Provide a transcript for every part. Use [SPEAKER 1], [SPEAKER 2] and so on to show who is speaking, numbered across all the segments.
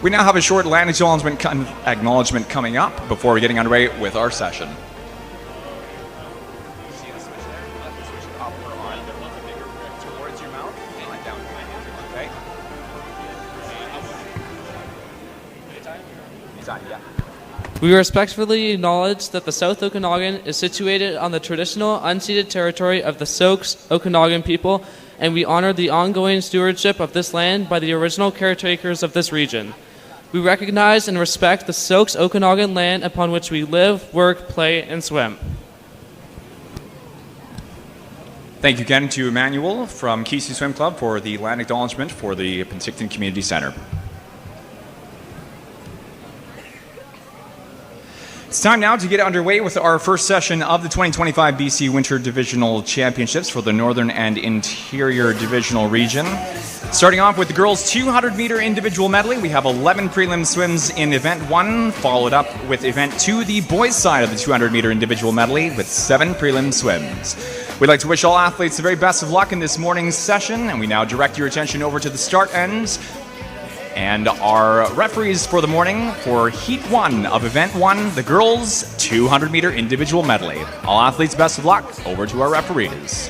[SPEAKER 1] We now have a short land acknowledgement coming up before getting underway with our session.
[SPEAKER 2] We respectfully acknowledge that the South Okanagan is situated on the traditional unceded territory of the Saukes Okanagan people, and we honor the ongoing stewardship of this land by the original caretakers of this region. We recognize and respect the Saukes Okanagan land upon which we live, work, play, and swim.
[SPEAKER 1] Thank you again to Emmanuel from Kesey Swim Club for the land acknowledgement for the Penticton Community Center. It's time now to get underway with our first session of the 2025 BC Winter Divisional Championships for the Northern and Interior Divisional Region. Starting off with the girls' 200-meter individual medley, we have 11 prelim swims in Event 1, followed up with Event 2, the boys' side of the 200-meter individual medley, with 7 prelim swims. We'd like to wish all athletes the very best of luck in this morning's session, and we now direct your attention over to the start ends. And our referees for the morning for Heat 1 of Event 1, the girls' 200-meter individual medley. All athletes, best of luck. Over to our referees.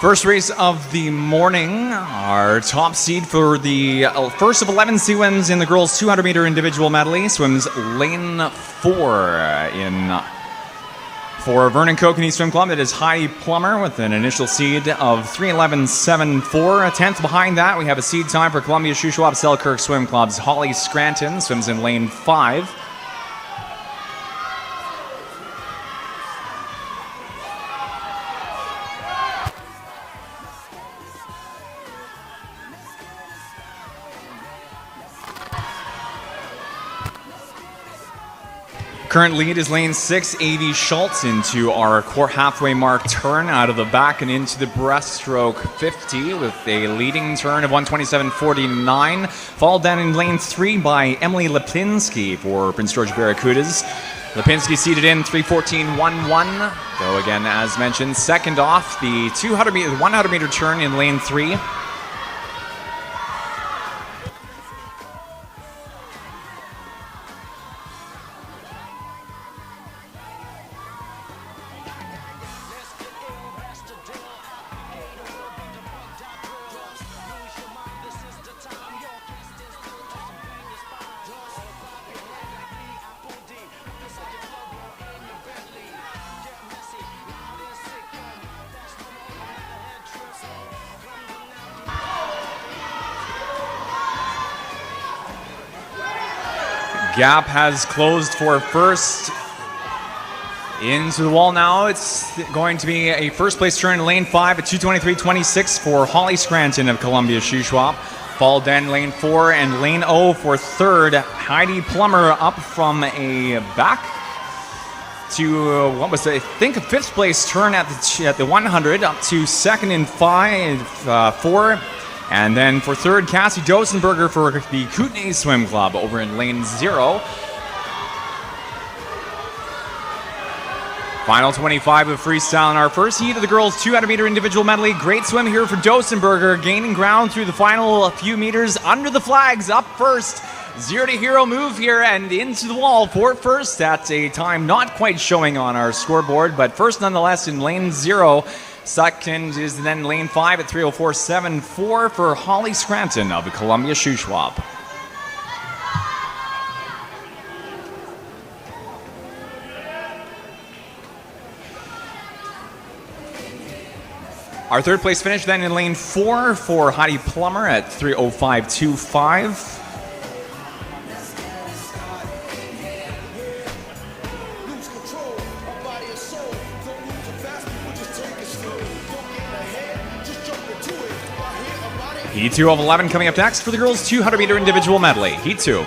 [SPEAKER 1] First race of the morning, our top seed for the first of 11 swims in the girls' 200-meter individual medley swims lane 4 for Vernon Kokanee Swim Club. It is Heidi Plummer with an initial seed of 3:11.74. A tenth behind that, we have a seed time for Columbia Shuswap Selkirk Swim Club's Holly Scranton, swims in lane 5. Current lead is lane 6, A.V. Schultz into our halfway mark turn out of the back and into the breaststroke 50 with a leading turn of 127.49. Followed down in lane 3 by Emily Lipinski for Prince George Barracudas. Lipinski seated in 3:14.11. Though again, as mentioned, second off the 100-meter turn in lane 3. Gap has closed for first. Into the wall now. It's going to be a first place turn in lane 5 at 2:23.26 for Holly Scranton of Columbia Shuswap. Followed then lane 4 and lane 0 for third. Heidi Plummer up from a back to what was I think a fifth place turn at the 100 up to second in 4. And then for third, Cassie Dosenberger for the Kootenay Swim Club over in lane 0. Final 25 of freestyle in our first heat of the girls' 200-meter individual medley. Great swim here for Dosenberger, gaining ground through the final few meters under the flags, up first. Zero to hero move here and into the wall for first at a time not quite showing on our scoreboard, but first nonetheless in lane 0. Second is then lane 5 at 3:04.74 for Holly Scranton of the Columbia Shuswap. Our third place finish then in lane 4 for Heidi Plummer at 3:05.25. Heat 2 of 11 coming up next for the girls' 200 meter individual medley. Heat 2.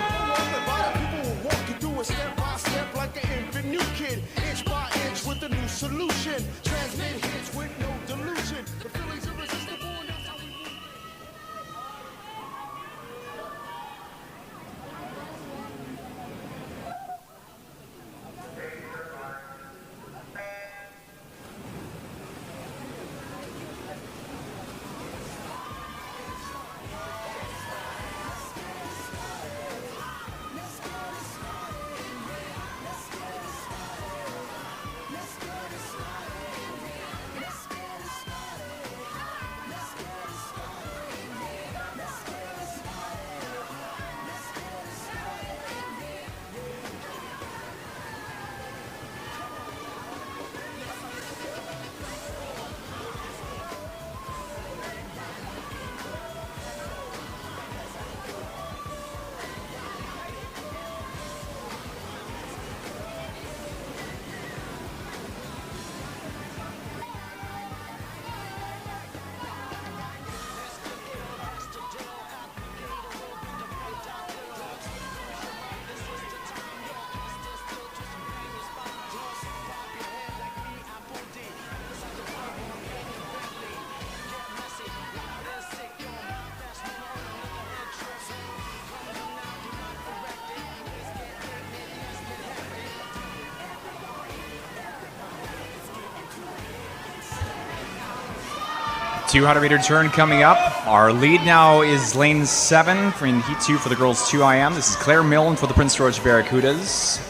[SPEAKER 1] $200-meter turn coming up. Our lead now is lane 7 in Heat 2 for the girls 2IM. This is Claire Milne for the Prince George Barracudas.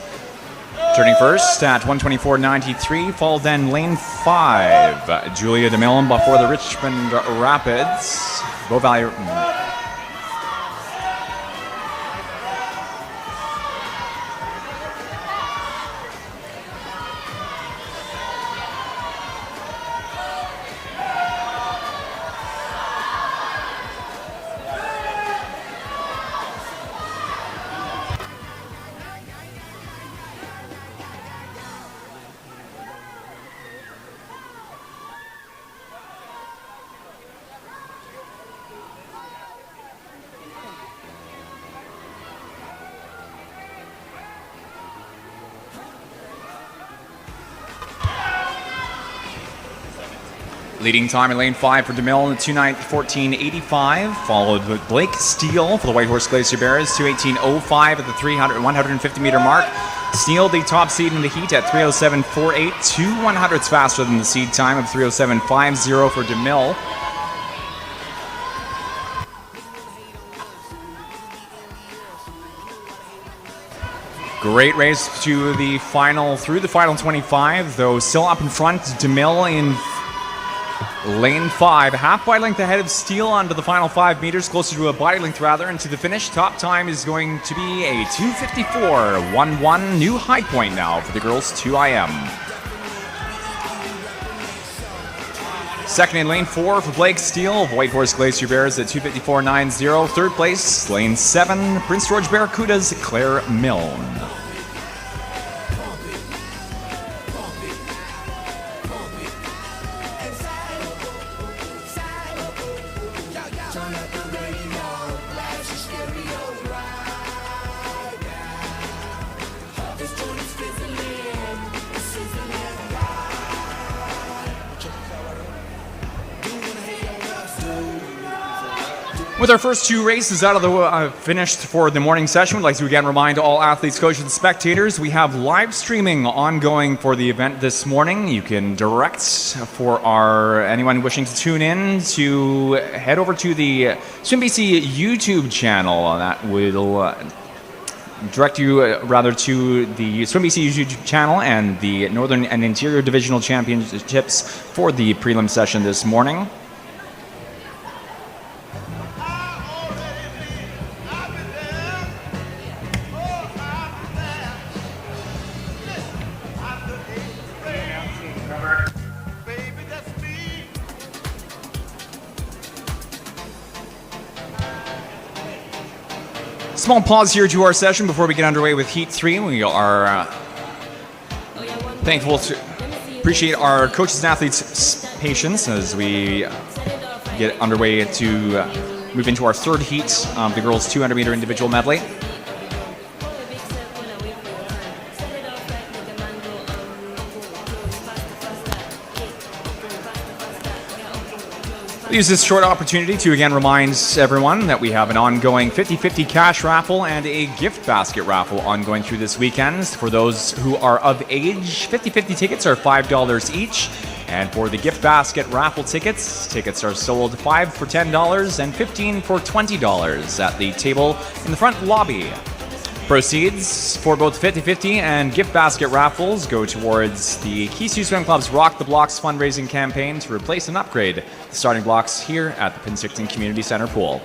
[SPEAKER 1] Turning first at 124.93, followed then lane 5. Julia DeMillen before the Richmond Rapids. Bow Valley. Leading time in lane 5 for DeMillen at 2:14.85, followed with Blake Steele for the White Horse Glacier Bears, 2:18.05 at the 150-meter mark. Steele, the top seed in the heat at 3:07.48, 2/100ths faster than the seed time of 3:07.50 for DeMille. Great race to the final, through the final 25, though still up in front, DeMille in lane 5, half body length ahead of Steele onto the final 5 meters, closer to a body length rather, and to the finish. Top time is going to be a 2:54.11, new high point now for the girls 2IM. Second in lane 4 for Blake Steele of White Horse Glacier Bears at 2:54.90. Third place, lane 7, Prince George Barracudas, Claire Milne. With our first 2 races out of the finished for the morning session, we'd like to again remind all athletes, coaches, and spectators we have live streaming ongoing for the event this morning. You can direct for anyone wishing to tune in to head over to the Swim BC YouTube channel. That will direct you rather to the Swim BC YouTube channel and the Northern and Interior Divisional Championships for the prelim session this morning. Small pause here to our session before we get underway with Heat 3. We are thankful to appreciate our coaches and athletes' patience as we get underway to move into our third heat of the girls' 200-meter individual medley. We'll use this short opportunity to again remind everyone that we have an ongoing 50-50 cash raffle and a gift basket raffle ongoing through this weekend. For those who are of age, 50-50 tickets are $5 each. And for the gift basket raffle tickets are sold $5 for $10 and $15 for $20 at the table in the front lobby. Proceeds for both 50-50 and gift basket raffles go towards the Keystone Swim Club's Rock the Blocks fundraising campaign to replace and upgrade the starting blocks here at the Penticton Community Center pool.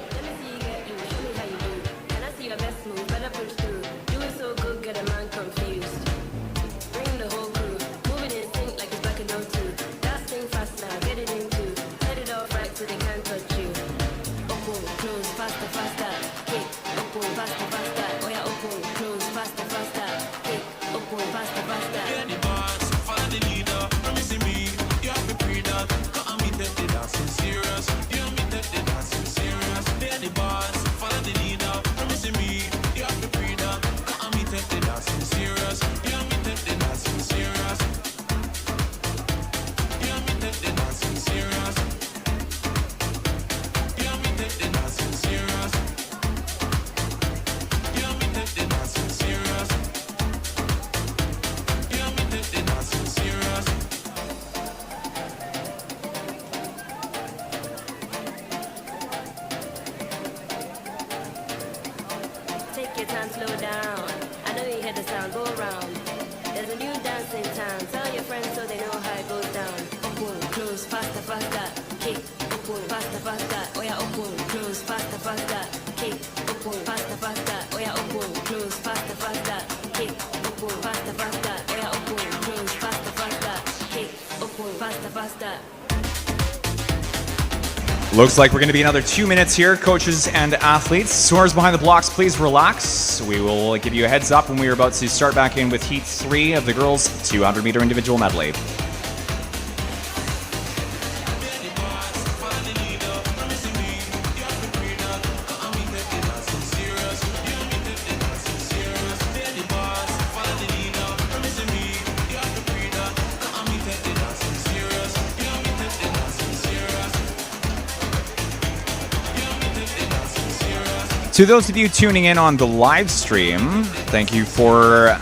[SPEAKER 1] Looks like we're going to be another 2 minutes here, coaches and athletes. Swimmers behind the blocks, please relax. We will give you a heads up when we are about to start back in with Heat 3 of the girls' 200-meter individual medley. To those of you tuning in on the live stream, thank you for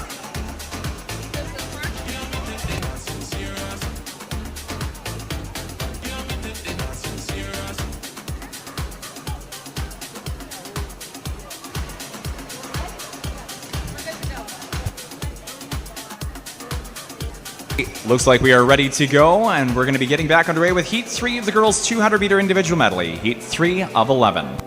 [SPEAKER 1] Looks like we are ready to go, and we're going to be getting back underway with Heat 3 of the girls' 200-meter individual medley, Heat 3 of 11.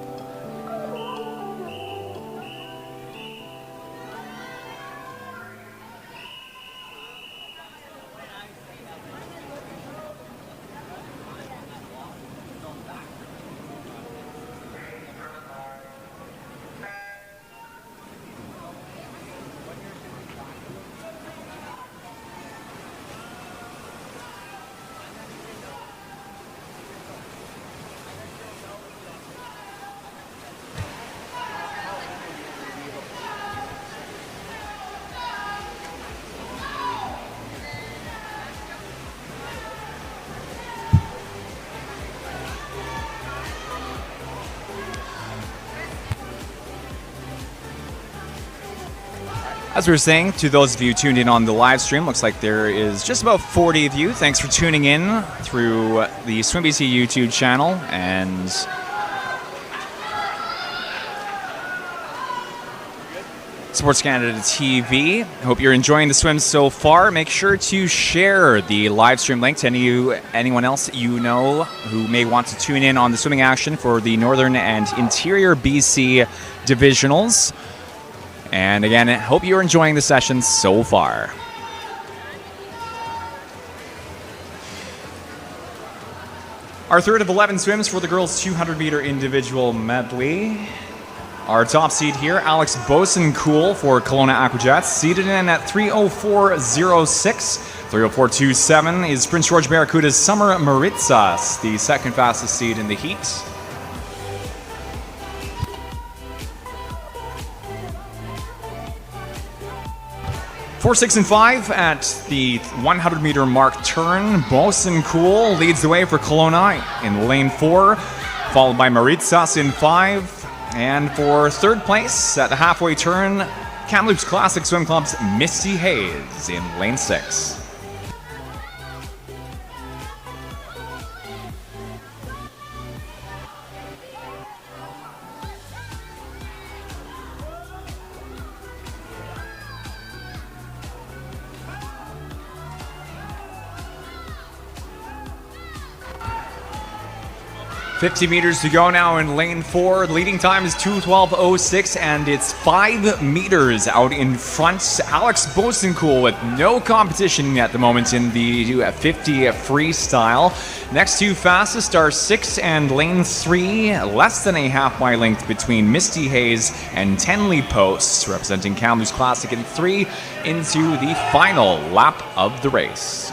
[SPEAKER 1] As we were saying, to those of you tuned in on the live stream, looks like there is just about 40 of you. Thanks for tuning in through the SwimBC YouTube channel and Sports Canada TV. Hope you're enjoying the swim so far. Make sure to share the live stream link to anyone else that you know who may want to tune in on the swimming action for the Northern and Interior BC Divisionals. And again, I hope you're enjoying the session so far. Our third of 11 swims for the girls' 200-meter individual medley. Our top seed here, Alex Bosenkool for Kelowna Aquajets, seeded in at 3:04.06. 3:04.27 is Prince George Barracuda's Summer Maritsas, the second fastest seed in the heat. 4, 6, and 5 at the 100-meter mark turn. Bosenkool leads the way for Kelowna in lane 4, followed by Maritsas in 5. And for third place at the halfway turn, Kamloops Classic Swim Club's Misty Hayes in lane 6. $50 meters to go now in lane 4. The leading time is 2:12.06, and it's 5 meters out in front. Alex Bosenkool with no competition at the moment in the 50 freestyle. Next two fastest are 6 and lane 3, less than a half mile length between Misty Hayes and Tenley Post, representing Kamloops Classic in 3 into the final lap of the race.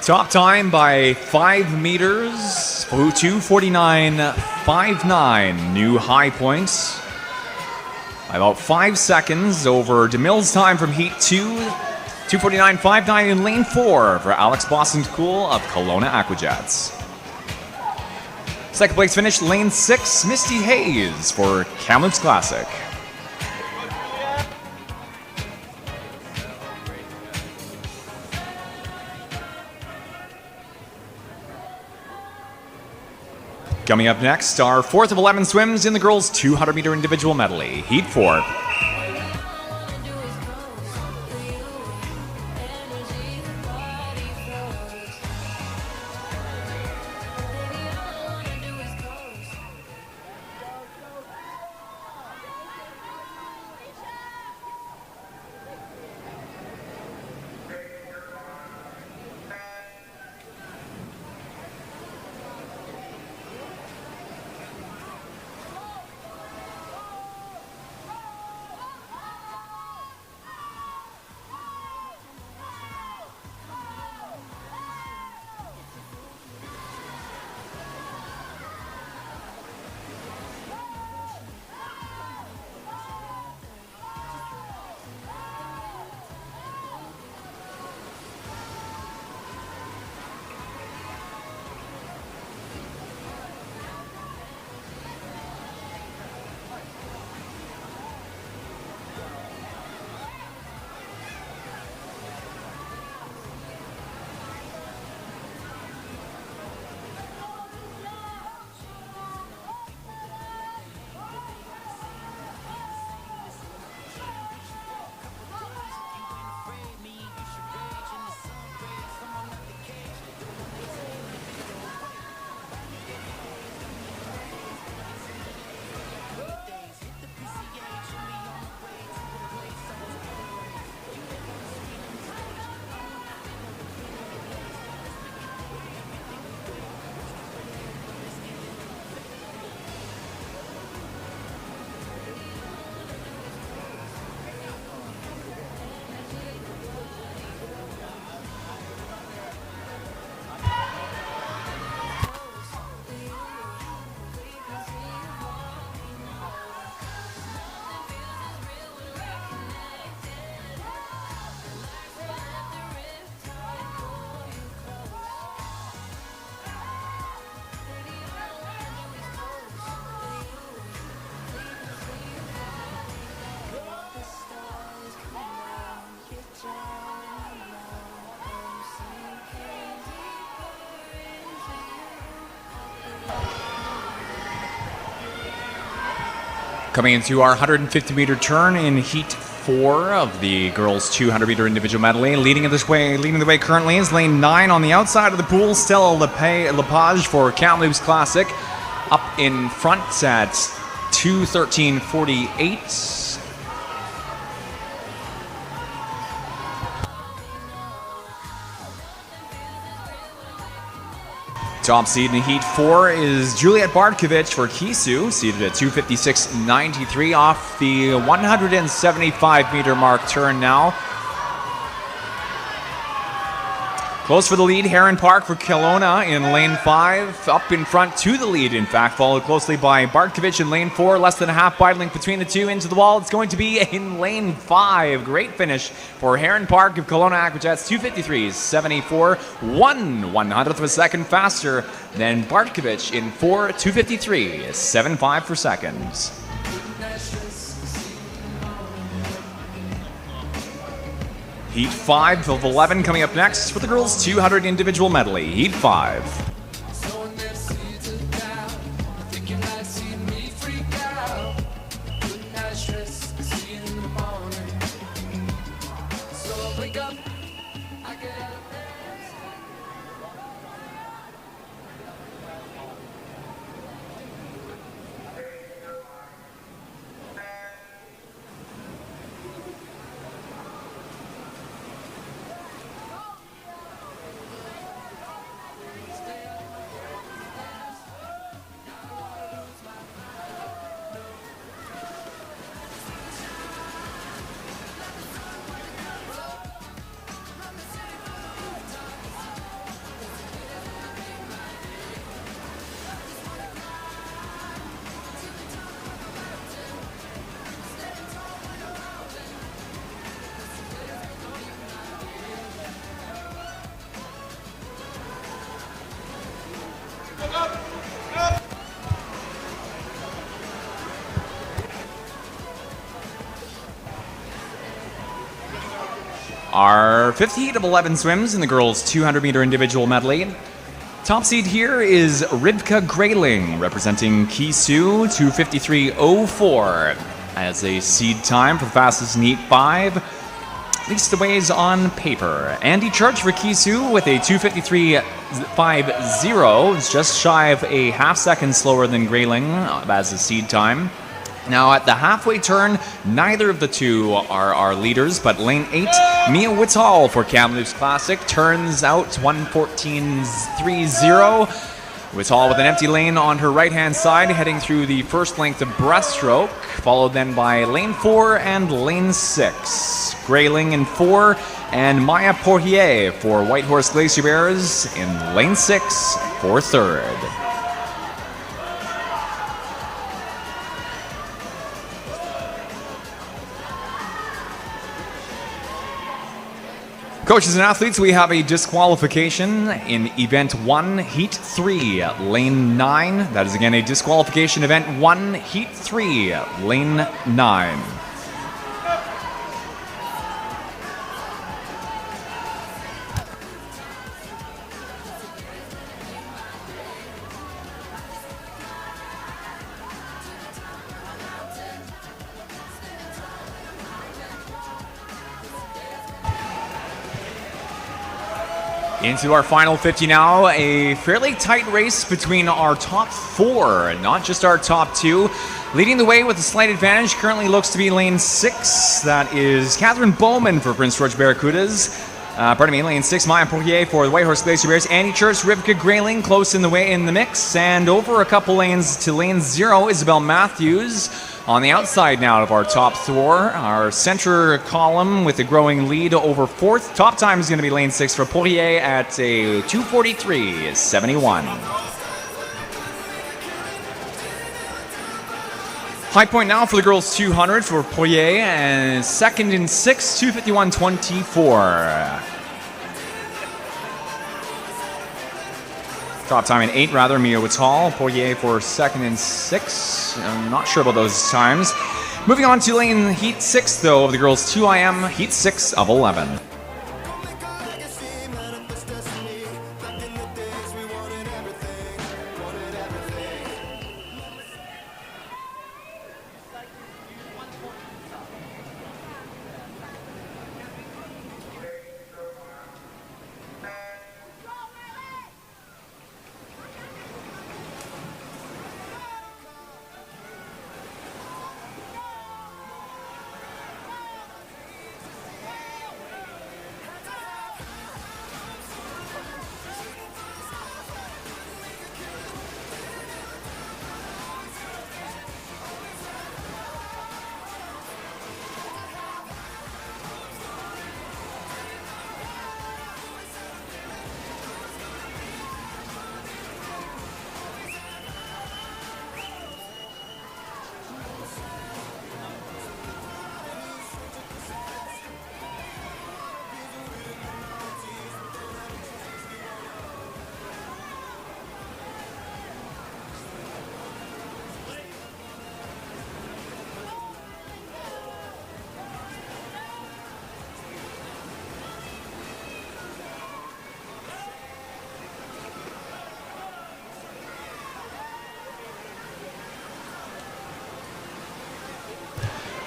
[SPEAKER 1] Top time by 5 meters, 2:49.59. New high points by about 5 seconds over DeMille's time from Heat 2. 2:49.59 in lane 4 for Alex Bosenkool of Kelowna Aquajets. Second place finish, lane 6, Misty Hayes for Kamloops Classic. Coming up next, our 4th of 11 swims in the girls' 200-meter individual medley, Heat 4. Coming into our 150-meter turn in Heat 4 of the girls' 200-meter individual medley. Leading the way currently is lane 9 on the outside of the pool. Stella Lepage for Kamloops Classic, up in front at 2:13.48. Top seed in Heat 4 is Juliet Bartkovich for Kisu, seated at 256.93 off the 175-meter mark turn now. Close for the lead, Heron Park for Kelowna in lane 5. Up in front to the lead, in fact, followed closely by Bartkovich in lane 4. Less than a half bike length between the two. Into the wall, it's going to be in lane 5. Great finish for Heron Park of Kelowna Aquajets, 253.74. 1/100th of a second faster than Bartkovich in 4, 253.75 for seconds. Heat 5 of 11 coming up next for the girls' 200 individual medley. Heat 5. Our fifth heat of 11 swims in the girls' 200-meter individual medley. Top seed here is Rivka Grayling, representing Kisu, 253.04 as a seed time for the fastest in Heat 5. Least the ways on paper. Andy Church for Kisu with a 253.50. It's just shy of a half second slower than Grayling as a seed time. Now at the halfway turn, neither of the two are our leaders, but lane 8, Mia Whitall for Kamloops Classic turns out 1:14.30. Whitall with an empty lane on her right-hand side, heading through the first length of Breaststroke, followed then by lane 4 and lane 6. Grayling in 4, and Maya Poirier for Whitehorse Glacier Bears in lane 6 for third. Coaches and athletes, we have a disqualification in Event 1, Heat 3, Lane 9. That is again a disqualification, Event 1, Heat 3, Lane 9. Into our final 50 now, a fairly tight race between our top 4, not just our top 2. Leading the way with a slight advantage currently looks to be lane 6. That is Catherine Bowman for Prince George Barracudas. Lane 6, Maya Poirier for the Whitehorse Glacier Bears. Annie Church, Rivka Grayling close in the mix. And over a couple lanes to lane 0, Isabel Matthews. On the outside now of our top 4, our center column with a growing lead over 4th. Top time is going to be lane 6 for Poirier at a 2:43.71. High point now for the girls 200 for Poirier, and second in 6, 2:51.24. Top time in 8, rather, Mia Whitall. Poirier for second in 6. I'm not sure about those times. Moving on to lane Heat 6, though, of the girls 2IM, Heat 6 of 11.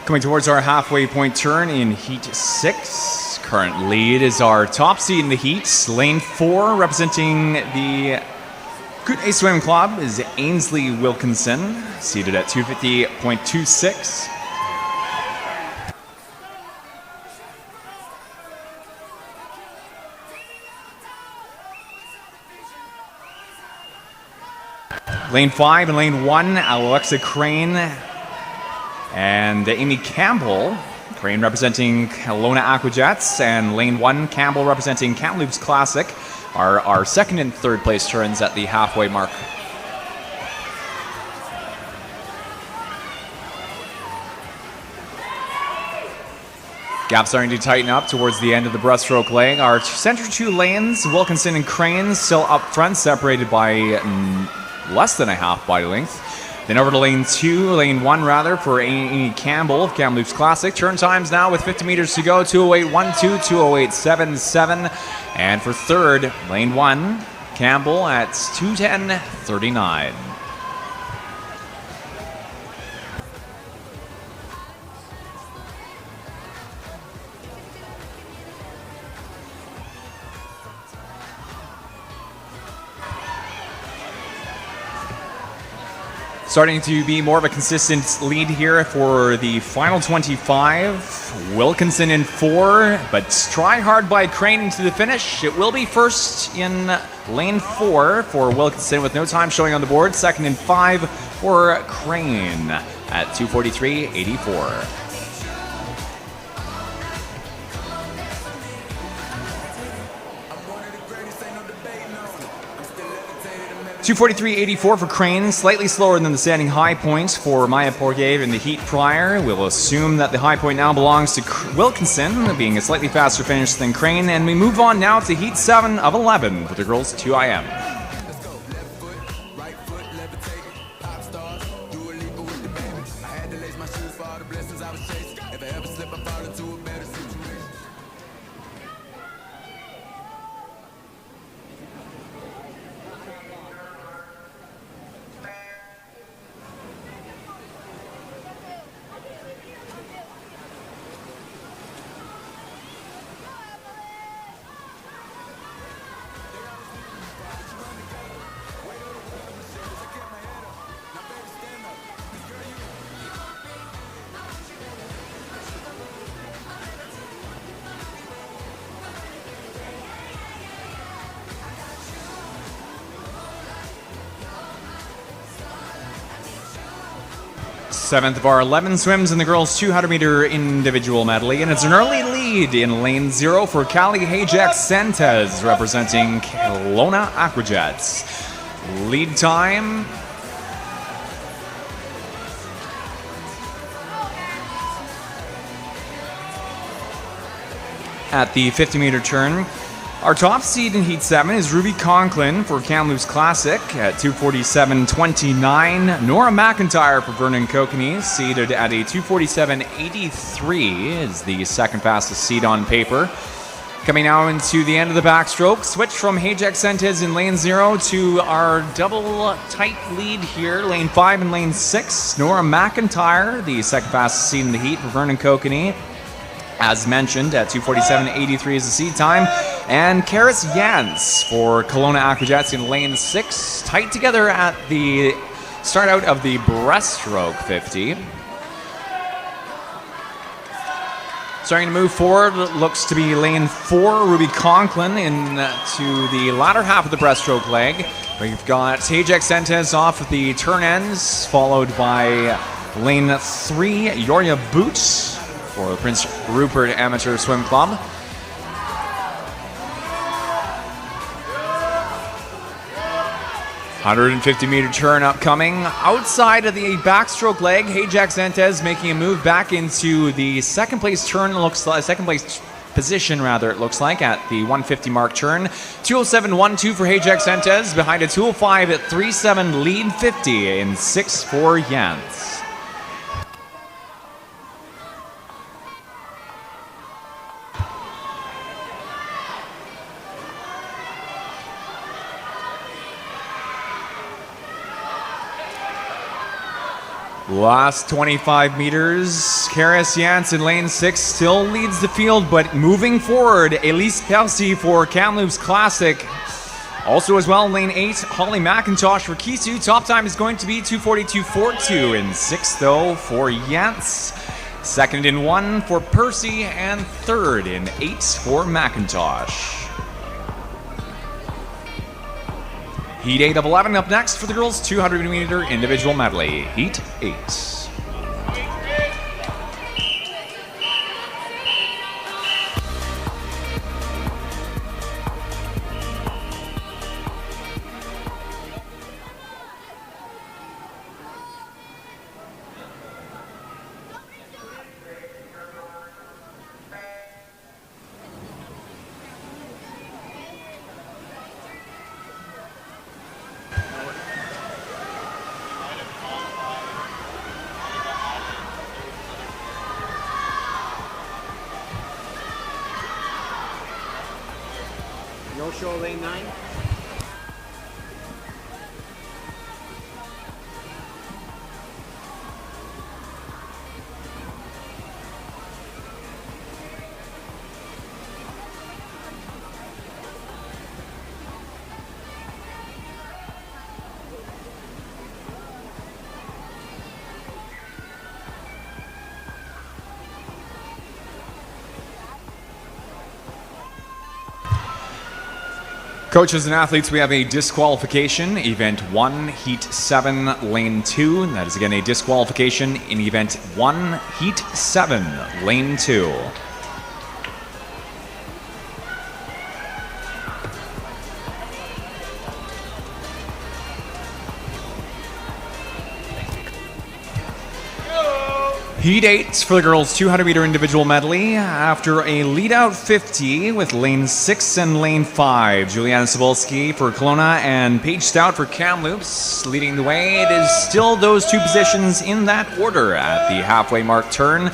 [SPEAKER 1] Coming towards our halfway point turn in Heat 6. Current lead is our top seed in the heat. Lane 4, representing the Kootenay Swim Club, is Ainsley Wilkinson, seated at 250.26. Lane 5 and Lane 1, Alexa Crane and Amy Campbell. Crane representing Kelowna Aquajets, and Lane 1, Campbell representing Kamloops Classic, are our second and third place turns at the halfway mark. Gap starting to tighten up towards the end of the breaststroke leg. Our center two lanes, Wilkinson and Crane, still up front, separated by less than a half body length. Then over to lane 2, lane 1 rather, for Amy Campbell of Kamloops Classic. Turn times now with 50 meters to go, 208.12, 208.77. And for third, lane 1, Campbell at 210.39. Starting to be more of a consistent lead here for the final 25. Wilkinson in 4, but try hard by Crane into the finish. It will be first in lane 4 for Wilkinson with no time showing on the board. Second and 5 for Crane at 2:43.84. 2:43.84 for Crane, slightly slower than the standing high points for Maya Porgave in the heat prior. We'll assume that the high point now belongs to Wilkinson, being a slightly faster finish than Crane. And we move on now to heat 7 of 11 for the girls 2IM. Seventh of our 11 swims in the girls' 200-meter individual medley, and it's an early lead in lane 0 for Callie Hajax-Sentes, representing Kelowna Aquajets. Lead time at the 50-meter turn. Our top seed in Heat 7 is Ruby Conklin for Kamloops Classic at 2:47.29. Nora McIntyre for Vernon Kokanee, seeded at a 2:47.83, is the second fastest seed on paper. Coming now into the end of the backstroke, switch from Hajax-Sentes in lane 0 to our double tight lead here, lane 5 and lane 6. Nora McIntyre, the second fastest seed in the heat for Vernon Kokanee, as mentioned, at 2:47.83 is the seed time. And Karis Jans for Kelowna Aquajets in lane 6. Tight together at the start out of the breaststroke 50. Starting to move forward, looks to be lane 4, Ruby Conklin, into the latter half of the breaststroke leg. We've got Hajax-Sentes off at the turn ends, followed by lane 3, Yoria Boots for the Prince Rupert Amateur Swim Club. $150-meter turn upcoming. Outside of the backstroke leg, Hajax-Sentes making a move back into the second place turn. Looks like second place position, rather. It looks like at the 150 mark turn. 2:07.12 for Hajax-Sentes behind a 2:05.37 lead 50 in 6 for Jans. Last 25 meters, Karis Jans in lane 6 still leads the field, but moving forward, Elise Percy for Kamloops Classic. Also as well, lane 8, Holly McIntosh for Kisu. Top time is going to be 2:42.42. In 6th, though, for Jans. Second in 1 for Percy, and third in 8 for McIntosh. Heat 8 of 11 up next for the girls' 200-meter individual medley. Heat 8.
[SPEAKER 3] No show lane 9.
[SPEAKER 1] Coaches and athletes, we have a disqualification. Event 1, Heat 7, Lane 2. That is again a disqualification in Event 1, Heat 7, Lane 2. Heat 8 for the girls' 200-meter individual medley. After a lead-out 50 with lane 6 and lane 5. Juliana Cebulski for Kelowna and Paige Stout for Kamloops leading the way. It is still those two positions in that order at the halfway mark turn.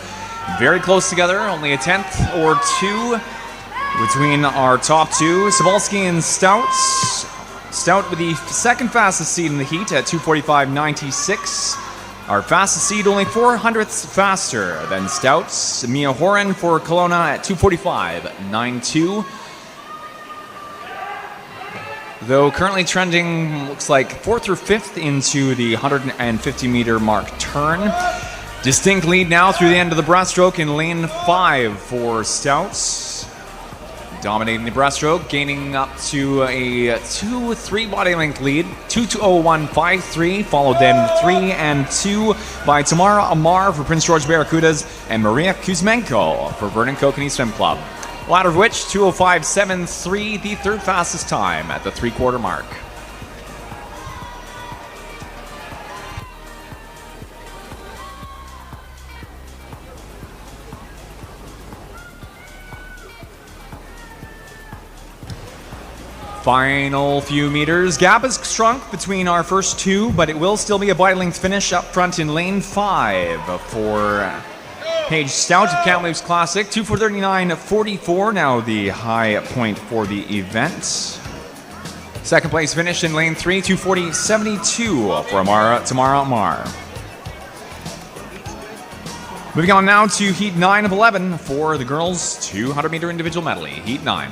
[SPEAKER 1] Very close together, only a tenth or two between our top two. Cebulski and Stout. Stout with the second fastest seed in the heat at 2:45.96. Our fastest seed only 400ths faster than Stouts. Mia Horan for Kelowna at 2:45.92. Though currently trending, looks like 4th or 5th into the 150-meter mark turn. Distinct lead now through the end of the breaststroke in lane 5 for Stouts. Dominating the breaststroke, gaining up to a 2-3 body length lead. 2:01.53, followed then 3 and 2 by Tamara Amar for Prince George Barracudas and Maria Kuzmenko for Vernon Kokanee Swim Club. Latter of which, 2:05.73, the third fastest time at the three-quarter mark. Final few meters. Gap has shrunk between our first two, but it will still be a body length finish up front in lane 5 for Paige Stout of Kamloops Classic. 2:39.44 now the high point for the event. Second place finish in lane 3, 2:40.72 for Tamara Amar. Moving on now to Heat 9 of 11 for the girls' 200-meter individual medley. Heat 9.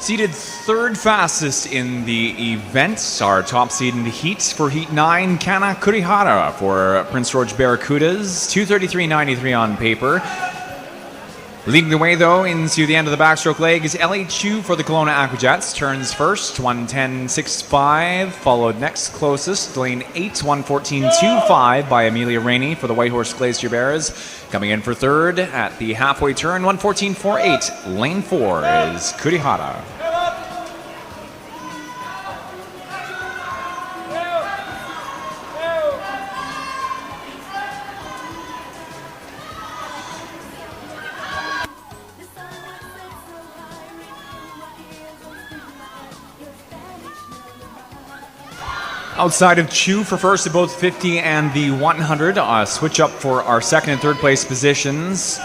[SPEAKER 1] Seeded third fastest in the event, our top seed in the heat for Heat 9, Kana Kurihara for Prince George Barracudas, 2:33.93 on paper. Leading the way, though, into the end of the backstroke leg is Ellie Chu for the Kelowna Aquajets. Turns first, 1:10.65, followed next closest, lane 8, 1:14.25 by Amelia Rainey for the Whitehorse Glacier Bears. Coming in for third at the halfway turn, 1:14.48, lane 4 is Kurihara. Outside of Chu for first at both 50 and the 100. Switch up for our second and third place positions.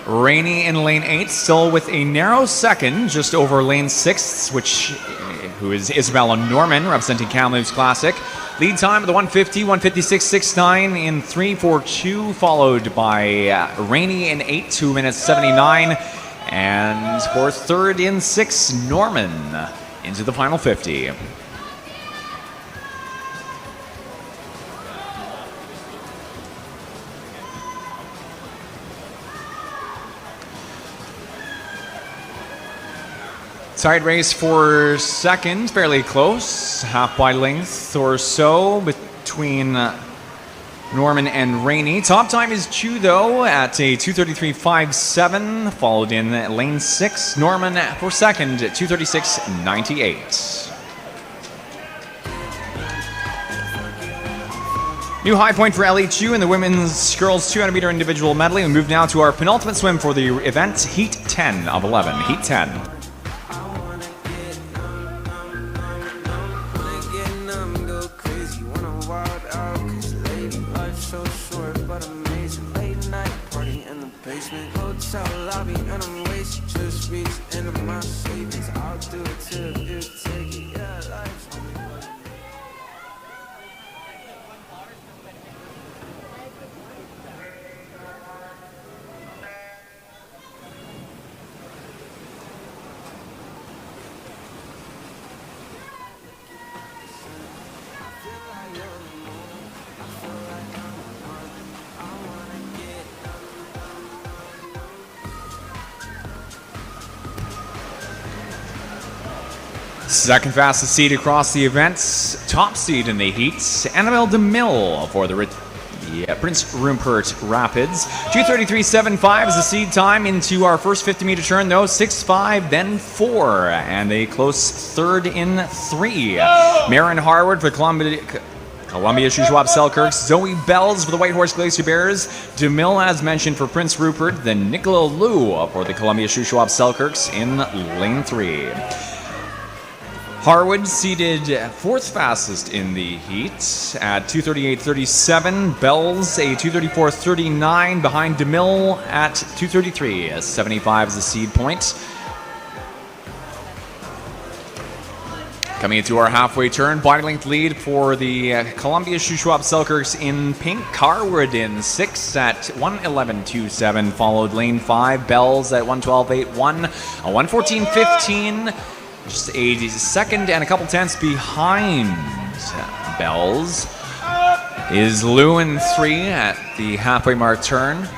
[SPEAKER 1] Rainey in lane 8, still with a narrow second, just over lane 6, who is Isabella Norman, representing Kamloops Classic. Lead time of the 150, 156.69 in 3:42, followed by Rainey in 8, 2 minutes 79. And for third in 6, Norman into the final 50. Tight race for second, fairly close, half by length or so between Norman and Rainey. Top time is Chu, though, at a 2:33.57, followed in lane 6. Norman for second at 2:36.98. New high point for Ellie Chu in the women's girls 200 meter individual medley. We move now to our penultimate swim for the event, Heat 10 of 11. Heat 10. Second fastest seed across the event, top seed in the heats, Annabelle DeMille for the Prince Rupert Rapids. 2:33.75 is the seed time into our first 50-meter turn, though. 6.5, then 4, and a close third in 3. Marin Harwood for Columbia Shuswap Selkirks, Zoe Bells for the Whitehorse Glacier Bears, DeMille, as mentioned, for Prince Rupert, then Nicola Liu for the Columbia Shuswap Selkirks in lane 3. Harwood seeded fourth fastest in the heat at 2:38.37. Bells a 2:34.39 behind DeMille at 2:33. 75 is the seed point. Coming into our halfway turn, body length lead for the Columbia Shuswap Selkirks in pink. Harwood in 6 at 1:11.27, followed lane 5. Bells at 1:12.81. A 1:14.15. Just a second and a couple tenths behind Bells is Liu in 3 at the halfway mark turn.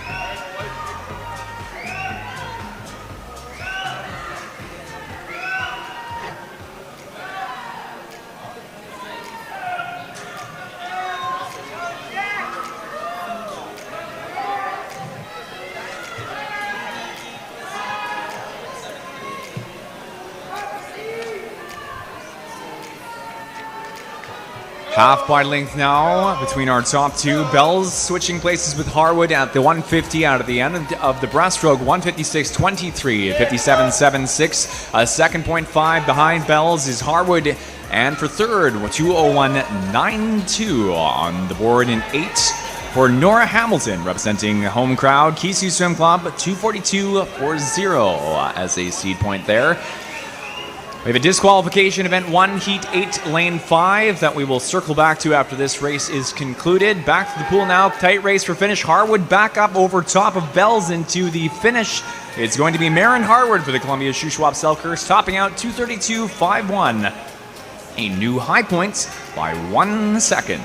[SPEAKER 1] Half by length now between our top two. Bells switching places with Harwood at the 150 out of the end of the breaststroke. 156.23, 57.76. A second 0.5 behind Bells is Harwood. And for third, 2:01.92 on the board in 8 for Nora Hamilton, representing home crowd. Kisu Swim Club, 2:42.40 as a seed point there. We have a disqualification, event 1, heat 8, lane 5, that we will circle back to after this race is concluded. Back to the pool now, tight race for finish. Harwood back up over top of Bells into the finish. It's going to be Marin Harwood for the Columbia Shuswap Selkirk, topping out 2:32.51. A new high point by 1 second.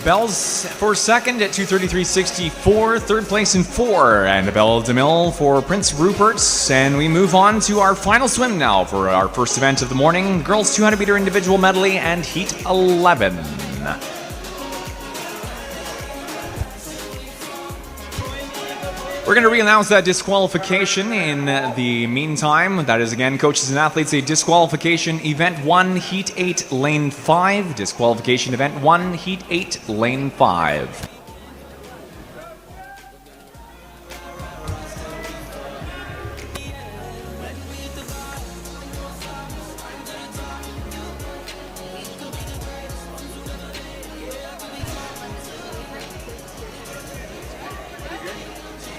[SPEAKER 1] Bells for second at 2:33.64. Third place in 4, and Belle DeMille for Prince Rupert. And we move on to our final swim now for our first event of the morning, girls 200-meter individual medley and heat 11. We're going to re-announce that disqualification in the meantime. That is, again, coaches and athletes, a disqualification, event 1, heat 8, lane 5. Disqualification, event 1, heat 8, lane 5.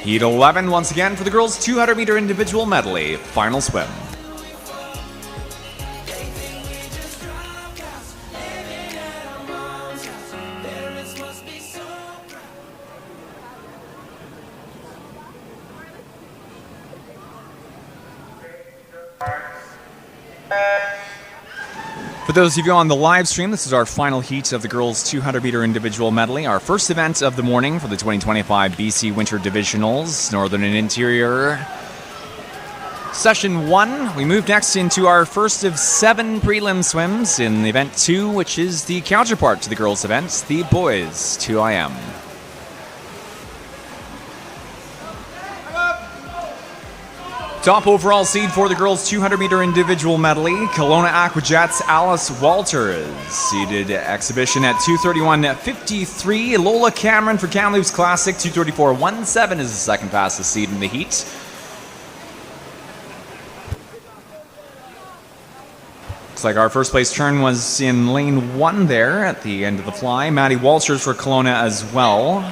[SPEAKER 1] Heat 11 once again for the girls 200-meter individual medley. Final swim. For those of you on the live stream, this is our final heat of the girls 200-meter individual medley, our first event of the morning for the 2025 BC Winter Divisionals, Northern and Interior. Session 1, we move next into our first of 7 prelim swims in event 2, which is the counterpart to the girls' event, the boys 2IM. Top overall seed for the girls 200-meter individual medley, Kelowna Aquajets' Alice Walters. Seeded exhibition at 2:31.53. Lola Cameron for Kamloops Classic, 2:34.17 is the second fastest seed in the heat. Looks like our first place turn was in lane 1 there at the end of the fly. Maddie Walters for Kelowna as well.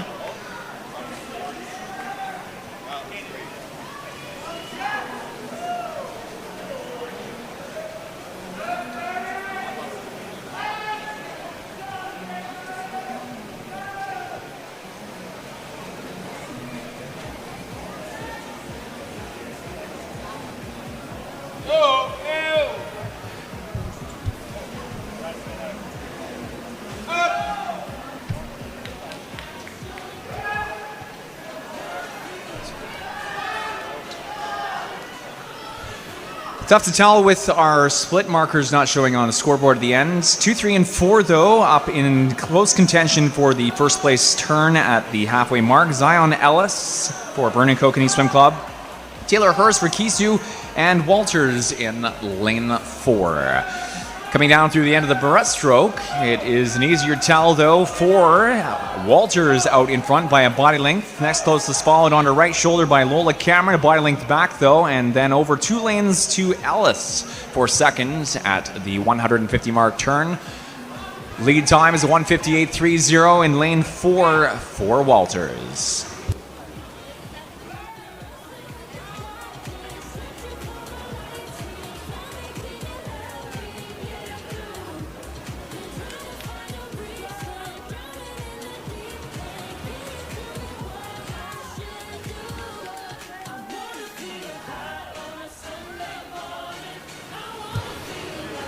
[SPEAKER 1] Tough to tell with our split markers not showing on the scoreboard at the end. 2, 3, and 4, though, up in close contention for the first place turn at the halfway mark. Zion Ellis for Vernon Kokanee Swim Club. Taylor Hurst for Kisu, and Walters in lane 4. Coming down through the end of the breaststroke, it is an easier tell, though, for Walters out in front by a body length. Next closest followed on her right shoulder by Lola Cameron, a body length back, though, and then over 2 lanes to Ellis for second at the 150 mark turn. Lead time is 1:58.30 in lane 4 for Walters.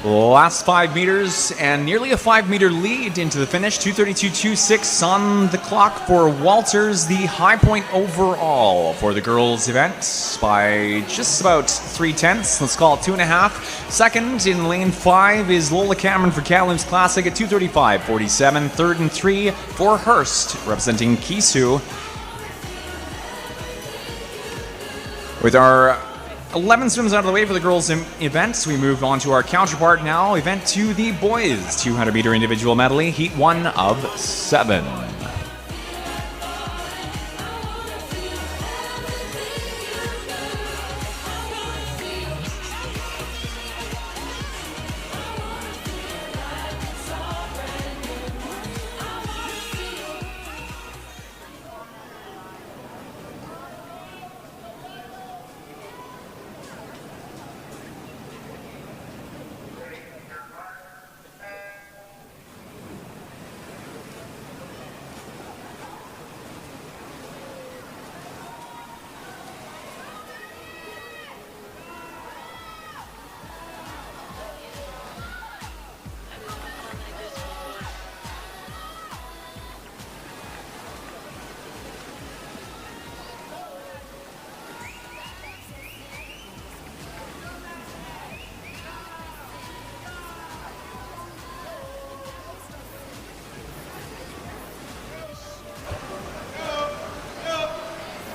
[SPEAKER 1] Last 5 meters and nearly a 5-meter lead into the finish. 2:32.26 on the clock for Walters, the high point overall for the girls' event by just about 3/10. Let's call it 2.5. Second in lane 5 is Lola Cameron for Kamloops Classic at 2:35.47. Third and 3 for Hurst, representing Kisu. With our 11 swims out of the way for the girls' events, we move on to our counterpart now. Event 2, the boys 200-meter individual medley, heat 1 of 7.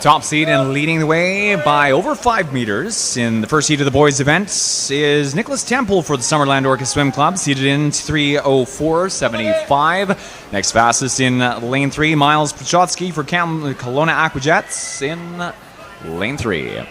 [SPEAKER 1] Top seed and leading the way by over 5 meters in the first heat of the boys' event is Nicholas Temple for the Summerland Orca Swim Club, seated in 3:04.75. Next fastest in lane 3, Miles Prochotsky for Kelowna Aquajets in lane 3.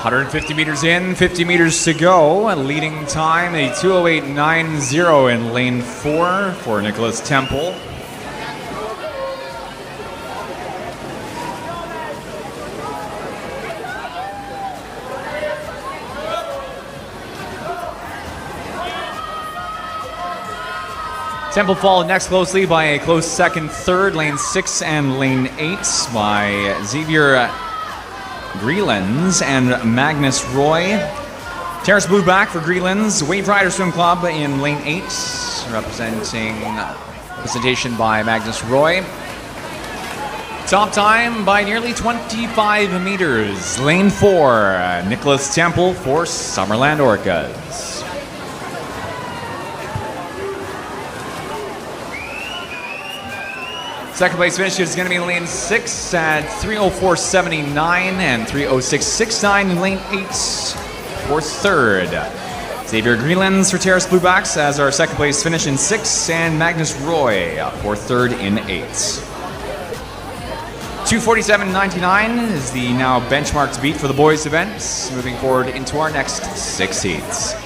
[SPEAKER 1] 150 meters in, 50 meters to go. And leading time, a 2:08.90 in lane 4 for Nicholas Temple. Temple followed next closely by a close second, third, lane 6 and lane 8 by Xavier Greelands and Magnus Roy. Terrace Blue back for Greelands. Wave Rider Swim Club in lane 8, representation by Magnus Roy. Top time by nearly 25 meters. Lane 4, Nicholas Temple for Summerland Orcas. Second place finish is going to be in lane 6 at 3:04.79 and 3:06.69 in lane 8 for third. Xavier Greelands for Terrace Bluebacks as our second place finish in 6, and Magnus Roy for third in 8. 2:47.99 is the now benchmarked beat for the boys' events. Moving forward into our next 6 heats.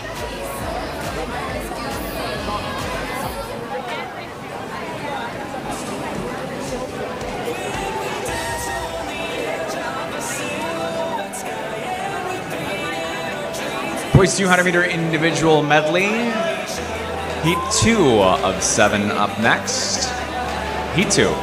[SPEAKER 1] Boys 200 meter individual medley. Heat 2 of 7 up next. Heat 2.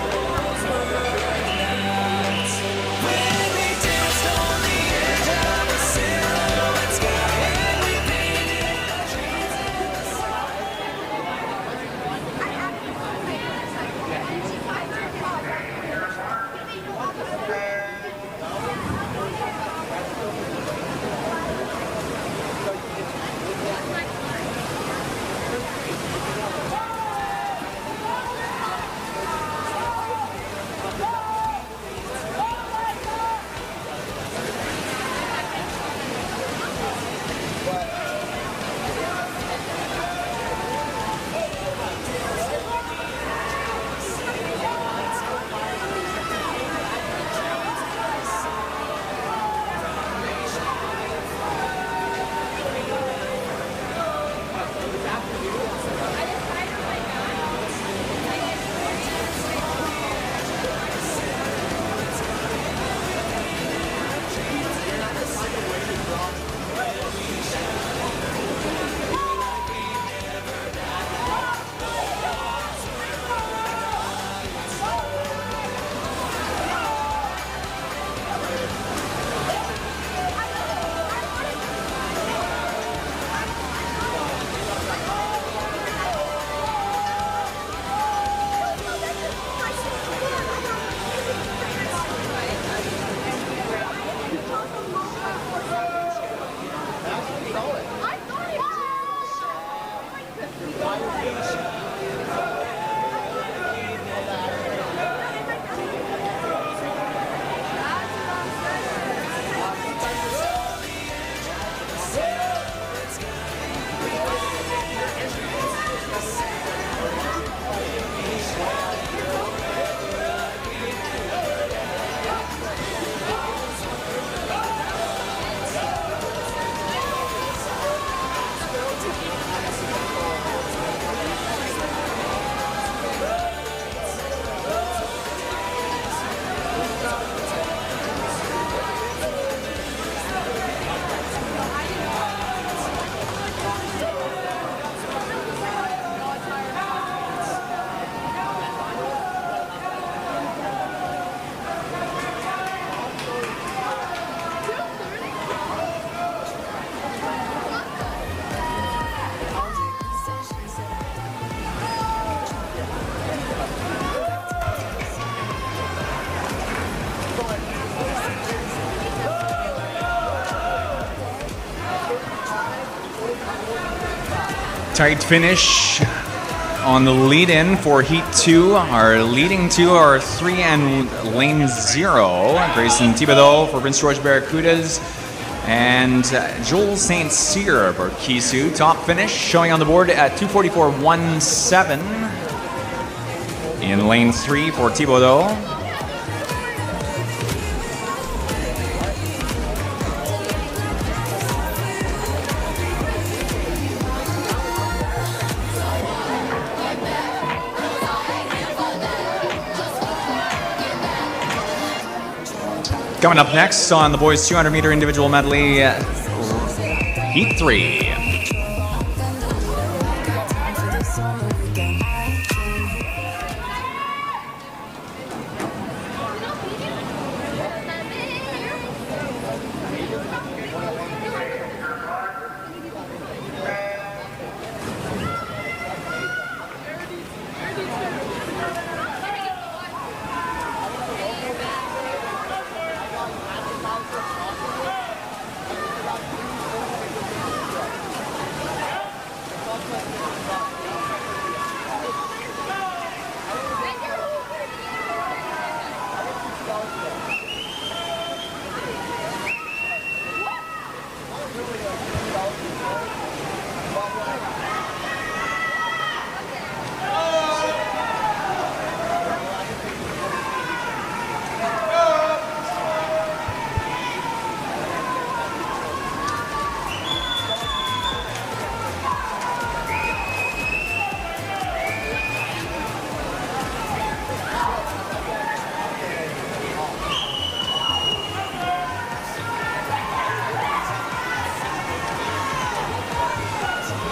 [SPEAKER 1] Tight finish on the lead-in for Heat 2. Our leading two are 3 and lane 0. Grayson Thibodeau for Prince George Barracudas and Joel St. Cyr for Kisu. Top finish showing on the board at 2:44.17 in lane 3 for Thibodeau. Coming up next on the boys 200-meter individual medley, Heat 3.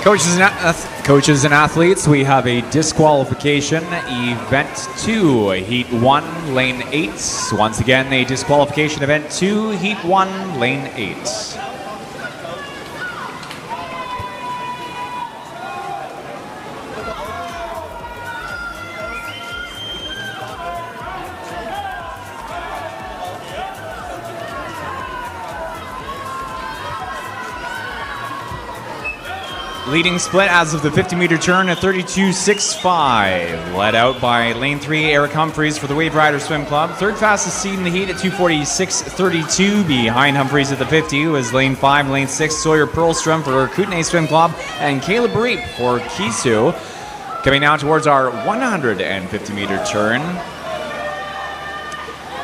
[SPEAKER 1] Coaches and athletes, we have a disqualification. Event 2, Heat 1, Lane 8. Once again, a disqualification. Event 2, Heat 1, Lane 8. Leading split as of the 50-meter turn at 32.65. Led out by lane 3, Eric Humphreys for the Wave Rider Swim Club. Third fastest seed in the heat at 2:46.32. Behind Humphreys at the 50 was lane 5, lane 6, Sawyer Perlstrom for Kootenay Swim Club, and Caleb Reap for Kisu. Coming now towards our 150-meter turn.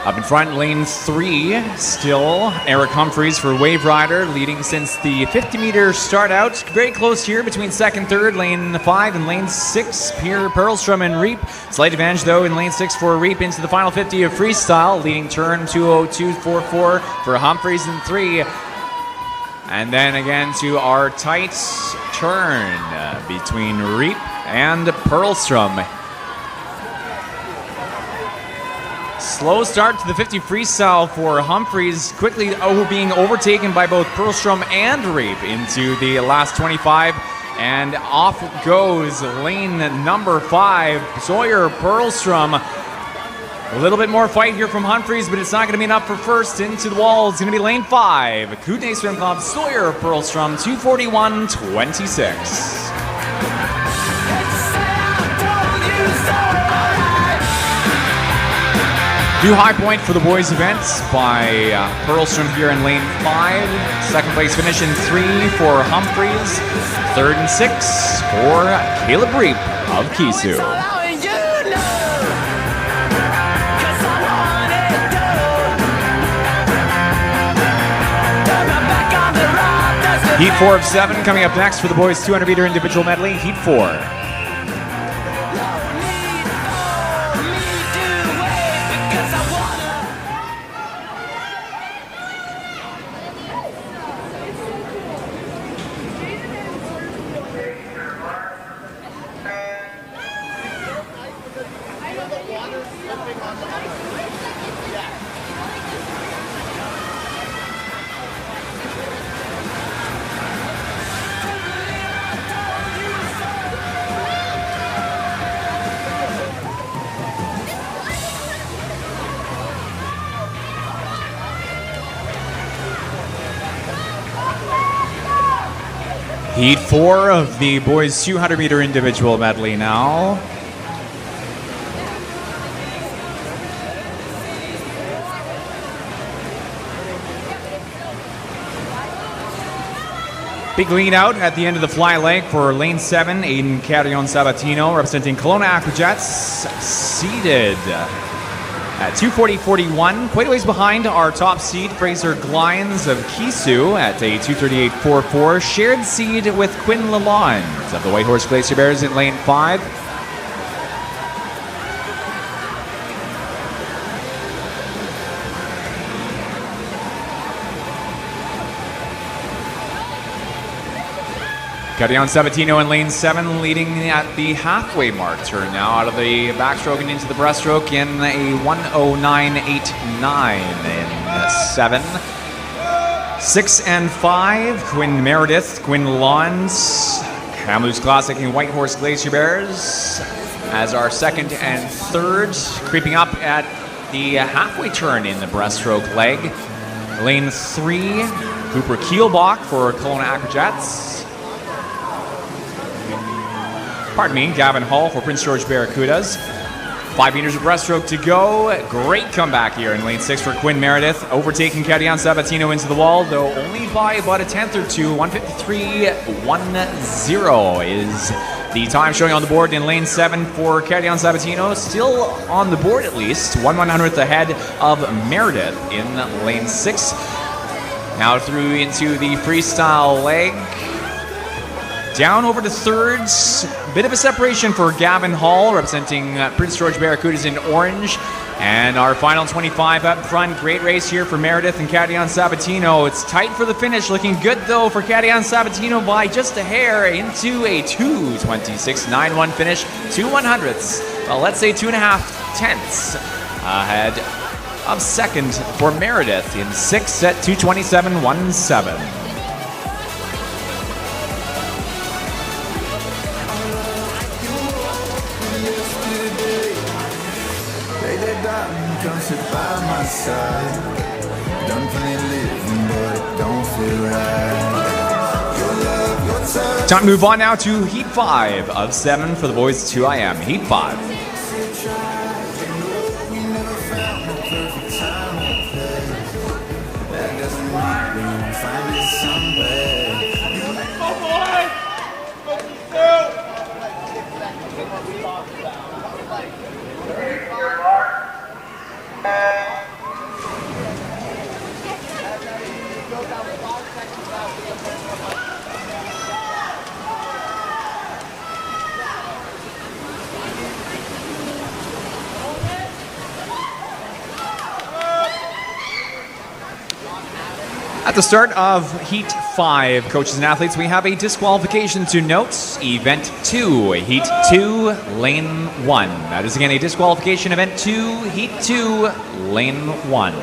[SPEAKER 1] Up in front, lane 3, still Eric Humphreys for Wave Rider, leading since the 50-meter start out. Very close here between second, third, lane 5 and lane 6, Pierre Perlstrom and Reap. Slight advantage, though, in lane 6 for Reap into the final 50 of Freestyle. Leading turn 2:02.44 for Humphreys in 3. And then again to our tight turn between Reap and Perlstrom. Slow start to the 50 freestyle for Humphreys, quickly being overtaken by both Perlstrom and Reap into the last 25, and off goes lane number 5, Sawyer Perlstrom. A little bit more fight here from Humphreys, but it's not going to be enough for first. Into the wall, it's going to be lane 5, Kootenay Swim Club, Sawyer Perlstrom, 2:41.26. New high point for the boys' events by Perlstrom here in lane 5. Second place finish in 3 for Humphreys. Third and 6 for Caleb Reap of Kisu. Heat 4 of 7 coming up next for the boys' 200-meter individual medley. Heat 4. Heat 4 of the boys 200 meter individual medley now. Big lead out at the end of the fly leg for lane 7, Aiden Carrion Sabatino representing Kelowna Aquajets, seated at 2:40.41, quite a ways behind our top seed, Fraser Glines of Kisu at a 2:38.44, shared seed with Quinn Lalonde of the Whitehorse Glacier Bears in lane 5. Carrion Sabatino in lane 7, leading at the halfway mark turn now out of the backstroke and into the breaststroke in a 1:09.89 in 7. 6 and 5, Quinn Meredith, Quinn Lawns, Kamloops Classic and Whitehorse Glacier Bears as our second and third, creeping up at the halfway turn in the breaststroke leg. Lane 3, Cooper Kielbach for Kelowna Aquajets. Pardon me, Gavin Hall for Prince George Barracudas. 5 meters of breaststroke to go. Great comeback here in lane 6 for Quinn Meredith, overtaking Carrion Sabatino into the wall, though only by about a tenth or two. 1:53.10 is the time showing on the board in lane 7 for Carrion Sabatino. Still on the board at least, 1/100th ahead of Meredith in lane 6. Now through into the freestyle leg. Down over to thirds, bit of a separation for Gavin Hall, representing Prince George Barracudas in orange. And our final 25 up front, great race here for Meredith and Carrion Sabatino. It's tight for the finish, looking good though for Carrion Sabatino by just a hair into a 2:26.91 finish, 2/100ths. Well, let's say 2.5 tenths ahead of second for Meredith in 6 at 2:27.17.
[SPEAKER 3] Come sit by my side. Done plenty living, but it don't feel right. Your love, your touch.
[SPEAKER 1] Time to move on now to Heat 5 of 7 for the boys 2IM. Heat 5.
[SPEAKER 3] That doesn't mean we won't find it somewhere.
[SPEAKER 1] At the start of Heat 5, coaches and athletes, we have a disqualification to note. Event 2, Heat 2, Lane 1. That is again a disqualification. Event 2, Heat 2, Lane 1.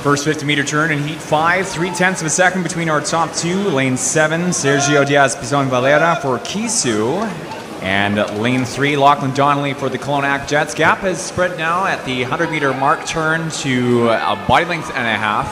[SPEAKER 1] First 50-meter turn in Heat 5, 0.3 of a second between our top two. Lane 7, Sergio Diaz-Pizon Valera for Kisu. And lane 3, Lachlan Donnelly for the Kelowna Aquajets. Gap has spread now at the 100-meter mark turn to a body length and a half.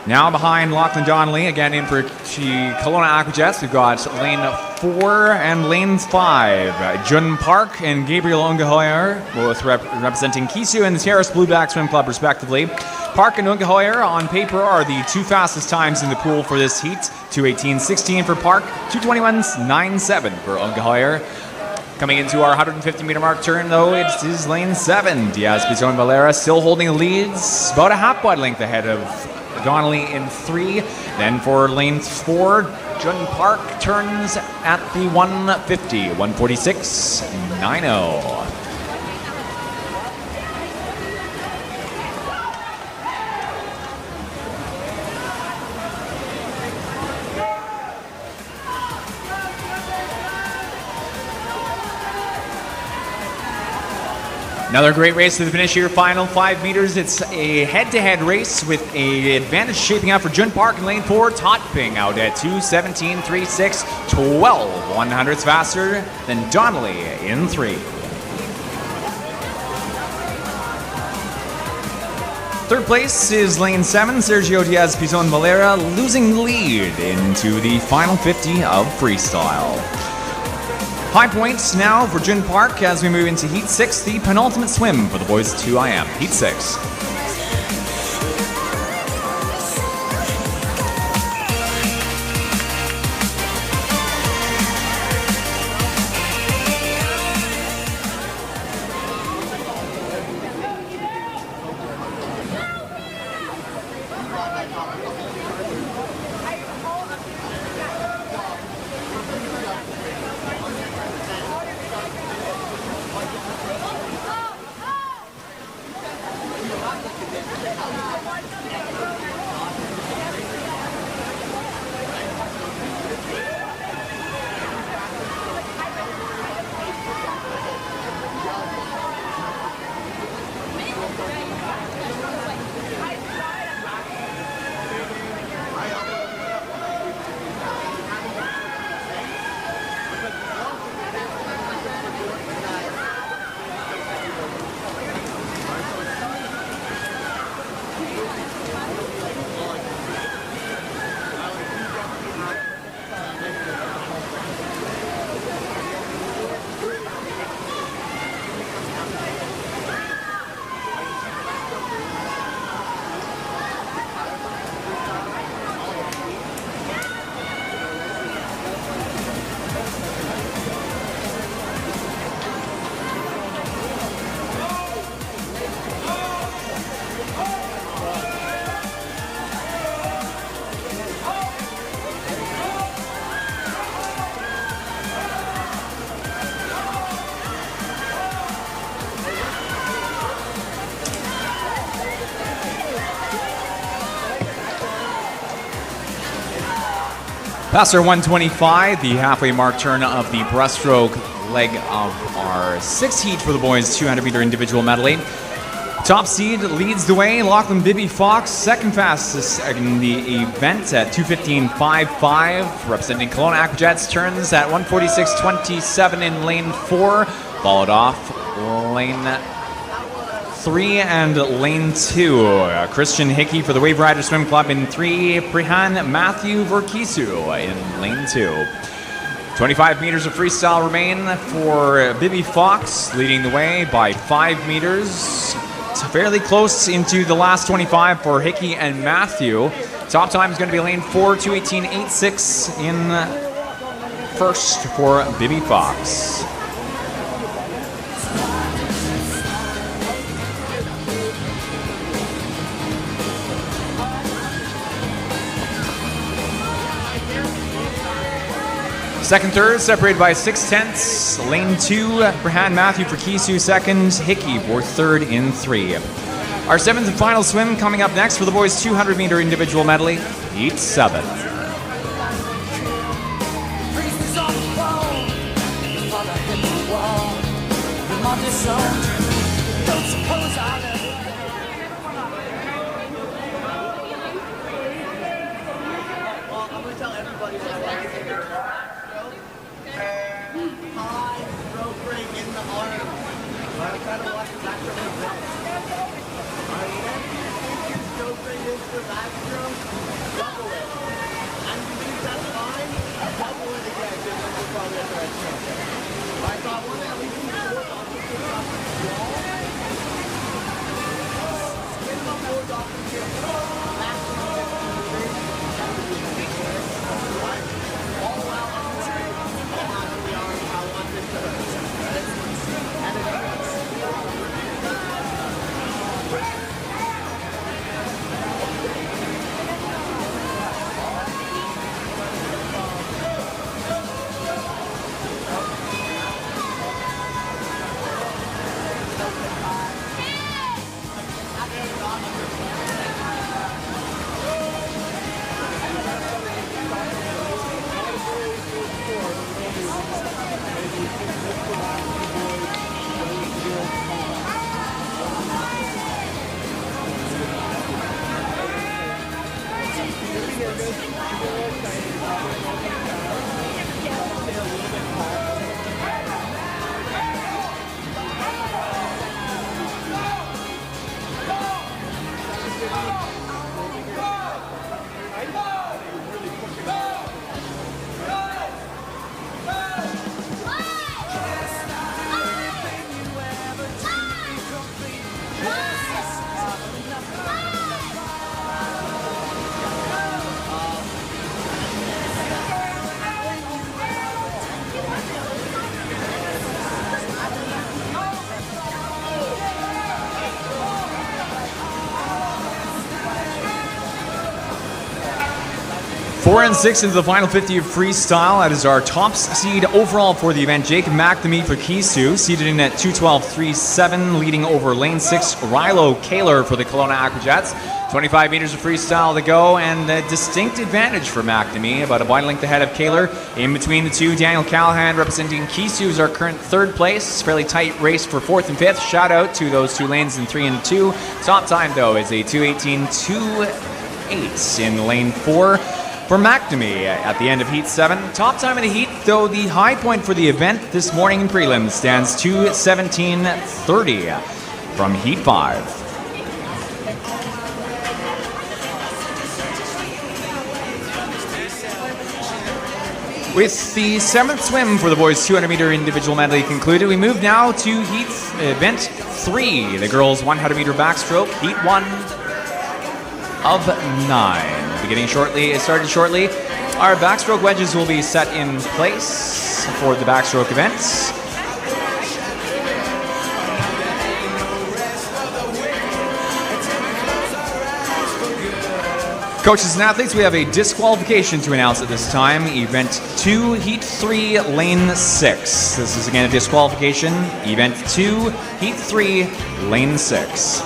[SPEAKER 1] Now behind Lachlan Donnelly, again in for the Kelowna Aquajets, we've got lane 4 and lane 5. Jun Park and Gabriel Ungehoyer, both representing Kisu and the Terrace Blueback Swim Club, respectively. Park and Ungehoyer on paper are the two fastest times in the pool for this heat. 2:18.16 for Park, 2:21.97 for Ungehoyer. Coming into our 150-meter mark turn, though, it is lane 7. Diaz-Pizon Valera still holding the leads, about a half body length ahead of Donnelly in 3. Then for lane 4, Jun Park turns at the 150, 146.90. Another great race to the finish here. Final 5 meters. It's a head-to-head race with a advantage shaping out for Jun Park in lane 4. Totping out at 2:17.36, 12 100ths faster than Donnelly in 3. Third place is lane 7, Sergio Diaz Pizon Valera, losing the lead into the final 50 of freestyle. High points now for Jun Park as we move into Heat 6, the penultimate swim for the boys 2IM. Heat 6. Past our 125, the halfway mark turn of the breaststroke leg of our 6th heat for the boys 200-meter individual medley. Top seed leads the way, Lachlan Bibby Fox, second fastest in the event at 2:15.55. Representing Kelowna Aquajets turns at 1:46.27 in lane 4, followed off lane 3 and lane 2. Christian Hickey for the Wave Rider Swim Club in 3. Prihan Matthew Verkisu in lane 2. 25 meters of freestyle remain for Bibby Fox, leading the way by 5 meters. It's fairly close into the last 25 for Hickey and Matthew. Top time is going to be lane 4, 2:18.86 in first for Bibby Fox. Second, third, separated by 6/10. Lane 2, Brihan Matthew for Kisu second, Hickey for third in 3. Our 7th and final swim coming up next for the boys 200-meter individual medley, Heat 7. 4 and 6 into the final 50 of freestyle. That is our top seed overall for the event. Jake McNamee for Kisu, seated in at 2:12.37, leading over lane 6, Rilo Kaler for the Kelowna Aquajets. 25 meters of freestyle to go, and a distinct advantage for McNamee, about a wide length ahead of Kaler. In between the two, Daniel Callahan representing Kisu is our current third place. Fairly tight race for 4th and 5th. Shout out to those two lanes in 3 and 2. Top time, though, is a 2:18.28 in lane 4 for McNamee at the end of Heat 7. Top time of the heat, though, the high point for the event this morning in prelims stands 2:17.30 from Heat 5. With the 7th swim for the boys' 200-meter individual medley concluded, we move now to event 3, the girls' 100-meter backstroke, Heat 1 of 9. Beginning shortly, it started shortly. Our backstroke wedges will be set in place for the backstroke events. Coaches and athletes, we have a disqualification to announce at this time. Event 2, Heat 3, Lane 6. This is again a disqualification. Event 2, Heat 3, Lane 6.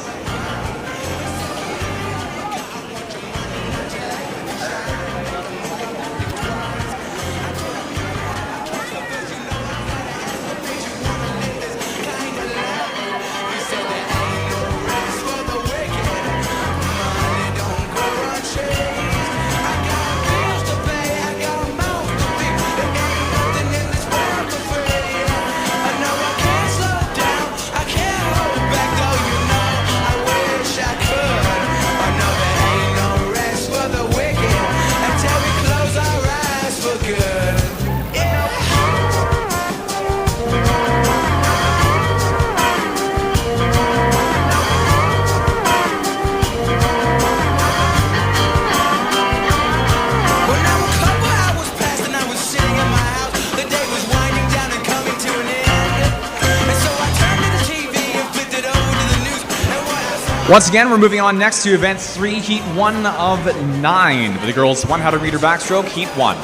[SPEAKER 1] Once again, we're moving on next to event 3, Heat 1 of 9 for the girls' 100-meter backstroke, Heat 1.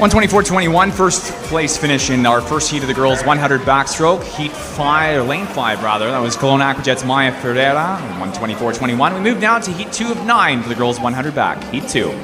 [SPEAKER 1] 124.21, first place finish in our first heat of the girls 100 backstroke. Heat 5, or lane 5 rather, that was Kelowna Aquajet's Maya Ferreira, 124.21. We move now to heat 2 of 9 for the girls 100 back, heat 2.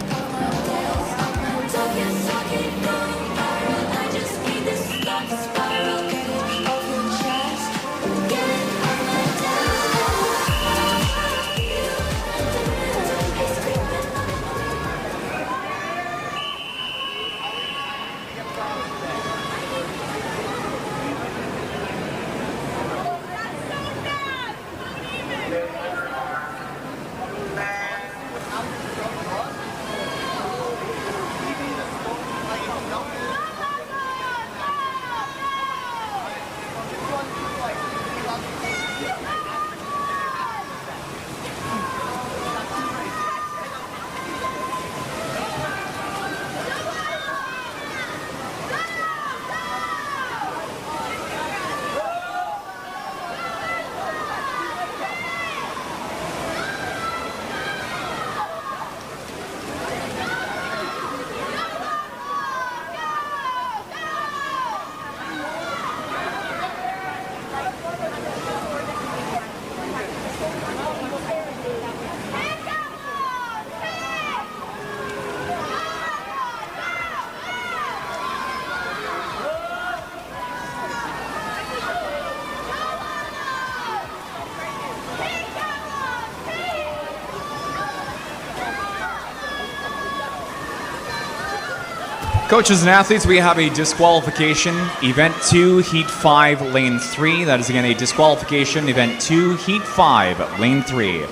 [SPEAKER 1] Coaches and athletes, we have a disqualification. Event 2, Heat 5, Lane 3. That is again a disqualification. Event 2, Heat 5, Lane 3.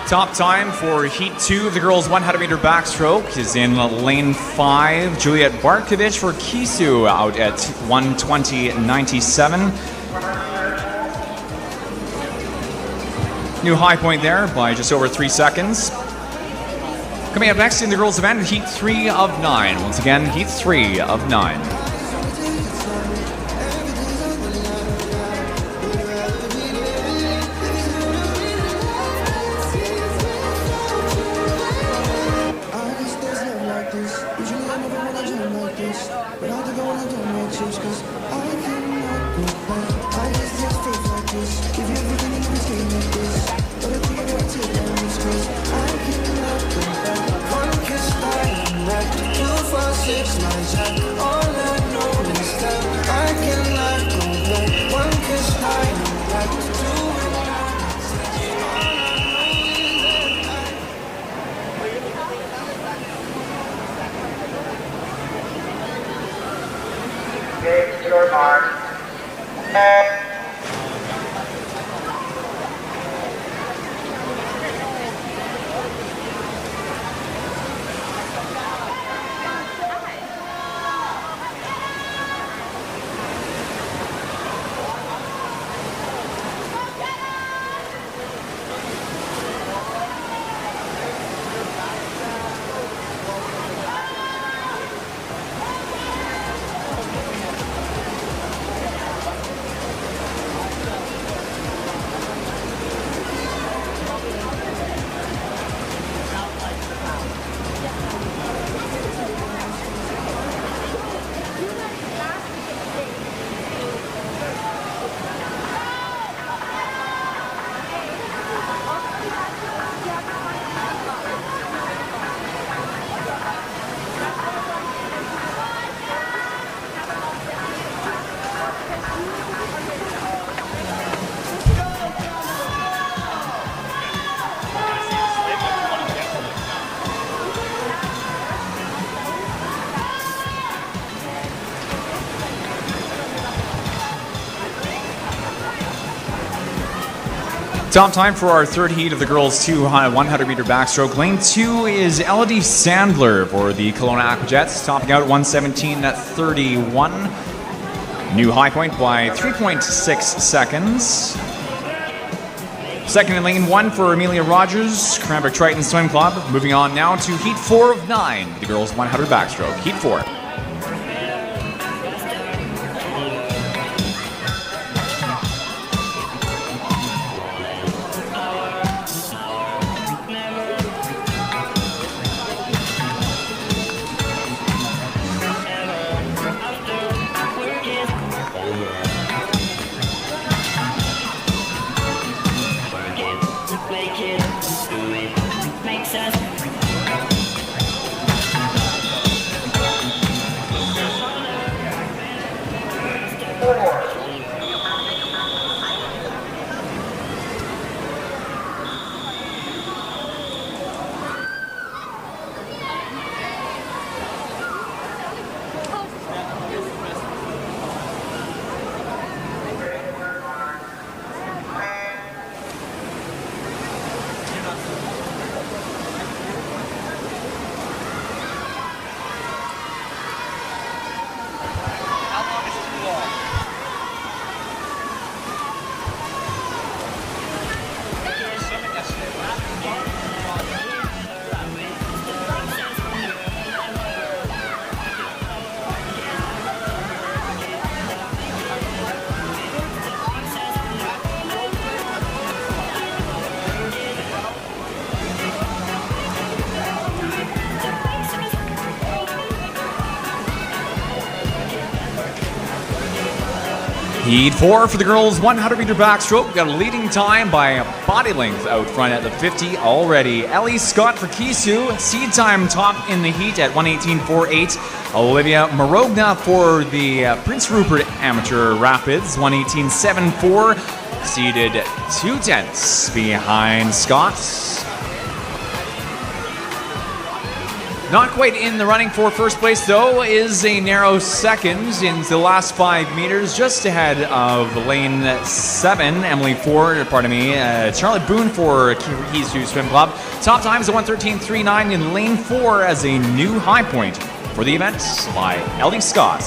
[SPEAKER 1] Top time for Heat 2 of the girls 100-meter backstroke is in Lane 5. Juliet Barkovich for Kisu out at 1:20.97. New high point there by just over 3 seconds. Coming up next in the girls event, Heat 3 of 9. Once again, Heat 3 of 9.
[SPEAKER 4] Your mark.
[SPEAKER 1] Top time for our third heat of the girls 100-meter backstroke. Lane 2 is Elodie Sandler for the Kelowna Aquajets, topping out at 1:17.31. New high point by 3.6 seconds. Second in lane 1 for Amelia Rogers, Cranbrook Triton Swim Club. Moving on now to heat 4 of 9, the girls 100 backstroke. Heat 4. Heat 4 for the girls' 100-meter backstroke. Got a leading time by a body length out front at the 50 already. Ellie Scott for Kisu. Seed time top in the heat at 1:18.48. Olivia Marogna for the Prince Rupert Amateur Rapids, 1:18.74. Seeded 2/10 behind Scott. Not quite in the running for first place, though, is a narrow second into the last 5 meters, just ahead of lane 7, Emily Ford, Charlotte Boone for Kisu Swim Club. Top time is a 1:13.39 in lane 4 as a new high point for the event by Ellie Scott.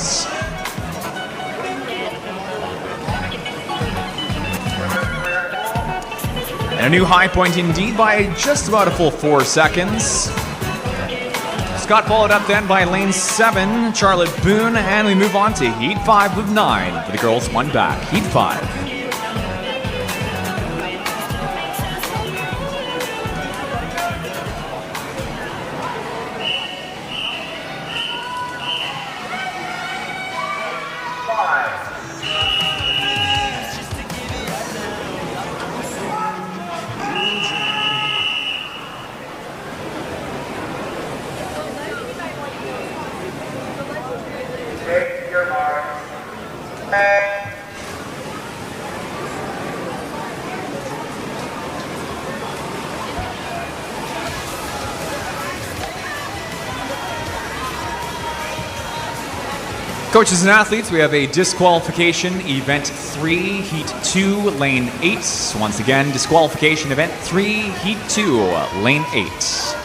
[SPEAKER 1] And a new high point indeed by just about a full 4 seconds. Scott followed up then by lane 7, Charlotte Boone, and we move on to Heat 5 of 9 for the girls, one back. Heat 5. Coaches and athletes, we have a disqualification, event 3, heat 2, lane 8. Once again, disqualification, event 3, heat 2, lane 8.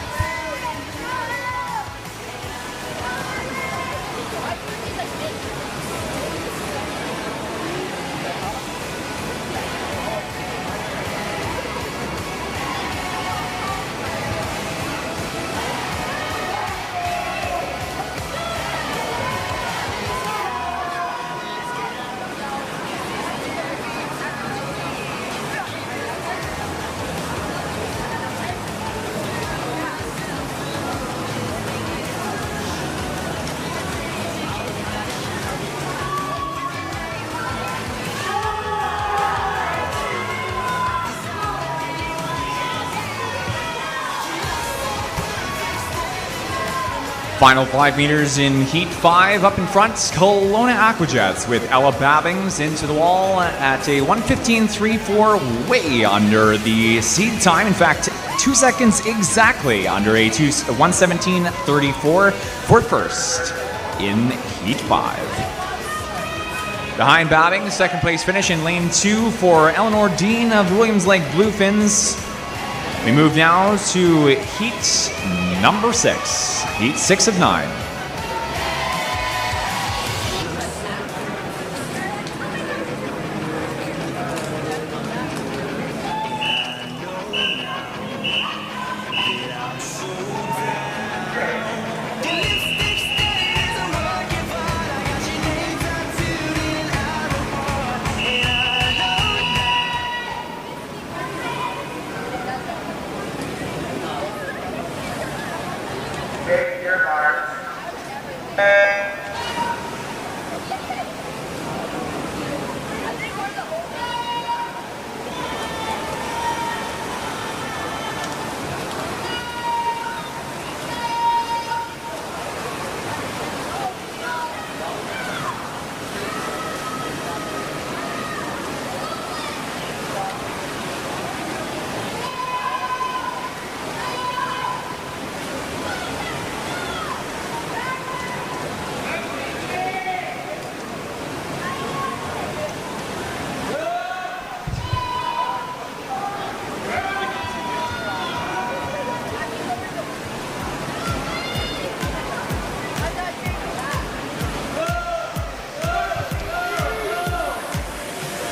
[SPEAKER 1] Final 5 meters in Heat 5. Up in front, Kelowna Aquajets with Ella Babbings into the wall at a 1:15.34, way under the seed time. In fact, 2 seconds exactly under a 1:17.34 for first in Heat 5. Behind Babbings, second place finish in lane 2 for Eleanor Dean of Williams Lake Bluefins. We move now to Heat number 6, Heat 6 of 9.
[SPEAKER 3] Take your mark.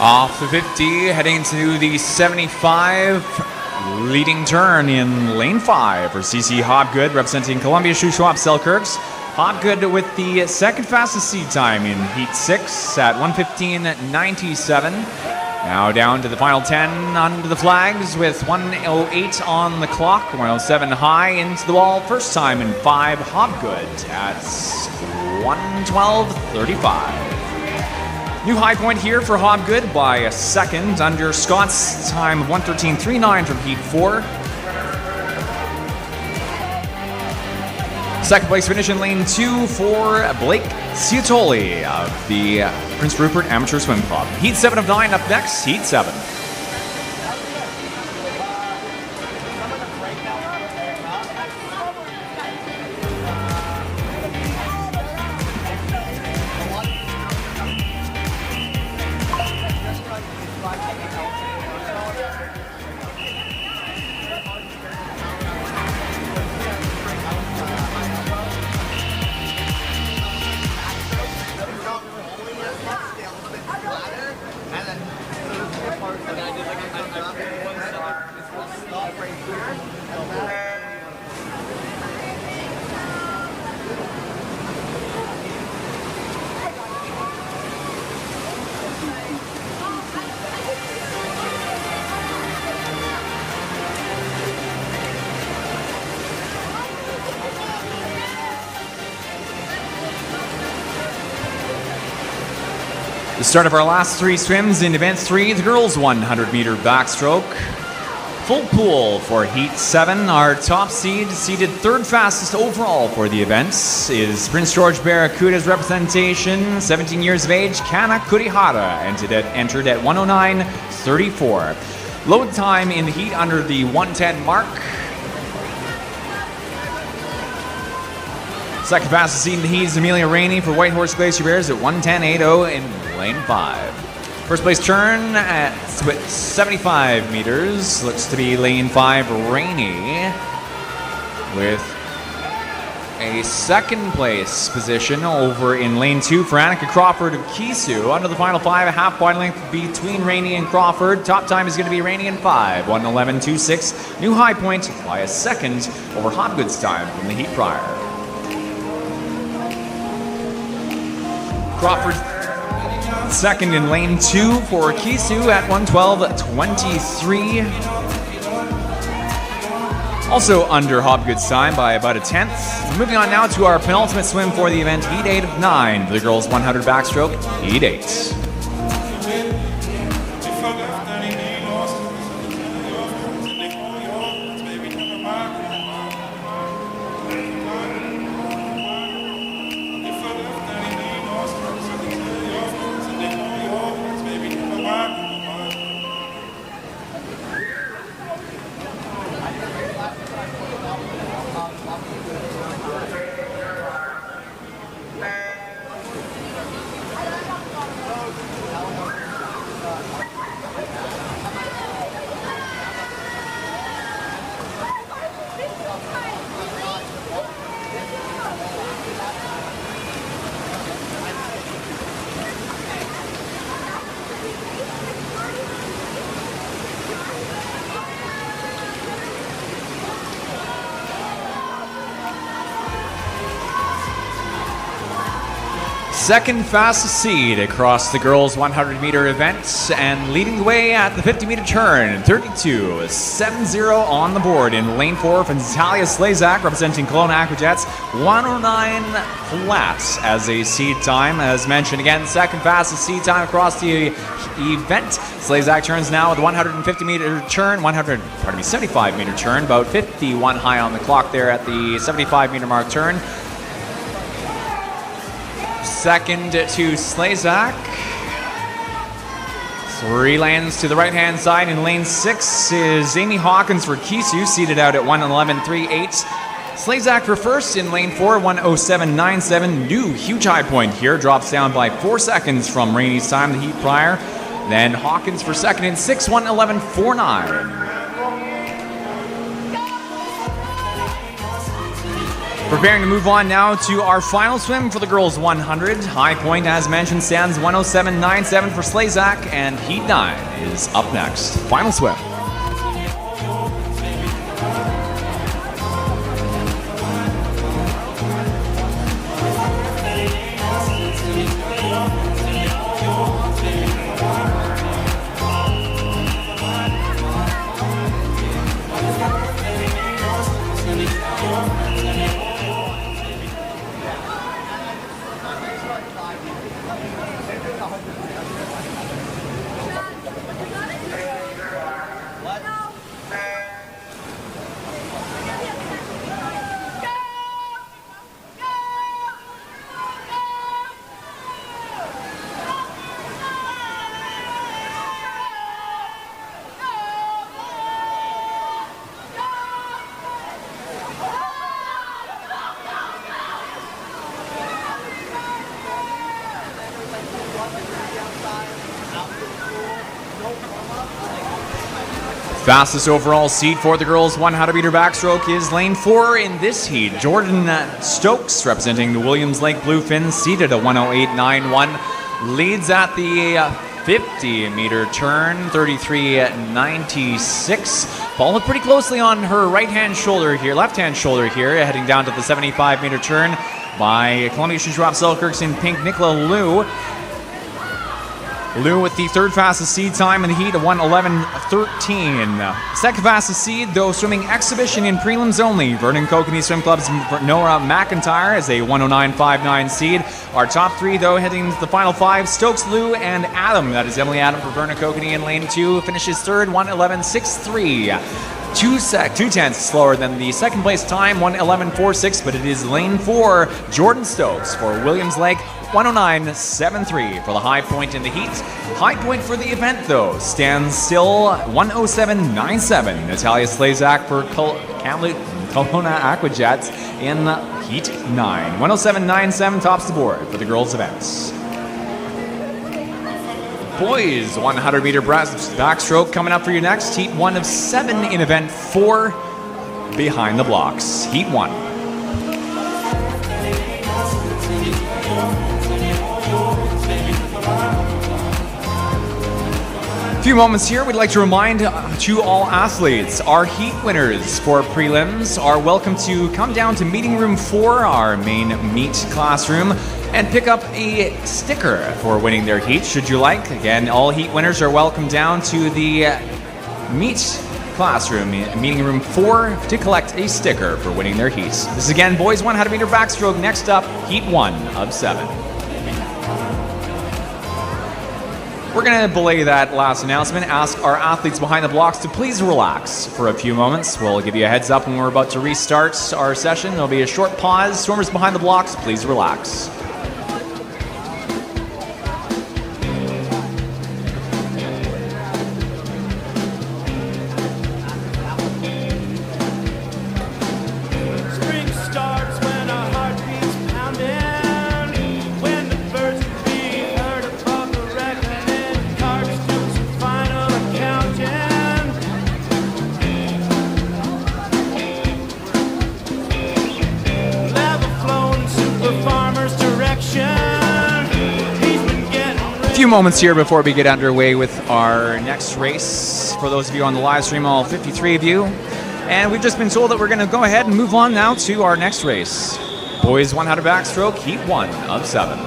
[SPEAKER 1] Off the 50, heading to the 75, leading turn in lane 5 for CC Hobgood, representing Columbia Shuswap Selkirks. Hobgood with the second fastest seed time in Heat 6 at 1:15.97. Now down to the final 10 under the flags with 1:08 on the clock, 1:07 high into the wall. First time in 5, Hobgood at 1:12.35. New high point here for Hobgood by a second under Scott's time of 1:13.39 from Heat 4. Second place finish in lane 2 for Blake Ciotoli of the Prince Rupert Amateur Swim Club. Heat 7 of 9 up next, Heat 7. The start of our last 3 swims in Event 3, the girls' 100-meter backstroke. Full pool for Heat 7. Our top seed, seeded 3rd fastest overall for the event, is Prince George Barracuda's representation, 17 years of age, Kana Kurihara, entered at 1:09.34. Load time in the heat under the 1:10 mark. Second fastest seed in the heat is Amelia Rainey for Whitehorse Glacier Bears at 1:10.80 in lane 5. First place turn at 75 meters. Looks to be lane 5, Rainey, with a second place position over in lane 2 for Annika Crawford of Kisu. Under the final 5, a half wide length between Rainey and Crawford. Top time is going to be Rainey in 5, 1:11.26. New high point by a second over Hobgood's time from the heat prior. Crawford second in lane 2 for Kisu at 1:12.23. Also under Hobgood's time by about a tenth. Moving on now to our penultimate swim for the event, Heat 8 of 9 for the girls' 100 backstroke, Heat 8. Second fastest seed across the girls' 100-meter event, and leading the way at the 50-meter turn, 32.70 on the board in lane 4 for Natalia Slazak, representing Kelowna Aquajets, 1:09 flat as a seed time. As mentioned again, second fastest seed time across the event. Slazak turns now with 150-meter turn, 75-meter turn, about 51 high on the clock there at the 75-meter mark turn. Second to Slazak. 3 lanes to the right-hand side. In lane 6 is Amy Hawkins for Kisu, seated out at 1:11.38. Slazak for first in lane 4, 1:07.97. New huge high point here. Drops down by 4 seconds from Rainey's time, the heat prior. Then Hawkins for second in 6, 1:11.49. Preparing to move on now to our final swim for the girls 100. High point, as mentioned, stands 107.97 for Slazak, and Heat 9 is up next. Final swim. Fastest overall seed for the girls 100-meter backstroke is lane 4 in this heat. Jordan Stokes, representing the Williams Lake Bluefins, seated at 108.91, leads at the 50-meter turn, 33.96. Followed pretty closely on her left-hand shoulder here, heading down to the 75-meter turn by Columbia Schwab Selkirk's in pink, Nicola Liu. Liu with the third fastest seed time in the heat of 1:11.13. Second fastest seed, though, swimming exhibition in prelims only. Vernon Kokanee Swim Club's Nora McIntyre is a 109.59 seed. Our top three, though, heading to the final five, Stokes, Liu, and Adam. That is Emily Adam for Vernon Kokanee in lane 2. Finishes third, 1:11.63. 2/10 slower than the second place time, 1:11.46, but it is lane 4, Jordan Stokes for Williams Lake, 109.73 for the high point in the heat. High point for the event, though, stands still 107.97. Natalia Slazak for Kelowna Aquajets in heat 9. 107.97 tops the board for the girls' events. Boys 100-meter backstroke coming up for you next. Heat 1 of 7 in event 4 behind the blocks. Heat 1. A few moments here, we'd like to remind to all athletes, our heat winners for prelims are welcome to come down to meeting room 4, our main meet classroom, and pick up a sticker for winning their heat, should you like. Again, all heat winners are welcome down to the meet classroom, meeting room 4, to collect a sticker for winning their heats. This is again boys 100-meter backstroke. Next up, heat 1 of 7. We're going to belay that last announcement, ask our athletes behind the blocks to please relax for a few moments. We'll give you a heads up when we're about to restart our session. There'll be a short pause. Swimmers behind the blocks, please relax. Few moments here before we get underway with our next race. For those of you on the live stream, all 53 of you. And we've just been told that we're going to go ahead and move on now to our next race. Boys 100 backstroke, heat 1 of 7.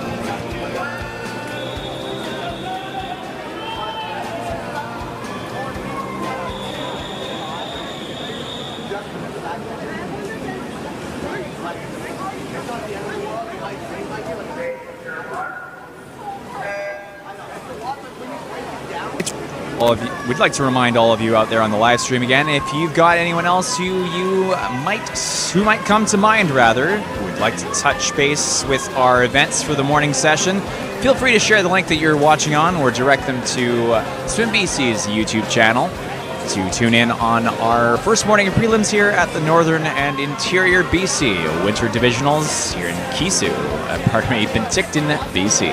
[SPEAKER 1] We'd like to remind all of you out there on the live stream again, if you've got anyone else who might come to mind, rather, would like to touch base with our events for the morning session, feel free to share the link that you're watching on or direct them to Swim BC's YouTube channel to tune in on our first morning of prelims here at the Northern and Interior BC Winter Divisionals here in Kisu, Penticton, BC.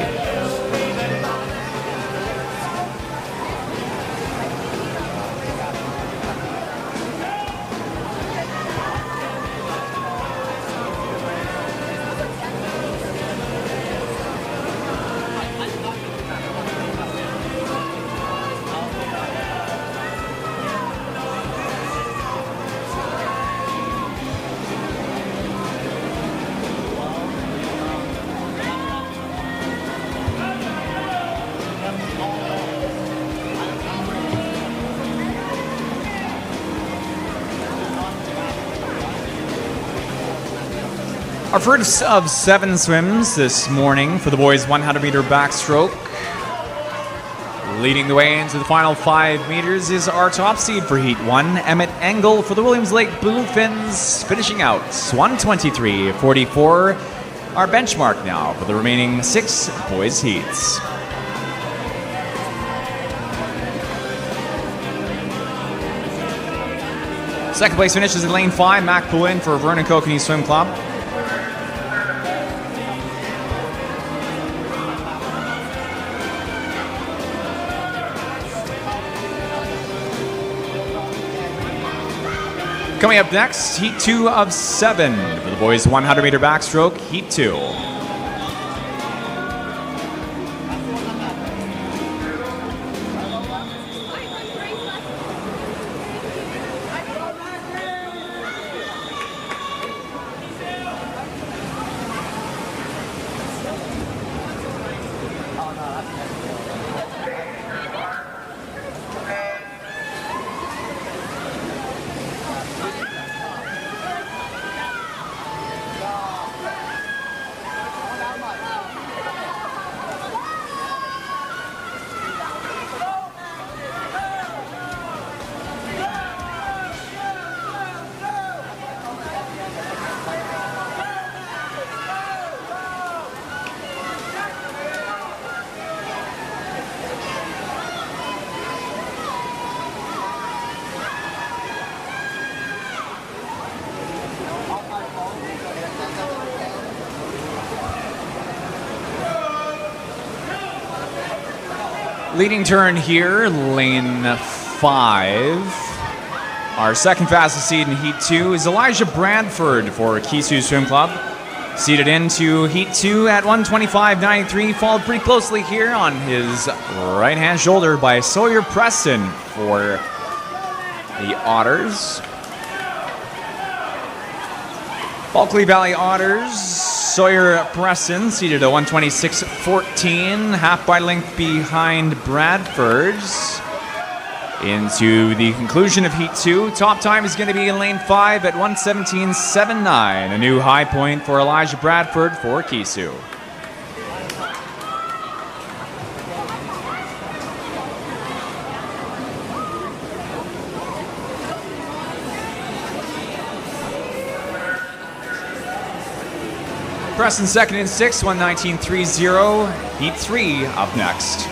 [SPEAKER 1] Our first of 7 swims this morning for the boys 100-meter backstroke. Leading the way into the final 5 meters is our top seed for Heat 1, Emmett Engel for the Williams Lake Bluefins, finishing out 1:23.44. Our benchmark now for the remaining 6 boys heats. Second place finishes in lane 5, Mac Poulin for Vernon Kokanee Swim Club. Coming up next, Heat 2 of 7 for the boys 100-meter backstroke, Heat 2. Leading turn here, lane 5. Our second fastest seed in Heat 2 is Elijah Bradford for Kisu Swim Club. Seated into Heat 2 at 1:25.93, followed pretty closely here on his right-hand shoulder by Sawyer Preston for the Otters. Bulkley Valley Otters, Sawyer Preston seated at 1:26.14, half by length behind Bradford's. Into the conclusion of Heat 2, top time is going to be in lane 5 at 1:17.79, a new high point for Elijah Bradford for Kisu. Preston second in 6, 1:19.30. Heat 3 up next.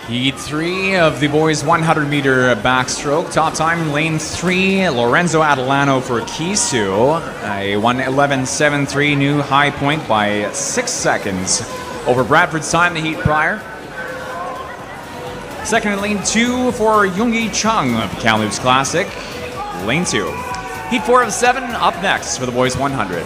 [SPEAKER 1] Heat 3 of the boys 100-meter backstroke. Top time in lane 3, Lorenzo Adelano for Kisu. A 1:11.73 new high point by 6 seconds over Bradford's time the heat prior. Second in lane 2 for Yoongi Chung of Kamloops Classic. Lane 2. Heat 4 of 7 up next for the boys 100.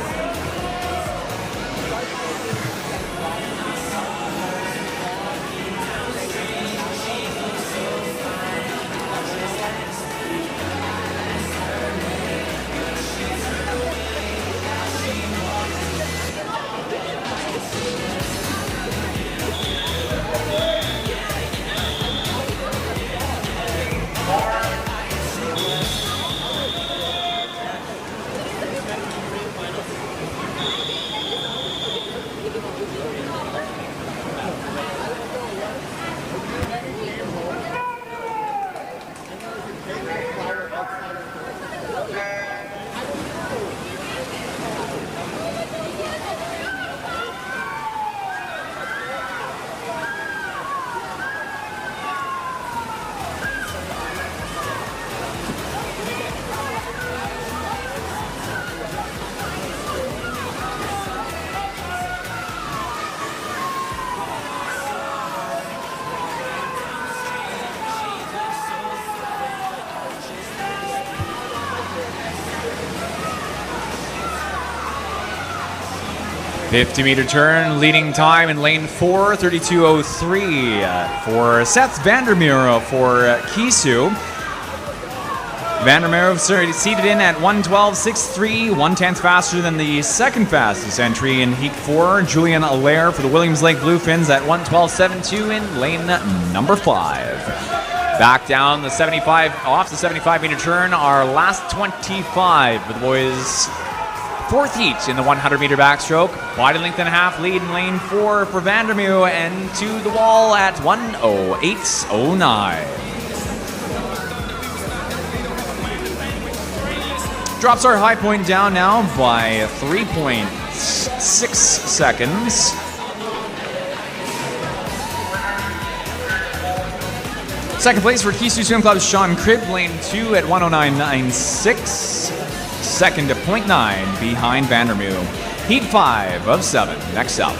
[SPEAKER 1] $50-meter turn, leading time in lane 4, 32.03 for Seth Vandermeer for Kisu. Vandermeer seated in at 1:12.63, 1/10 faster than the second fastest entry in Heat 4, Julian Allaire for the Williams Lake Bluefins at 1:12.72 in lane number 5. Back down the 75, off the 75-meter turn, our last 25 for the boys' fourth heat in the 100-meter backstroke. Wide length and a half lead in lane 4 for Vandermeer and to the wall at 1:08.09. Drops our high point down now by 3.6 seconds. Second place for Kisu Swim Club's Sean Cribb, lane 2 at 1:09.96. Second to 0.9 behind Vandermeer. Heat 5 of 7 next up.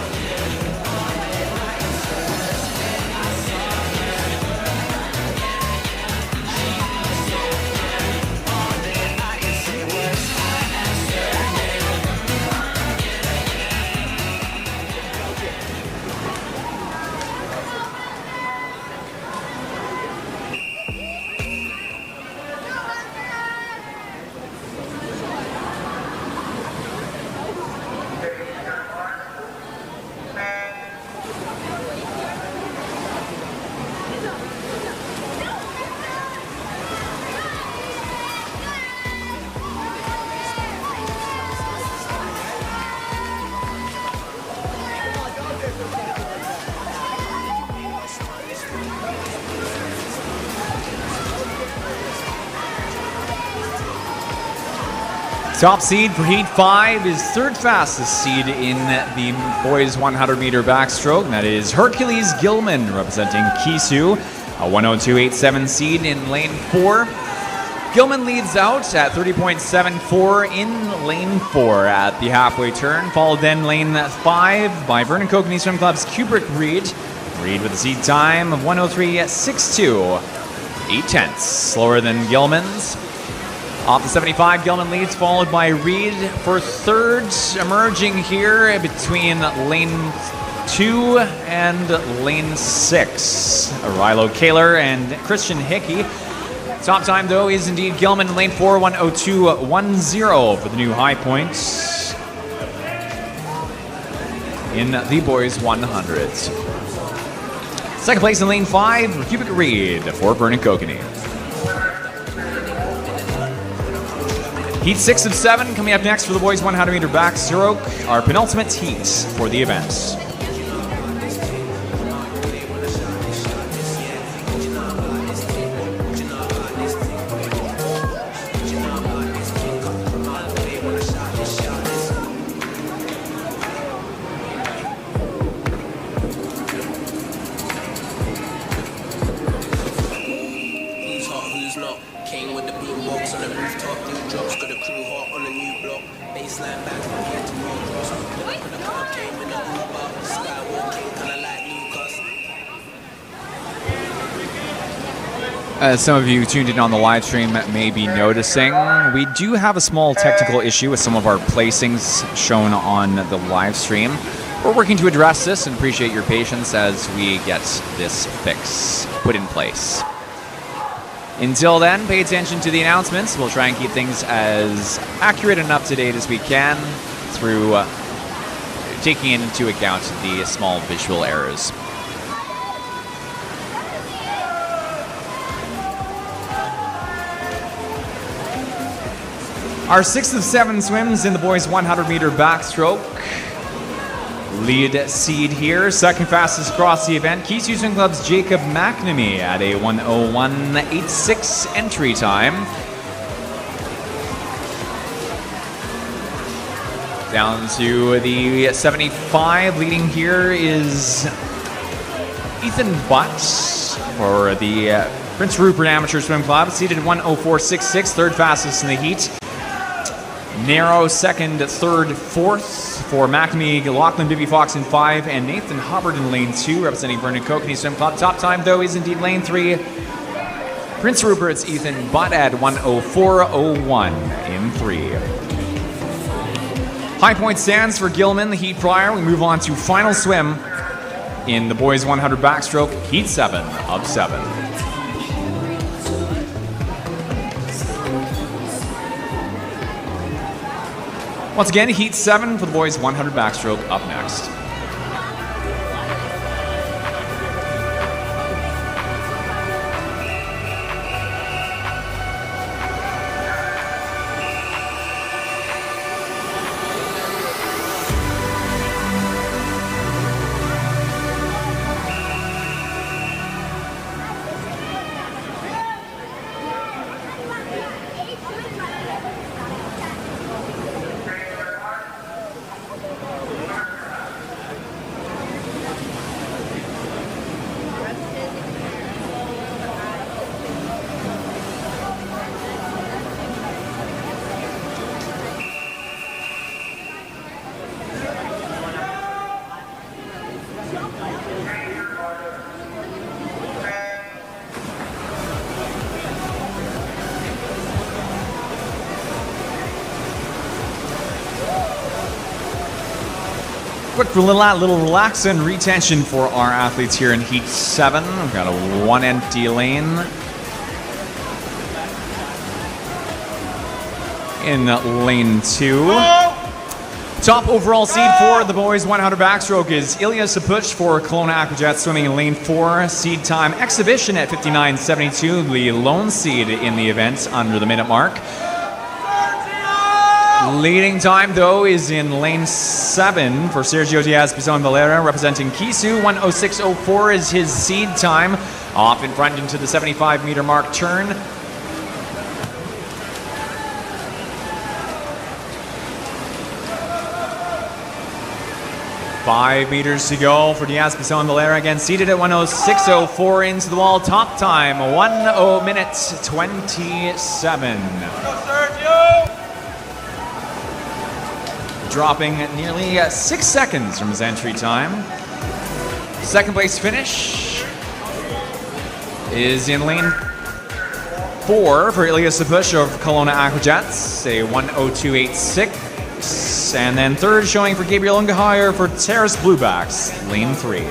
[SPEAKER 1] Top seed for Heat 5 is third fastest seed in the boys 100-meter backstroke. And that is Hercules Gilman representing Kisu, a 1:02.87 seed in lane 4. Gilman leads out at 30.74 in lane 4 at the halfway turn, followed then lane 5 by Vernon Kokanee Swim Club's Kubrick Reed. Reed with a seed time of 1:03.62, 0.8 slower than Gilman's. Off the 75, Gilman leads, followed by Reed for third, emerging here between lane 2 and lane 6. Rilo Kaler and Christian Hickey. Top time, though, is indeed Gilman in lane 4, 1:02.10 for the new high points in the boys 100. Second place in lane 5, Kubrick Reed for Vernon Kokanee. Heat 6 of 7 coming up next for the boys 100-meter backstroke, our penultimate heat for the event.
[SPEAKER 4] rooftop, new drops, got a crew hot on a new block. Baseline bands from here to more cross. Pull up in the car, came in the Uber. Skywalking, kinda like Lucas.
[SPEAKER 1] As some of you tuned in on the live stream may be noticing, we do have a small technical issue with some of our placings shown on the live stream. We're working to address this and appreciate your patience as we get this fix put in place. Until then, pay attention to the announcements. We'll try and keep things as accurate and up-to-date as we can through taking into account the small visual errors. Our 6th of 7 swims in the boys 100-meter backstroke. Lead seed here, second fastest across the event. Keys Swim Club's Jacob McNamee at a 1:01.86 entry time. Down to the 75, leading here is Ethan Butt for the Prince Rupert Amateur Swim Club, seated at 1:04.66, third fastest in the heat. Narrow second, third, fourth for McNamee, Lachlan Bibby Fox in 5, and Nathan Hubbard in lane 2, representing Vernon Kokanee Swim Club. Top time, though, is indeed lane 3. Prince Rupert's Ethan Butt at 1:04.01 in 3. High point stands for Gilman, the heat prior. We move on to final swim in the boys 100 backstroke, heat 7 of 7. Once again, heat 7 for the boys 100 backstroke up next. Quick little relax and retention for our athletes here in Heat 7. We've got a 1 empty lane. In lane 2. Top overall seed for the boys 100 backstroke is Ilya Sapuch for Kelowna Aquajets, swimming in lane 4. Seed time exhibition at 59.72, the lone seed in the event under the minute mark. Leading time, though, is in lane 7 for Sergio Diaz-Pizon Valera, representing Kisu. 1:06.04 is his seed time. Off in front into the 75-meter mark turn. Five meters to go for Diaz-Pizon Valera, again seated at 1:06.04 into the wall. Top time, 1 minute 27. Dropping nearly 6 seconds from his entry time. Second place finish is in lane 4 for Ilya Sapuch of Kelowna Aquajets, a 1:02.86. And then third showing for Gabriel Ungeheyer for Terrace Bluebacks, lane 3.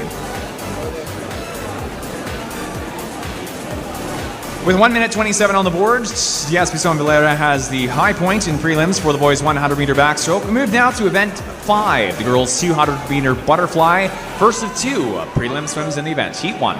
[SPEAKER 1] With 1 minute 27 on the board, Diaz-Pizon Valera has the high point in prelims for the boys 100-meter backstroke. We move now to event 5, the girls 200-meter butterfly. First of 2 prelim swims in the event, heat 1.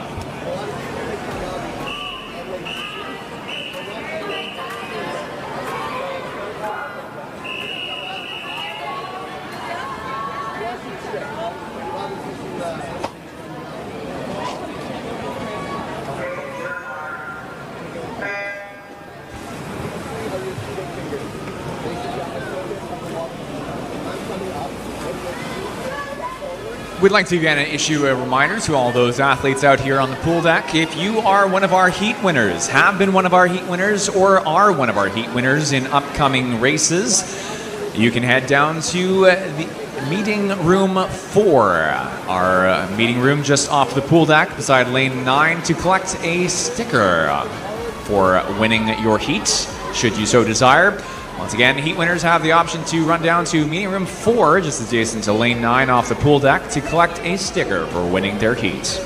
[SPEAKER 1] We'd like to again issue a reminder to all those athletes out here on the pool deck. If you are one of our heat winners, have been one of our heat winners, or are one of our heat winners in upcoming races, you can head down to the meeting room 4, our meeting room just off the pool deck beside lane 9, to collect a sticker for winning your heat, should you so desire. Once again, heat winners have the option to run down to meeting room 4, just adjacent to lane 9 off the pool deck, to collect a sticker for winning their heat.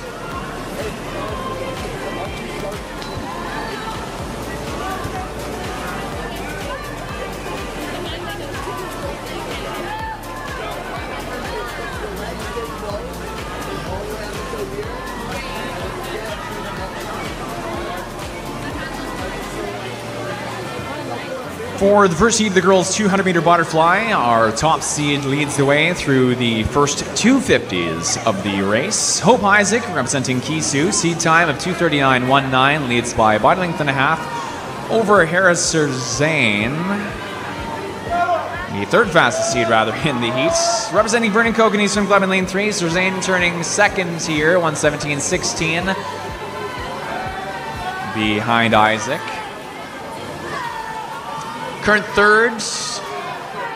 [SPEAKER 1] For the first heat of the girls' 200-meter butterfly, our top seed leads the way through the first 250s of the race. Hope Isaac, representing Kisu, seed time of 2:39.19, leads by a body length and a half over Harris Zane, the third fastest seed rather in the heat. Representing Vernon Kokanee Swim Club in lane 3, Zane turning second here, 1:17.16, behind Isaac. Current third,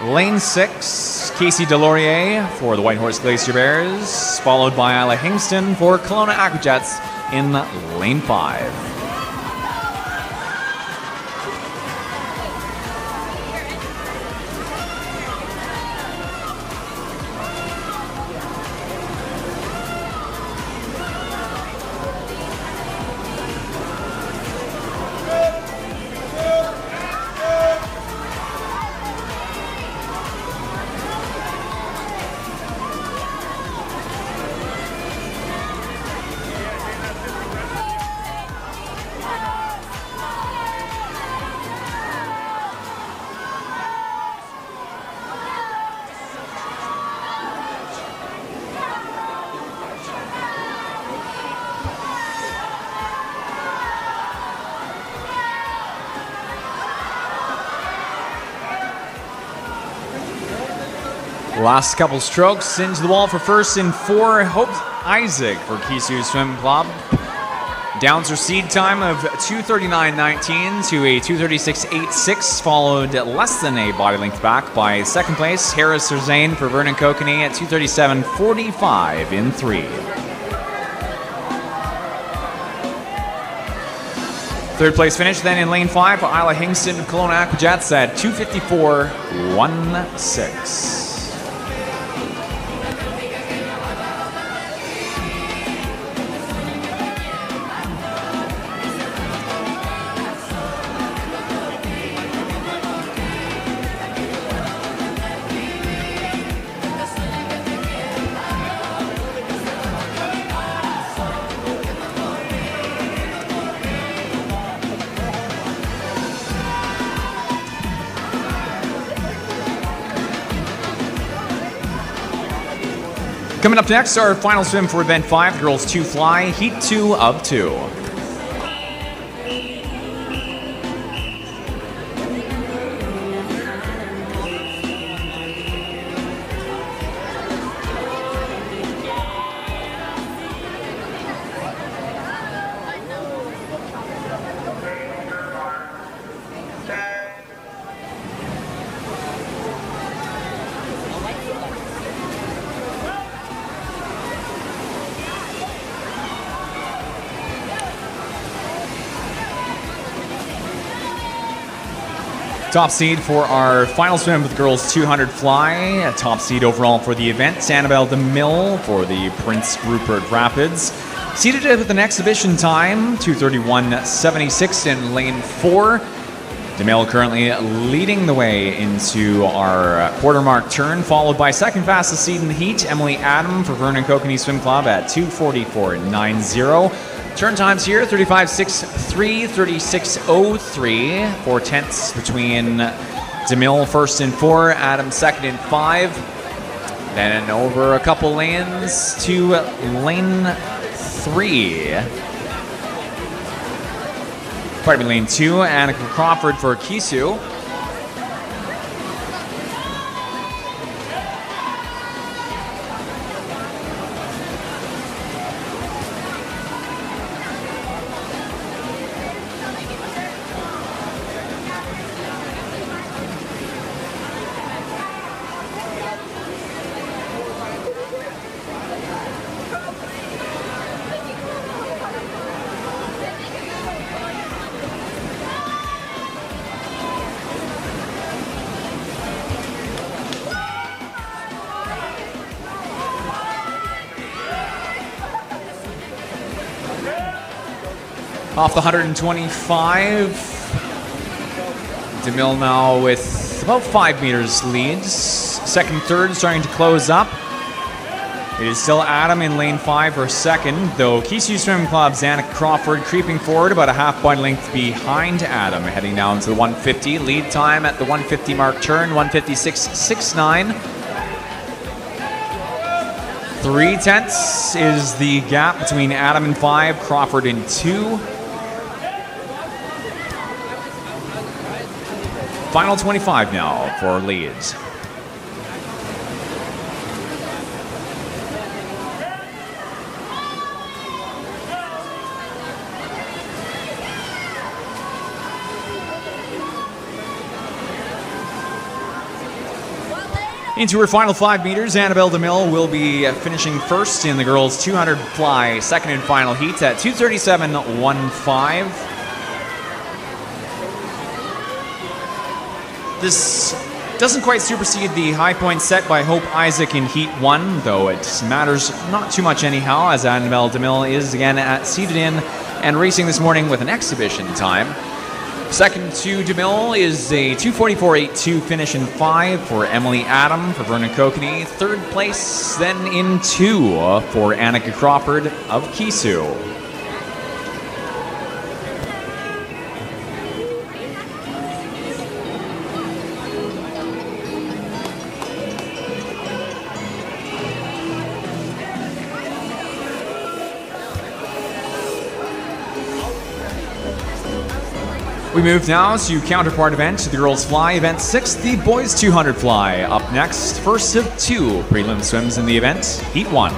[SPEAKER 1] lane 6, Casey Delorier for the White Horse Glacier Bears, followed by Isla Hingston for Kelowna Aquajets in lane 5. Last couple strokes into the wall for first in 4, Hope Isaac for Kisu Swim Club. Downs her seed time of 2:39.19 to a 2:36.86, followed less than a body length back by second place Harris Zane for Vernon Kokanee at 2:37.45 in 3. Third place finish then in lane 5 for Isla Hingston of Kelowna Aquajets at 2:54.16. Coming up next, our final swim for Event 5, Girls 2 Fly, Heat 2 of 2. Top seed for our final swim with the girls 200 fly. Top seed overall for the event, Sanibel DeMille for the Prince Rupert Rapids. Seated with an exhibition time, 2:31.76 in lane 4. DeMille currently leading the way into our quarter mark turn, followed by second fastest seed in the heat, Emily Adam for Vernon Kokanee Swim Club at 2:44.90. Turn times here, 35.63, 36.03, 4/10 between DeMille first and 4, Adam second and 5. Then over a couple lanes to lane 3. Pardon me, lane 2, Annika Crawford for Kisu. Off the 125. DeMille now with about 5 meters leads. Second, third starting to close up. It is still Adam in lane 5 for second, though Kisu Swim Club's Anna Crawford creeping forward about a half body length behind Adam, heading down to the 150. Lead time at the 150 mark turn, 156.69. 0.3 is the gap between Adam in 5, Crawford in 2. Final 25 now for leads. Into her final 5 meters, Annabelle DeMille will be finishing first in the girls' 200 fly, second and final heat at 2:37.15. This doesn't quite supersede the high point set by Hope Isaac in Heat 1, though it matters not too much anyhow, as Annabelle DeMille is again seated in and racing this morning with an exhibition time. Second to DeMille is a 2:44.82 finish in 5 for Emily Adam for Vernon Kokanee. Third place then in 2 for Annika Crawford of Kisu. We move now to counterpart event, the girls fly, event 6, the boys 200 fly. Up next, first of 2 prelim swims in the event, heat 1.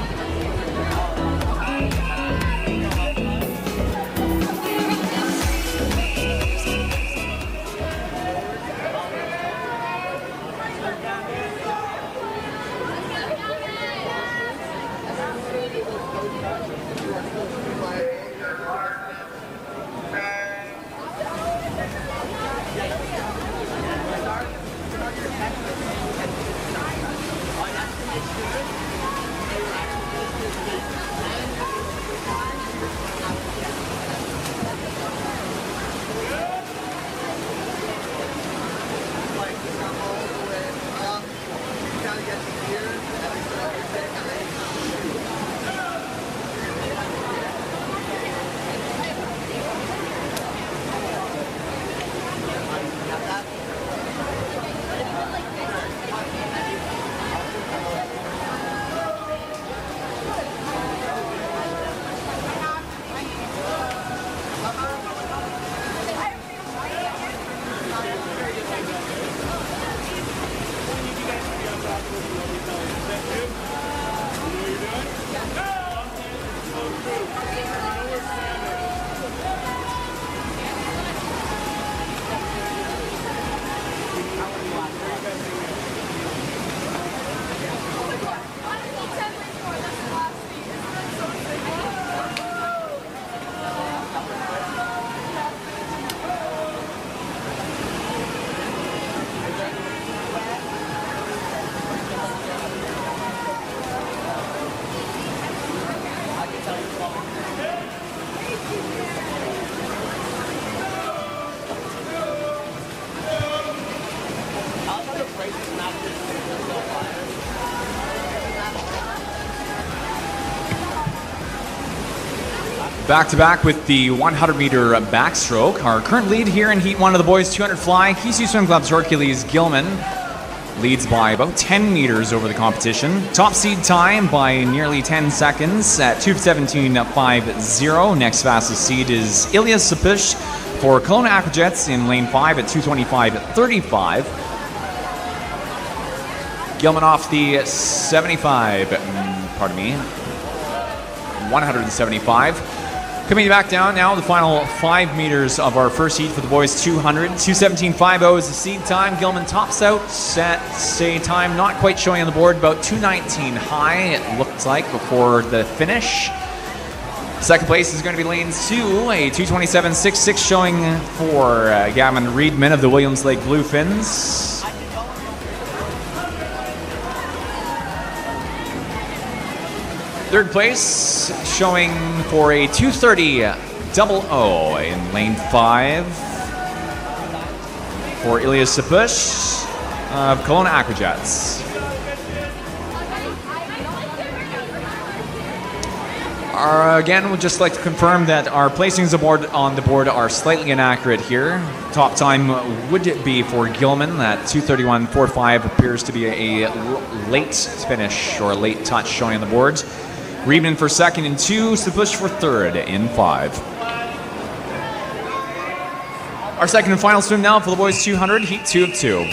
[SPEAKER 1] Back to back with the 100 meter backstroke. Our current lead here in Heat 1 of the boys 200 fly, Kisu Swim Club's Hercules Gilman leads by about 10 meters over the competition. Top seed time by nearly 10 seconds at 2:17.50. Next fastest seed is Ilya Sapish for Kelowna Aquajets in lane 5 at 2:25.35. Gilman off the 175. Coming back down now, the final 5 meters of our first heat for the boys 200. 2:17.50 is the seed time. Gilman tops out at a time not quite showing on the board, about 2:19 high, it looked like, before the finish. Second place is going to be lane 2, a 2:27.66 showing for Gavin Reedman of the Williams Lake Bluefins. Third place showing for a 2:30 double O in lane 5 for Ilias Sapush of Kelowna Aquajets. Again, we'd just like to confirm that our placings on the board are slightly inaccurate here. Top time would be for Gilman at 2:31.45, appears to be a late finish or a late touch showing on the board. Reedman for second in 2, Sapush for third in 5. Our second and final swim now for the boys 200, heat 2 of 2.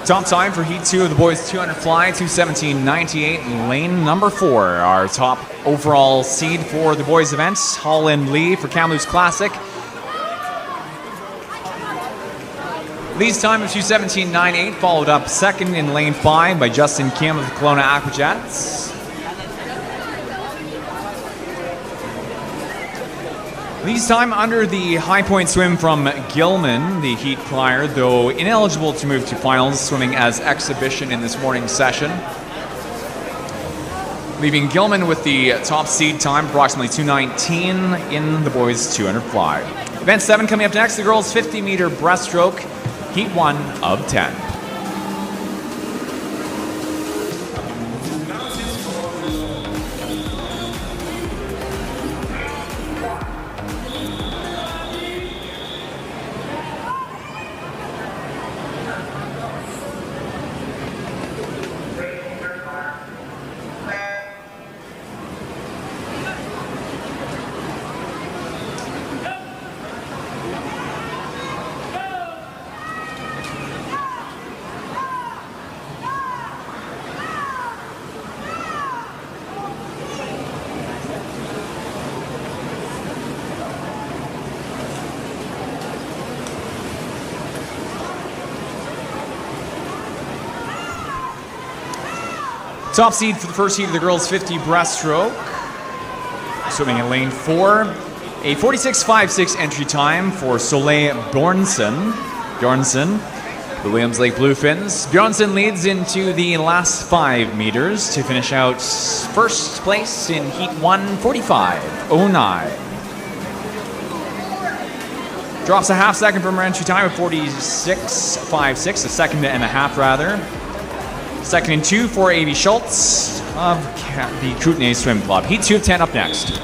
[SPEAKER 1] Top time for Heat 2 of the boys 200 fly, 2:17.98 in lane number 4. Our top overall seed for the boys events, Holland Lee for Kamloops Classic. Lee's time of 2:17.98, followed up second in lane 5 by Justin Kim of the Kelowna Aquajets. Lee's time under the high point swim from Gilman, the heat prior, though ineligible to move to finals, swimming as exhibition in this morning's session. Leaving Gilman with the top seed time, approximately 2:19 in the boys 200 fly. Event 7 coming up next, the girls 50-meter breaststroke, heat 1 of 10. Top seed for the first heat of the girls 50 breaststroke. Swimming in lane 4. A 46.56 entry time for Soleil Bjornsson, the Williams Lake Bluefins. Bjornsson leads into the last 5 meters to finish out first place in heat 1, 45.09. Drops a half second from her entry time of 46.56, a second and a half rather. Second and 2 for Avi Schultz of the Kootenay Swim Club. Heat 2 of 10 up next.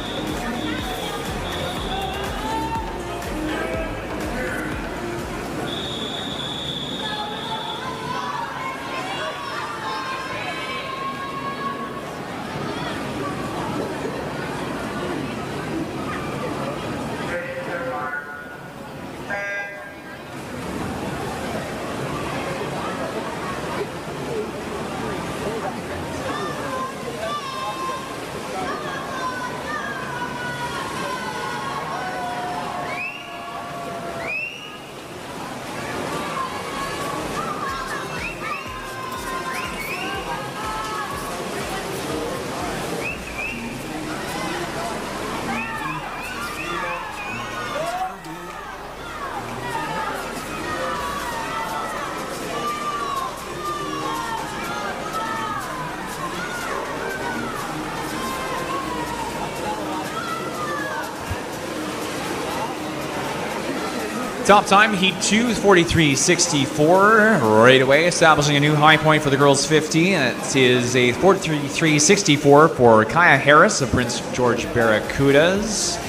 [SPEAKER 1] Top time, heat 2 is 43.64. Right away, establishing a new high point for the girls 50. And it is a 43.64 for Kaya Harris of Prince George Barracudas.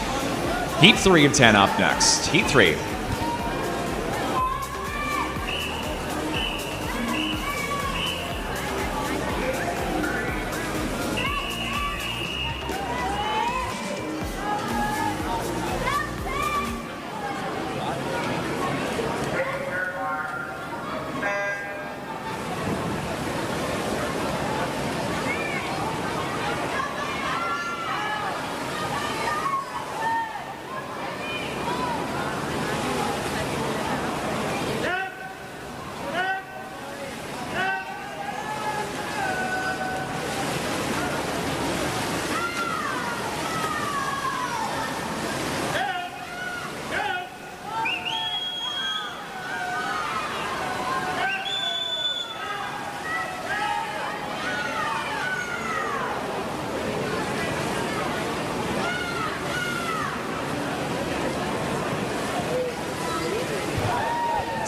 [SPEAKER 1] Heat 3 of 10 up next. Heat 3.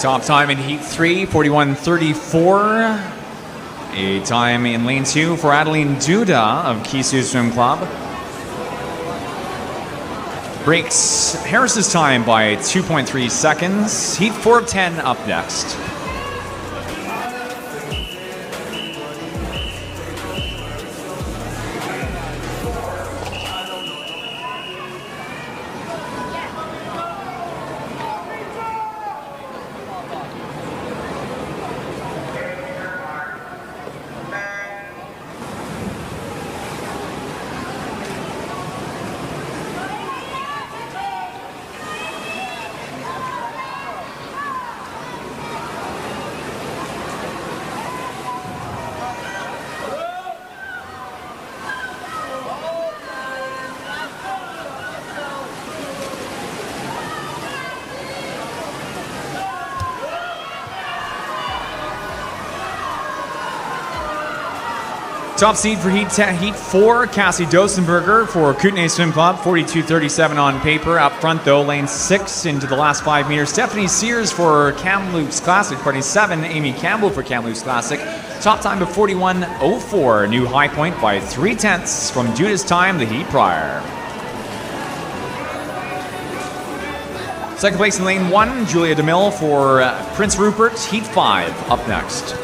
[SPEAKER 1] Top time in heat 3, 41.34. A time in lane 2 for Adeline Duda of Kisu Swim Club. Breaks Harris's time by 2.3 seconds. Heat 4 of 10 up next. Top seed for heat 4, Cassie Dosenberger for Kootenay Swim Club, 42.37 on paper. Up front, though, lane 6 into the last 5 meters. Stephanie Sears for Kamloops Classic, 27. Amy Campbell for Kamloops Classic. Top time of 41.04. New high point by 0.3 from Duda's time the heat prior. Second place in lane 1, Julia DeMille for Prince Rupert. Heat 5 up next.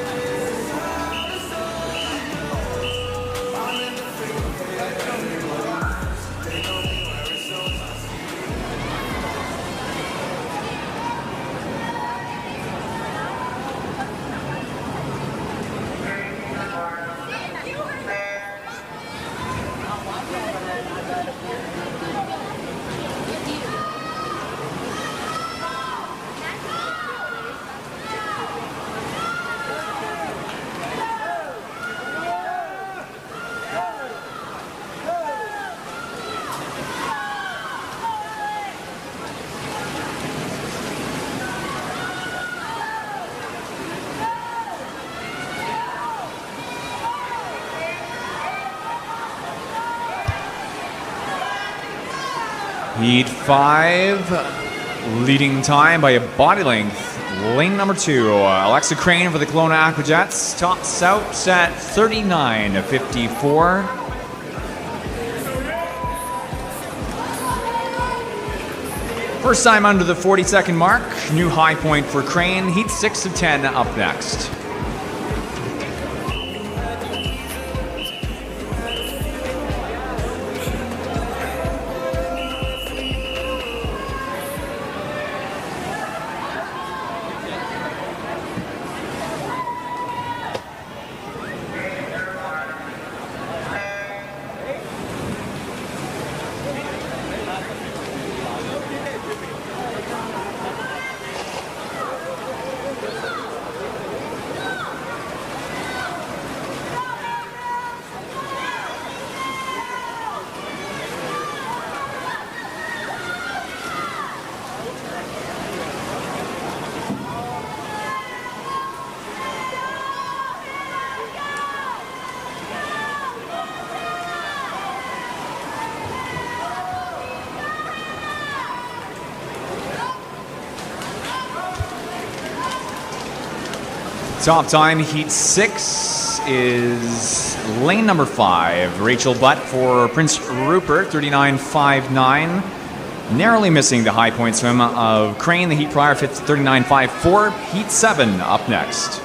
[SPEAKER 1] Heat 5, leading time by a body length. Lane number 2, Alexa Crane for the Kelowna Aquajets tops out at 39.54. First time under the 40-second mark. New high point for Crane. Heat 6 of 10 up next. Top time, Heat 6 is lane number 5. Rachel Butt for Prince Rupert, 39.59. Narrowly missing the high point swim of Crane, the heat prior, 39.54. Heat 7 up next.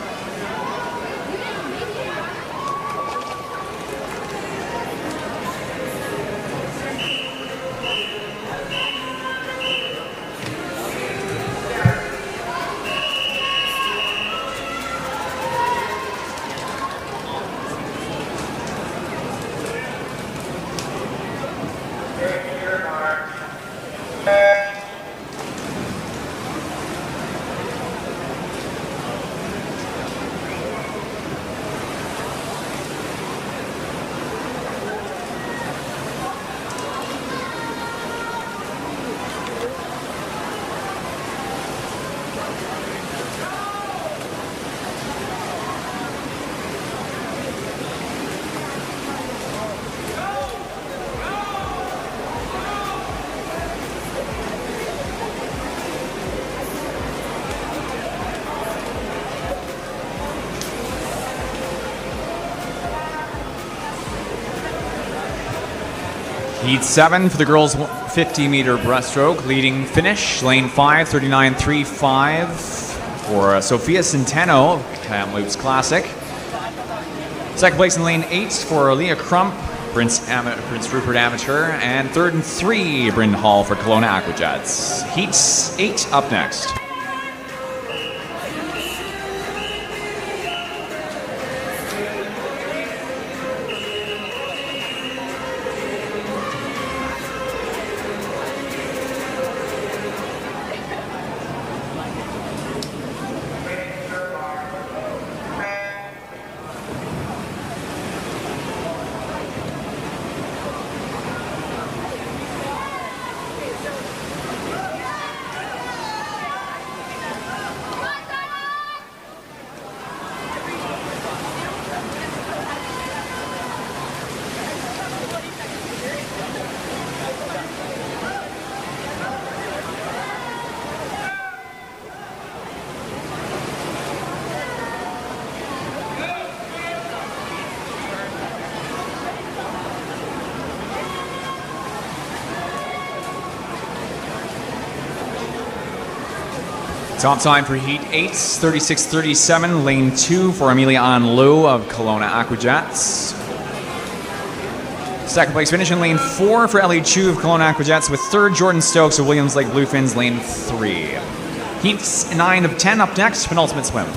[SPEAKER 1] Heat 7 for the girls' 50-meter breaststroke. Leading finish, lane 5, 39.35 for Sophia Centeno, Kamloops Classic. Second place in lane 8 for Leah Crump, Prince Rupert Amateur. And third and 3, Bryn Hall for Kelowna Aquajets. Heat 8 up next. Top time for Heat 8, 36.37, lane 2 for Amelia Ann Liu of Kelowna Aquajets. Second place finish in lane 4 for Ellie Chu of Kelowna Aquajets, with third Jordan Stokes of Williams Lake Bluefins, lane 3. Heat 9 of 10 up next, penultimate swim.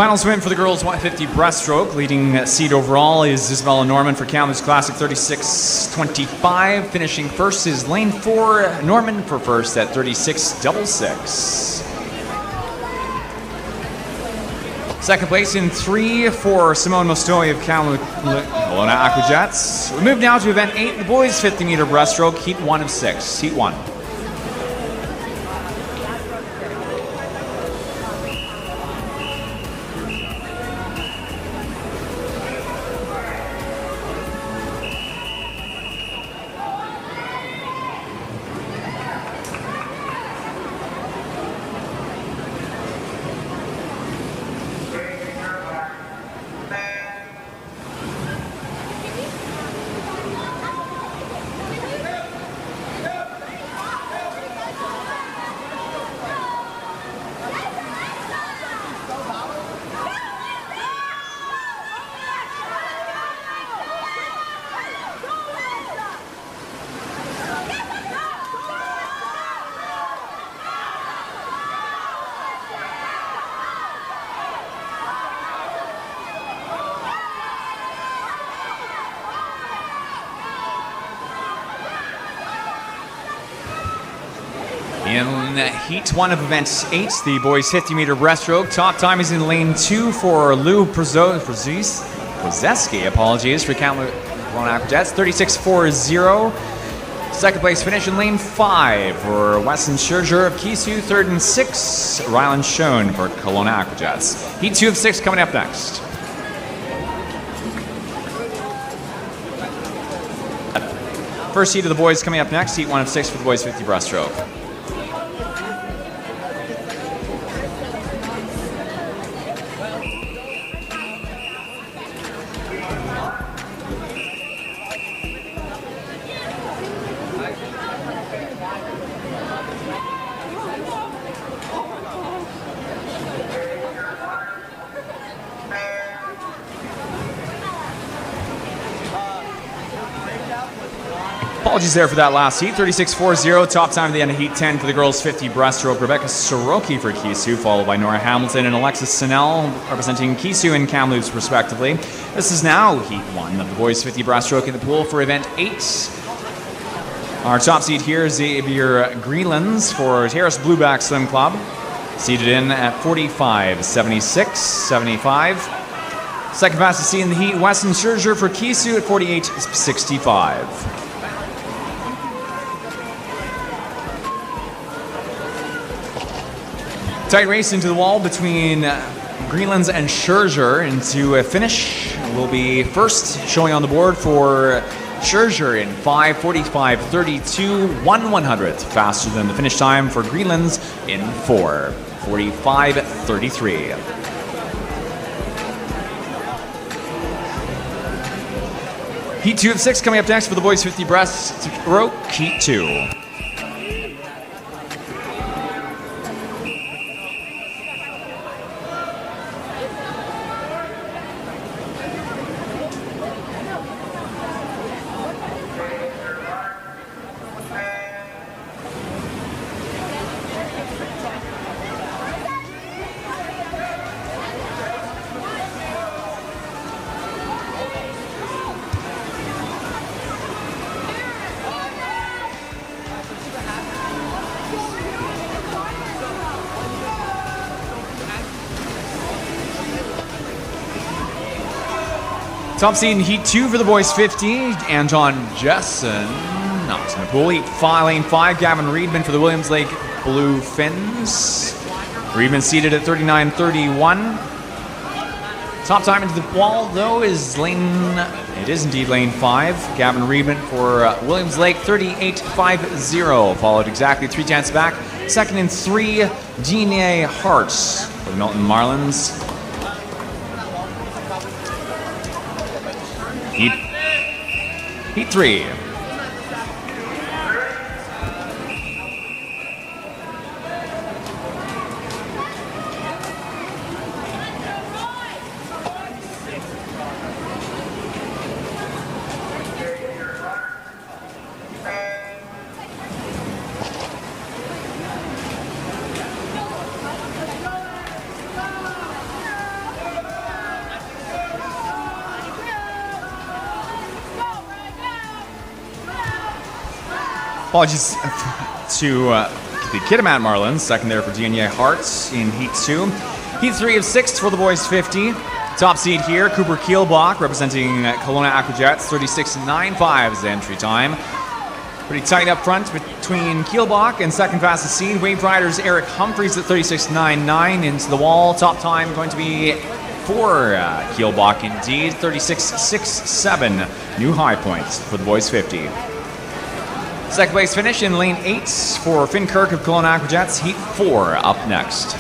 [SPEAKER 1] Final swim for the girls 150 breaststroke. Leading seed overall is Isabella Norman for Kamloops Classic 36.25. Finishing first is lane 4, Norman for first at 36.66. Second place in 3 for Simone Mostoy of Kamloops Kelowna Aquajets. We move now to event 8, the boys 50-meter breaststroke, heat 1 of 6. Heat 1. In heat 1 of event 8, the boys 50-meter breaststroke. Top time is in lane 2 for Lou Prozeski, apologies, for Kamloops Kelowna Aquajets, 36.40. Second place finish in lane 5 for Weston Scherger of Kisu, 3rd and 6, Rylan Schoen for Kelowna Aquajets. Heat 2 of 6 coming up next. First heat of the boys coming up next, heat 1 of 6 for the boys 50 breaststroke. Apologies there for that last heat. 36.40, top time at the end of heat 10 for the girls 50 breaststroke. Rebecca Soroki for Kisu, followed by Nora Hamilton and Alexis Sinnell representing Kisu and Kamloops respectively. This is now heat 1 of the boys 50 breaststroke in the pool for event 8. Our top seed here is Xavier Greenlands for Terrace Blueback Swim Club, seated in at 45.76.75. Second fastest seed in the heat, Weston Scherger for Kisu at 48.65. Tight race into the wall between Greenlands and Scherger into a finish. Will be first showing on the board for Scherger in 5:45.32, 1/100th faster than the finish time for Greenlands in 4:45.33. Heat 2 of 6 coming up next for the boys 50 breaststroke, heat 2. Top seed in heat 2 for the boys 50, Anton Jessen. Not in the pool. Heat 5, lane 5, Gavin Reedman for the Williams Lake Blue Fins. Reedman seated at 39.31. Top time into the wall, though, is it is indeed lane 5. Gavin Reedman for Williams Lake, 38.50. Followed exactly 3/10 back. Second and 3, Genie Hartz for the Milton Marlins. Heat 3. Apologies to the Kitimat Marlins, second there for DNA Hearts in Heat 2. Heat 3 of 6 for the boys 50. Top seed here, Cooper Kielbach, representing Kelowna Aquajets, 36.95 is the entry time. Pretty tight up front between Kielbach and second fastest seed. Wave Riders Eric Humphreys at 36.99 into the wall. Top time going to be for Kielbach indeed, 36.67. New high points for the boys 50. Second place finish in lane 8 for Finn Kirk of Kelowna Aquajets. Heat 4 up next.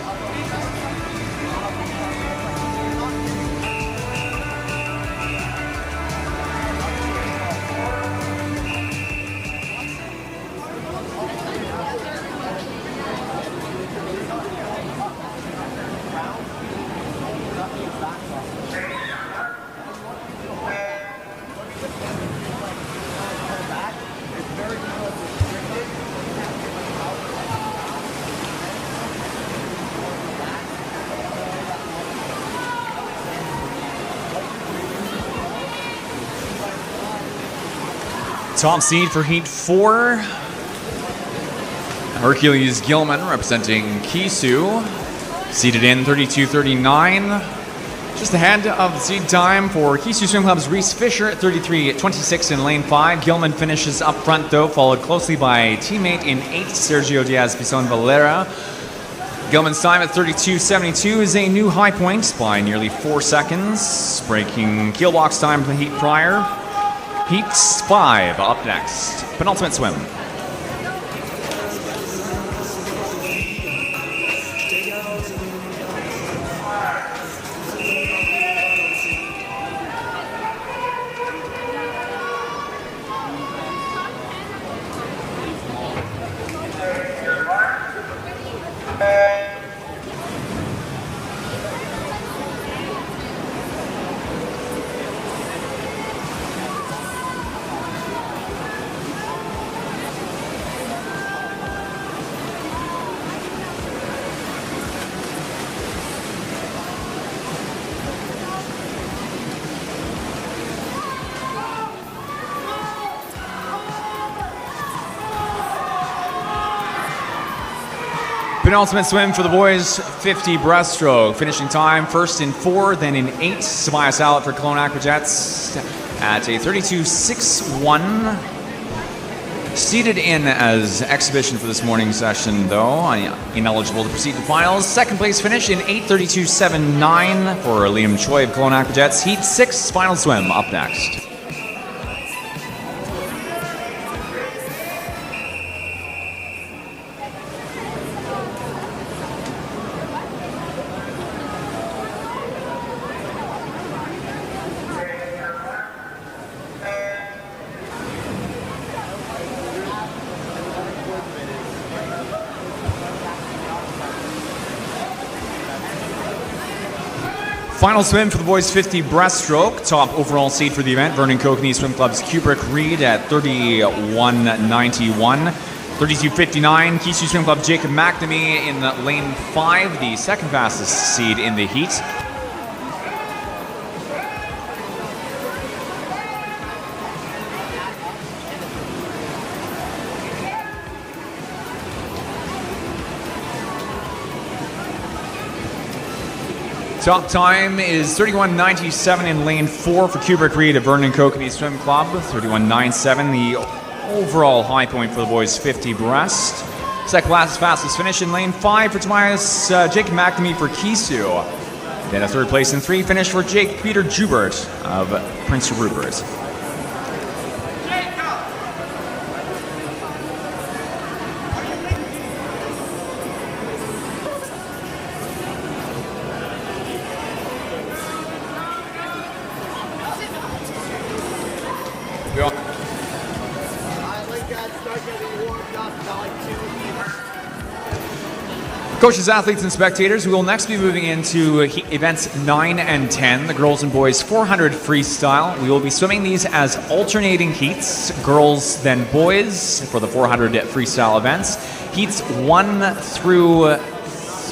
[SPEAKER 1] Top seed for Heat 4, Hercules Gilman representing Kisu, seated in 32.39. Just ahead of the seed time for Kisu Swim Club's Reese Fisher at 33.26 in lane 5. Gilman finishes up front though, followed closely by teammate in 8, Sergio Diaz Bison Valera. Gilman's time at 32.72 is a new high point by nearly 4 seconds, breaking Kielbach's time from the heat prior. Heat 5 up next. Penultimate swim. Penultimate swim for the boys 50 breaststroke. Finishing time first in 4, then in 8. Samaya Salat for Kelowna Aquajets at a 32.61. Seated in as exhibition for this morning session, though, ineligible to proceed to finals. Second place finish in 8:32.79 for Liam Choi of Kelowna Aquajets. Heat 6 final swim up next. Final swim for the boys 50 breaststroke. Top overall seed for the event, Vernon Kokanee Swim Club's Kubrick Reed at 31.91. 32.59, Kisu Swim Club Jacob McNamee in lane 5, the second fastest seed in the heat. Top time is 31.97 in lane 4 for Kubrick Reed of Vernon Kokanee Swim Club. 31.97, the overall high point for the boys 50 breast. Second fastest finish in lane 5 for Tobias Jacob McNamee for Kisu. Then a third place in 3 finish for Jake Peter Jubert of Prince Rupert. Coaches, athletes, and spectators, we will next be moving into events 9 and 10, the girls and boys 400 freestyle. We will be swimming these as alternating heats, girls then boys for the 400 freestyle events. Heats 1 through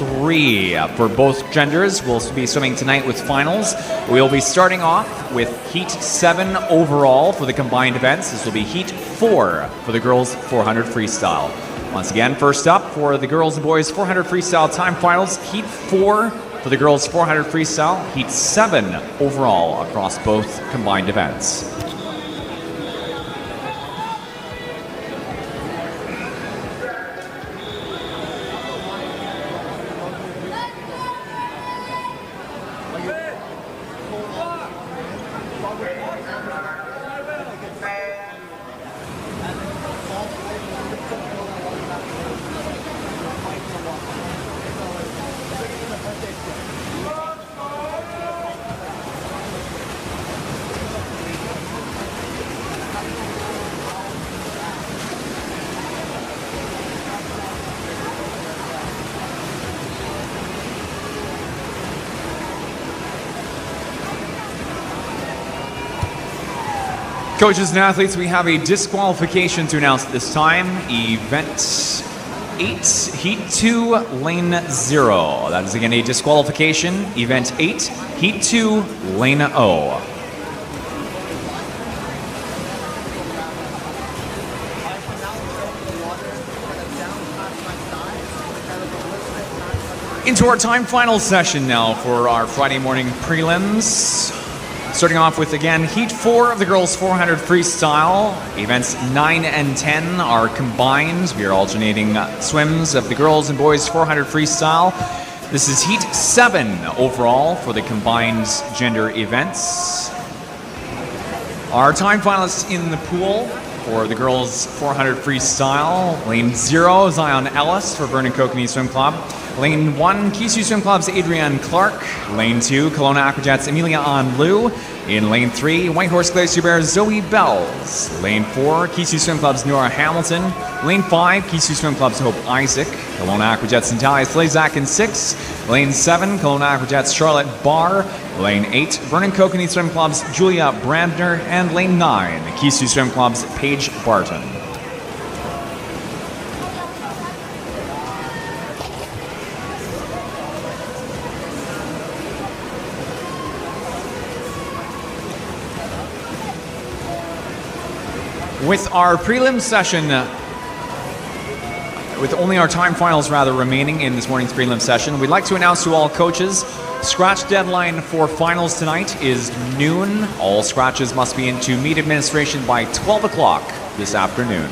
[SPEAKER 1] 3 for both genders. We'll be swimming tonight with finals. We'll be starting off with Heat 7 overall for the combined events. This will be Heat 4 for the girls 400 freestyle. Once again, first up for the girls and boys 400 freestyle time finals, Heat 4 for the girls 400 freestyle, Heat 7 overall across both combined events. Coaches and athletes, we have a disqualification to announce at this time. Event 8, Heat 2, Lane 0. That is again a disqualification. Event 8, Heat 2, Lane O. Into our time final session now for our Friday morning prelims. Starting off with, again, Heat 4 of the girls 400 freestyle. Events 9 and 10 are combined. We are alternating swims of the girls and boys 400 freestyle. This is Heat 7 overall for the combined gender events. Our time finalists in the pool for the girls 400 freestyle. Lane 0, Zion Ellis for Vernon Kokanee Swim Club. Lane 1, Kisu Swim Club's Adrienne Clark. Lane 2, Kelowna Aquajets Amelia Ann Liu. In Lane 3, Whitehorse Glacier Bears Zoe Bells. Lane 4, Kisu Swim Club's Nora Hamilton. Lane 5, Kisu Swim Club's Hope Isaac. Kelowna Aquajets Natalia Slazak in 6. Lane 7, Kelowna Aquajets Charlotte Barr. Lane 8, Vernon Kokanee Swim Club's Julia Brandner. And Lane 9, Kisu Swim Club's Paige Barton. With our prelim session, with only our time finals remaining in this morning's prelim session, we'd like to announce to all coaches, scratch deadline for finals tonight is noon. All scratches must be into meet administration by 12 o'clock this afternoon.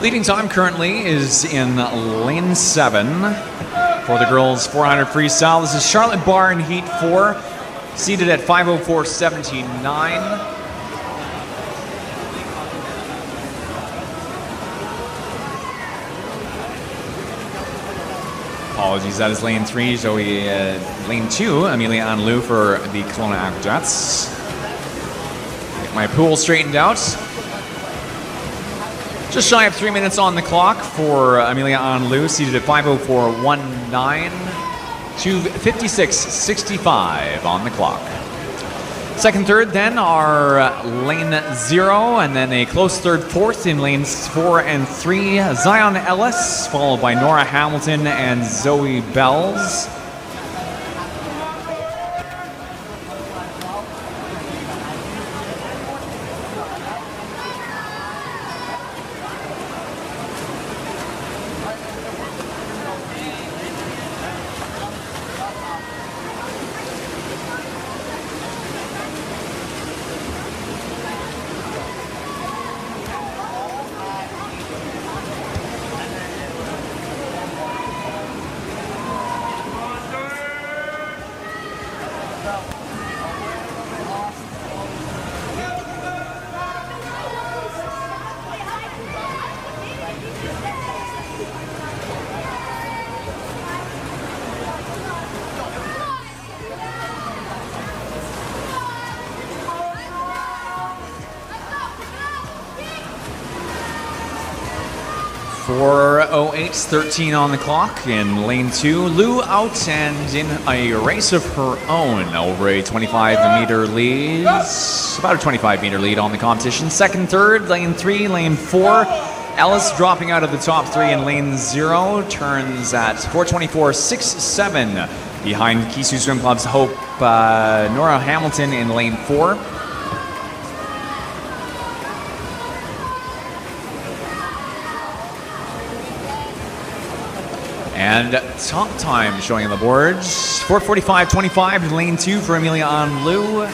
[SPEAKER 1] Leading time currently is in Lane 7. For the girls 400 freestyle, this is Charlotte Barr in Heat 4, seated at 5:04.79. Apologies, that is Lane 3, Zoe, Lane 2, Amelia Ann Liu for the Kelowna Aquajets. Get my pool straightened out. Just shy of 3 minutes on the clock for Amelia Ann Liu, seated at 5:04.19 to 56.65 on the clock. Second, third then are Lane 0, and then a close third, fourth in lanes 4 and 3, Zion Ellis, followed by Nora Hamilton and Zoe Bells. 4:08:13 on the clock in lane 2. Lou out and in a race of her own over a 25-meter lead. About a 25-meter lead on the competition. Second, third, lane 3, lane 4. Ellis dropping out of the top 3 in lane 0. Turns at 4:24.67 behind Kisu Swim Club's Hope Nora Hamilton in lane 4. And top time showing on the boards, 4:45.25 in lane 2 for Amelia Anlou.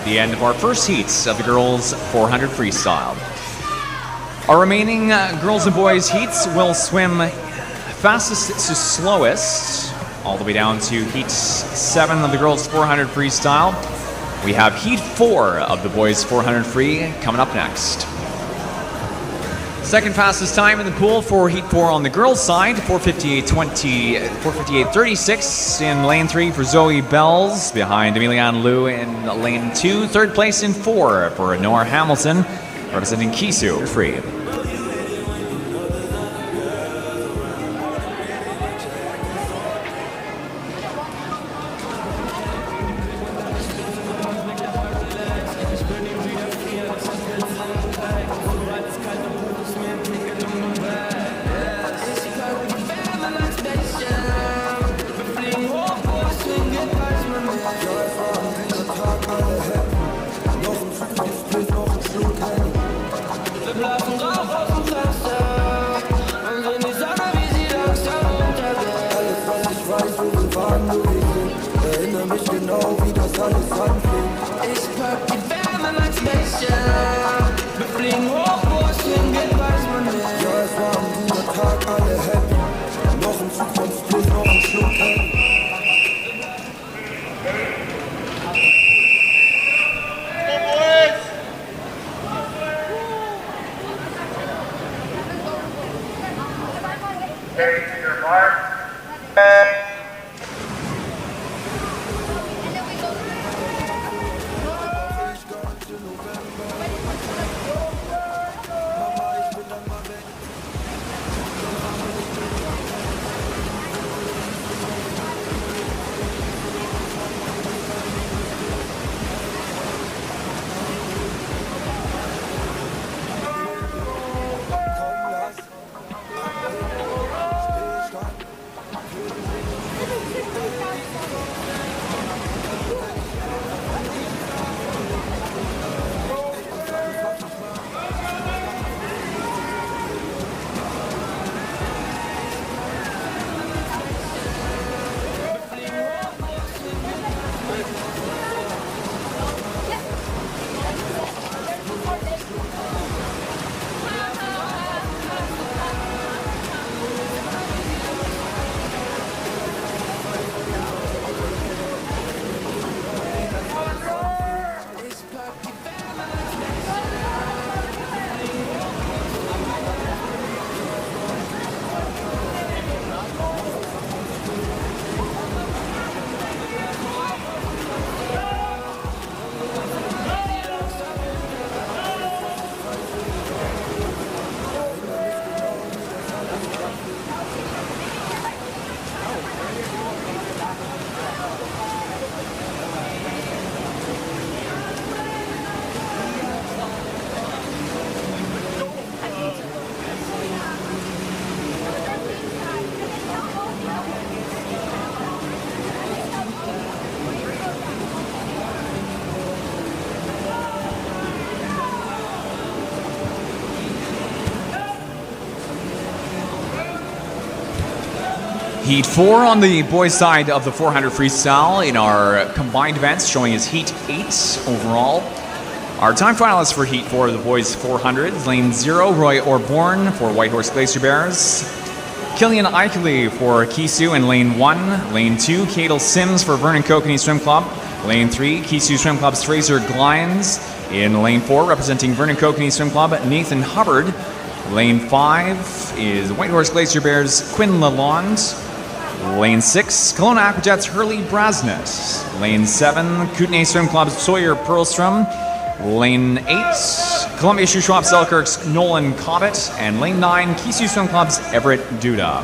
[SPEAKER 1] The end of our first heats of the girls 400 freestyle. Our remaining girls and boys heats will swim fastest to slowest, all the way down to heat 7 of the girls 400 freestyle. We have heat 4 of the boys 400 free coming up next. Second fastest time in the pool for heat 4 on the girls' side, 4:58.36 in lane 3 for Zoe Bells, behind Amelia Anlou in lane 2. Third place in 4 for Nora Hamilton, representing Kisu free. Heat 4 on the boys' side of the 400 freestyle in our combined events, showing as Heat 8 overall. Our time finalists for Heat 4 of the boys' 400, lane 0, Roy Orborn for Whitehorse Glacier Bears. Killian Eichley for Kisu in lane 1. Lane 2, Cadel Sims for Vernon Kokanee Swim Club. Lane 3, Kisu Swim Club's Fraser Glines. In lane 4, representing Vernon Kokanee Swim Club, Nathan Hubbard. Lane 5 is Whitehorse Glacier Bears' Quinn Lalonde. Lane 6, Kelowna Aquajets' Hurley Brasnett. Lane 7, Kootenay Swim Club's Sawyer Pearlstrom. Lane 8, Columbia Shoe Shop Selkirk's Nolan Cobbett, and lane 9, Kisu Swim Club's Everett Duda.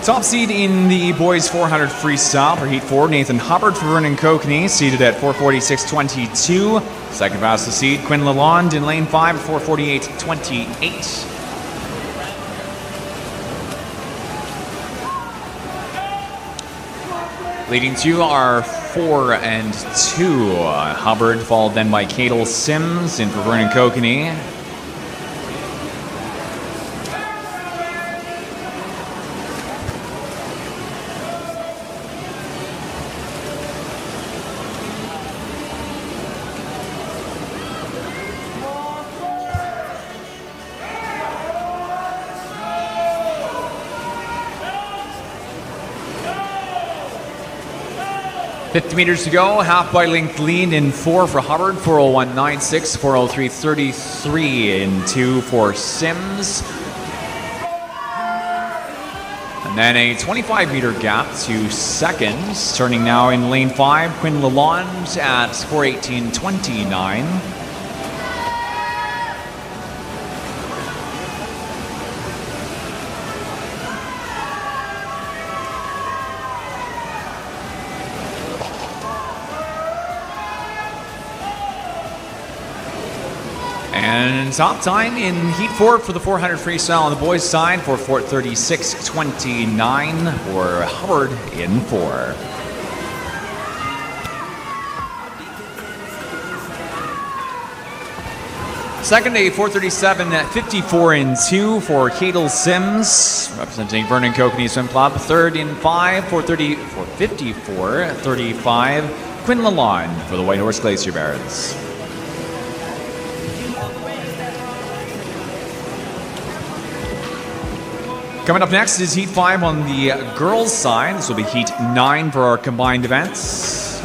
[SPEAKER 1] Top seed in the boys 400 freestyle for Heat 4, Nathan Hubbard for Vernon Kokanee, seated at 446.22. Second fastest seed, Quinn Lalonde in lane 5 at 448.28. Leading two are 4 and 2. Hubbard followed then by Cadel Sims in for Vernon Kokanee. $50 meters to go, half by length lead in 4 for Hubbard, 401.96, 403.33 in 2 for Sims. And then a 25-meter gap to second, starting now in lane 5, Quinn Lalonde at 418.29. And top time in Heat 4 for the 400 freestyle on the boys' side for 436.29 for Hubbard in 4. Second, a 437.54 in 2 for Cadel Sims, representing Vernon Kokanee Swim Club. Third in 5, 454.35, Quinn Lalonde for the White Horse Glacier Bears. Coming up next is Heat 5 on the girls' side. This will be Heat 9 for our combined events.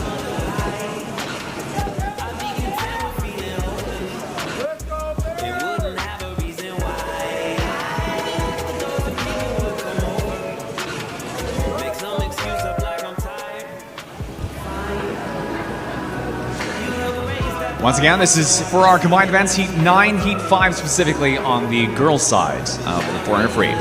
[SPEAKER 1] Once again, this is for our combined events, Heat 9, Heat 5 specifically on the girls' side of the 400 free.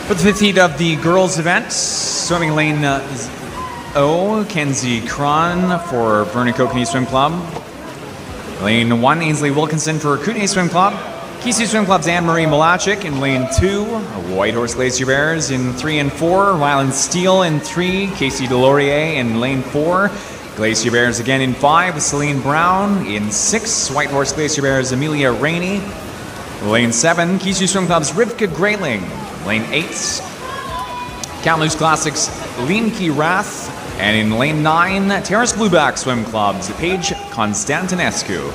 [SPEAKER 1] For the 5th heat of the girls' event, swimming lane O, Kenzie Cron for Vernon Kokanee Swim Club. Lane 1, Ainsley Wilkinson for Kootenay Swim Club. Kisu Swim Club's Anne-Marie Malachik in lane 2. White Horse Glacier Bears in 3 and 4. Ryland Steele in 3. Casey Delorier in lane 4. Glacier Bears again in 5 with Celine Brown. In 6, White Horse Glacier Bears Amelia Rainey. Lane 7, Kisu Swim Club's Rivka Grayling. Lane 8, Kamloops Classics Linky Rath. And in lane 9, Terrace Blueback Swim Club's Paige Constantinescu.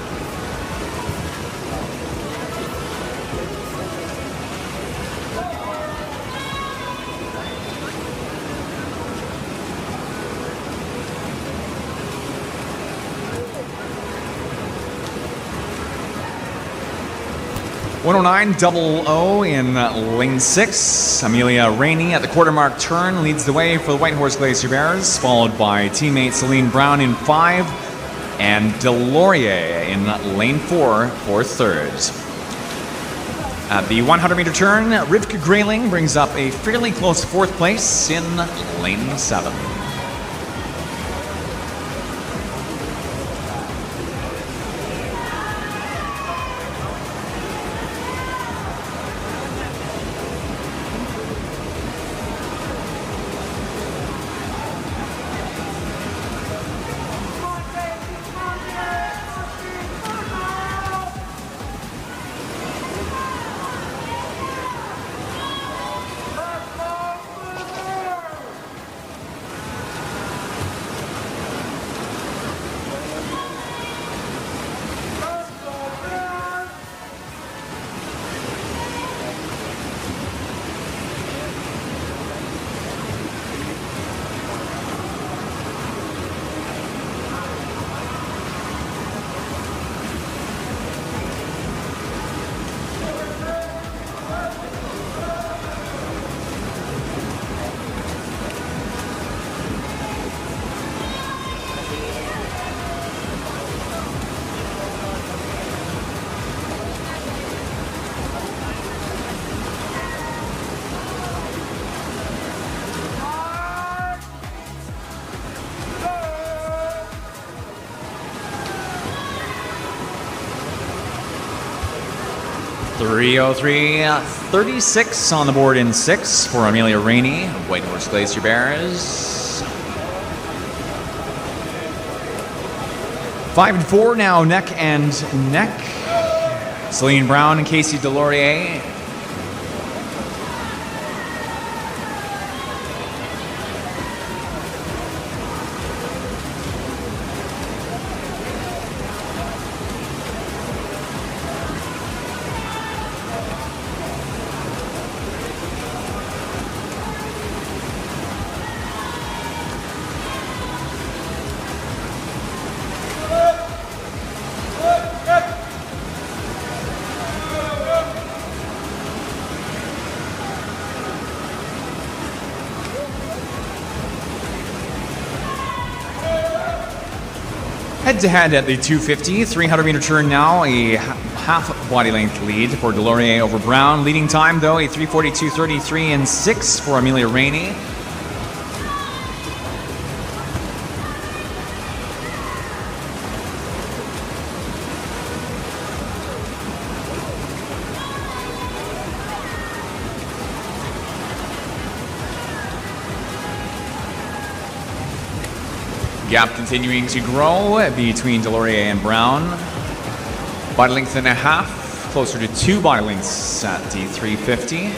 [SPEAKER 1] 109.00 in lane 6. Amelia Rainey at the quarter mark turn leads the way for the White Horse Glacier Bears, followed by teammate Celine Brown in 5 and Delorier in lane 4 for third. At the 100-meter turn, Rivka Grayling brings up a fairly close 4th place in lane 7. .303.36 on the board in 6 for Amelia Rainey, White Horse Glacier Bears. 5 and 4 now, neck and neck. Celine Brown and Casey Delorier. Head-to-head at the 250, 300-meter turn now, a half body length lead for Delorier over Brown. Leading time, though, a 3:42.33 and 6 for Amelia Rainey. Gap continuing to grow between Delorier and Brown. Body length and a half, closer to 2 body lengths at the 350.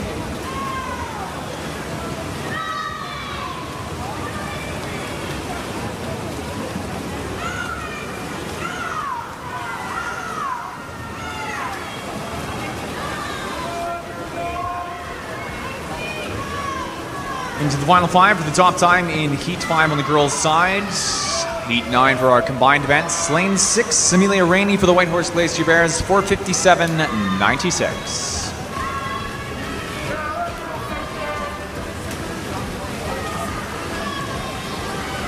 [SPEAKER 1] Into the final 5 for the top time in Heat 5 on the girls' side. Heat 9 for our combined events. Lane 6, Amelia Rainey for the White Horse Glacier Bears, 4:57.96.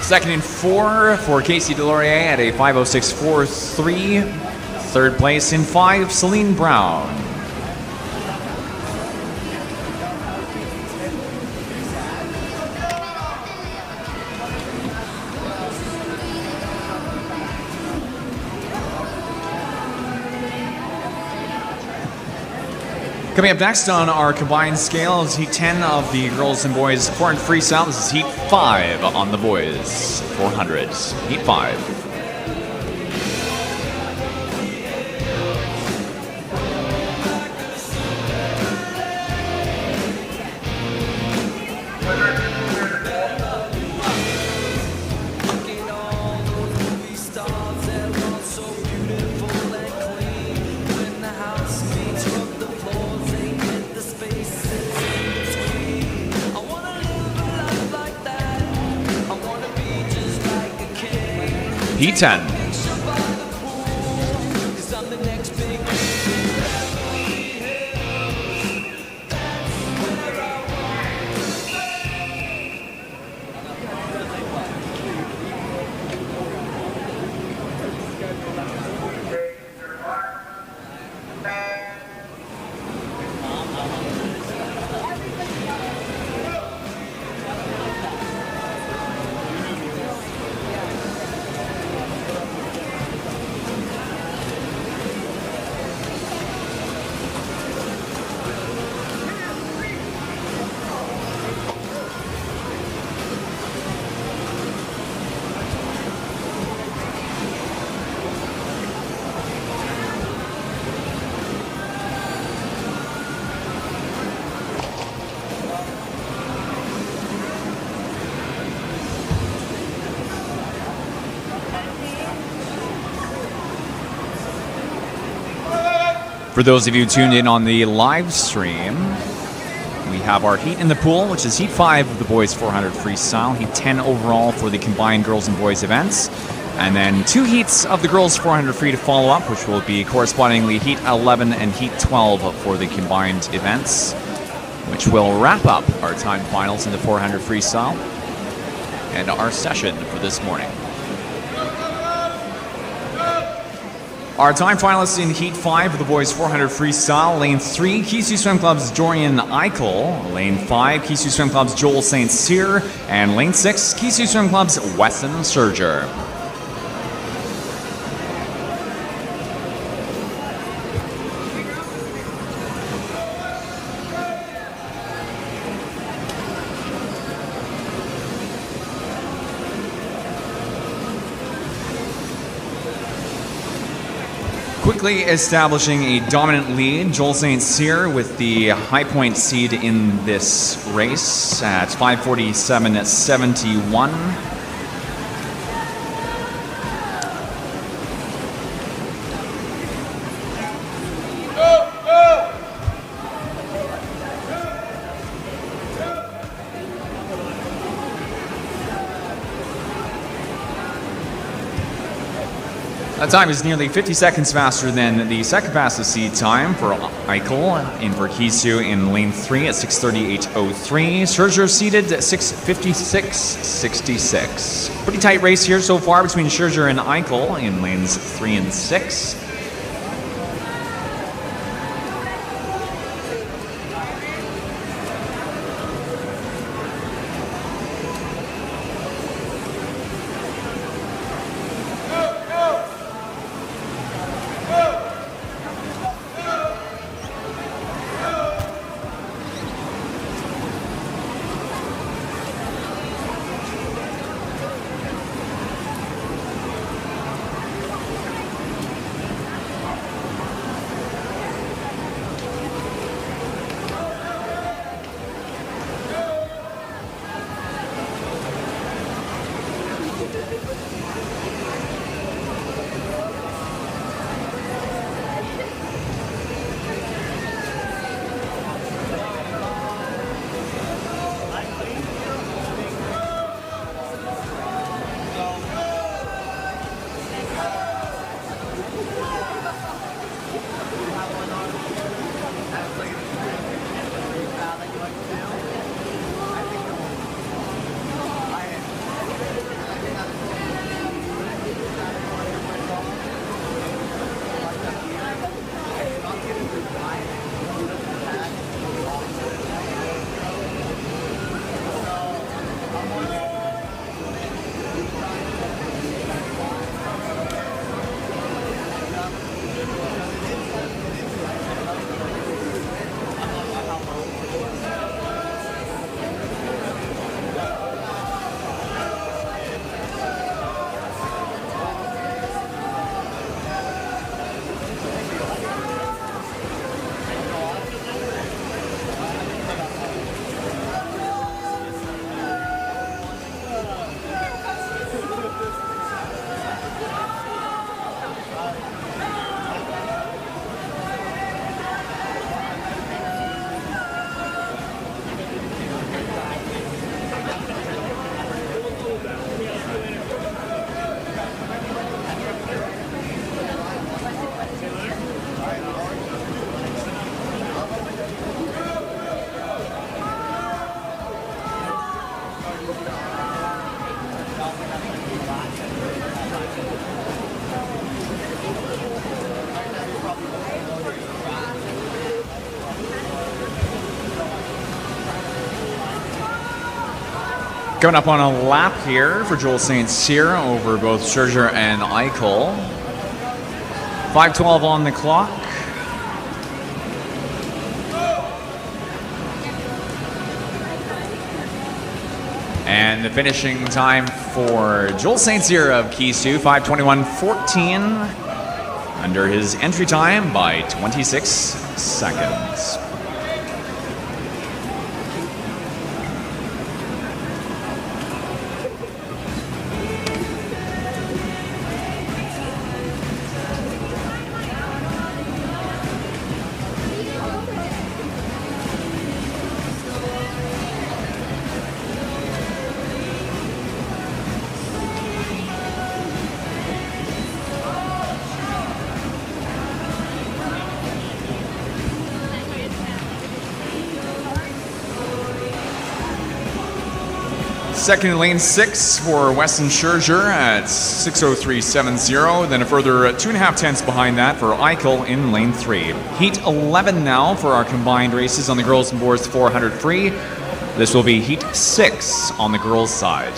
[SPEAKER 1] Second and 4 for Casey Delorier at a 5:06.43. Third place in 5, Celine Brown. Coming up next on our combined scale is Heat 10 of the girls and boys 400 freestyle. This is Heat 5 on the boys 400. Heat 5. Heat 10. For those of you tuned in on the live stream, we have our heat in the pool, which is heat 5 of the boys 400 freestyle, heat 10 overall for the combined girls and boys events, and then 2 heats of the girls 400 free to follow up, which will be correspondingly heat 11 and heat 12 for the combined events, which will wrap up our time finals in the 400 freestyle and our session for this morning. Our time finalists in Heat 5 of the boys 400 freestyle. Lane 3, Kisu Swim Club's Dorian Eichel. Lane 5, Kisu Swim Club's Joel St. Cyr. And Lane 6, Kisu Swim Club's Wesson Serger. Quickly establishing a dominant lead, Joel St. Cyr with the high point seed in this race at 5:47.71. That time is nearly 50 seconds faster than the second fastest seed time for Eichel in for Kisu in lane 3 at 6:38.03. Serger seeded at 6:56.66. Pretty tight race here so far between Serger and Eichel in lanes 3 and 6. Coming up on a lap here for Joel St. Cyr over both Serger and Eichel. 5:12 on the clock. And the finishing time for Joel St. Cyr of Kisu, 5:21.14, under his entry time by 26 seconds. Second in lane 6 for Weston Scherzer at 6:03.70. Then a further 2.5 tenths behind that for Eichel in lane 3. Heat 11 now for our combined races on the girls and boys 400 free. This will be Heat 6 on the girls' side.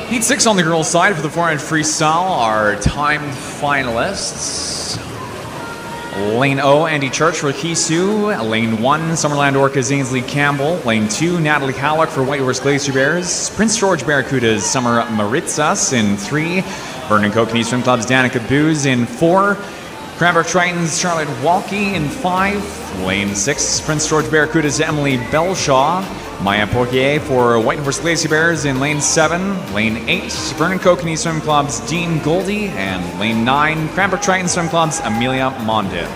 [SPEAKER 1] Heat 6 on the girls' side for the 400 freestyle are timed finalists. Lane O, Andy Church for Kisu. Lane 1, Summerland Orcas, Ainsley Campbell. Lane 2, Natalie Halleck for Whitehorse Glacier Bears. Prince George Barracudas, Summer Maritzas in 3. Vernon Kokanee Swim Club's Danica Booz in 4. Cranbrook Tritons, Charlotte Walkie in 5. Lane 6, Prince George Barracudas, Emily Belshaw. Maya Poirier for Whitehorse Glacier Bears in lane 7. Lane 8, Vernon Kokanee Swim Club's Dean Goldie. And lane 9, Cranbrook Triton Swim Club's Amelia Mondin.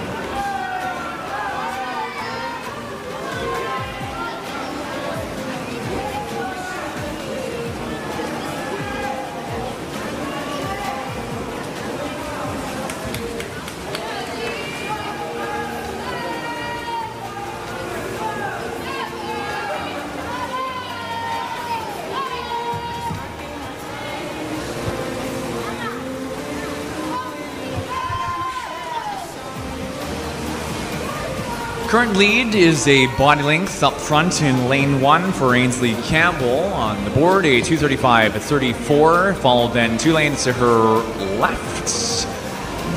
[SPEAKER 1] Current lead is a body length up front in lane 1 for Ainsley Campbell. On the board, a 2:35.34, followed then 2 lanes to her left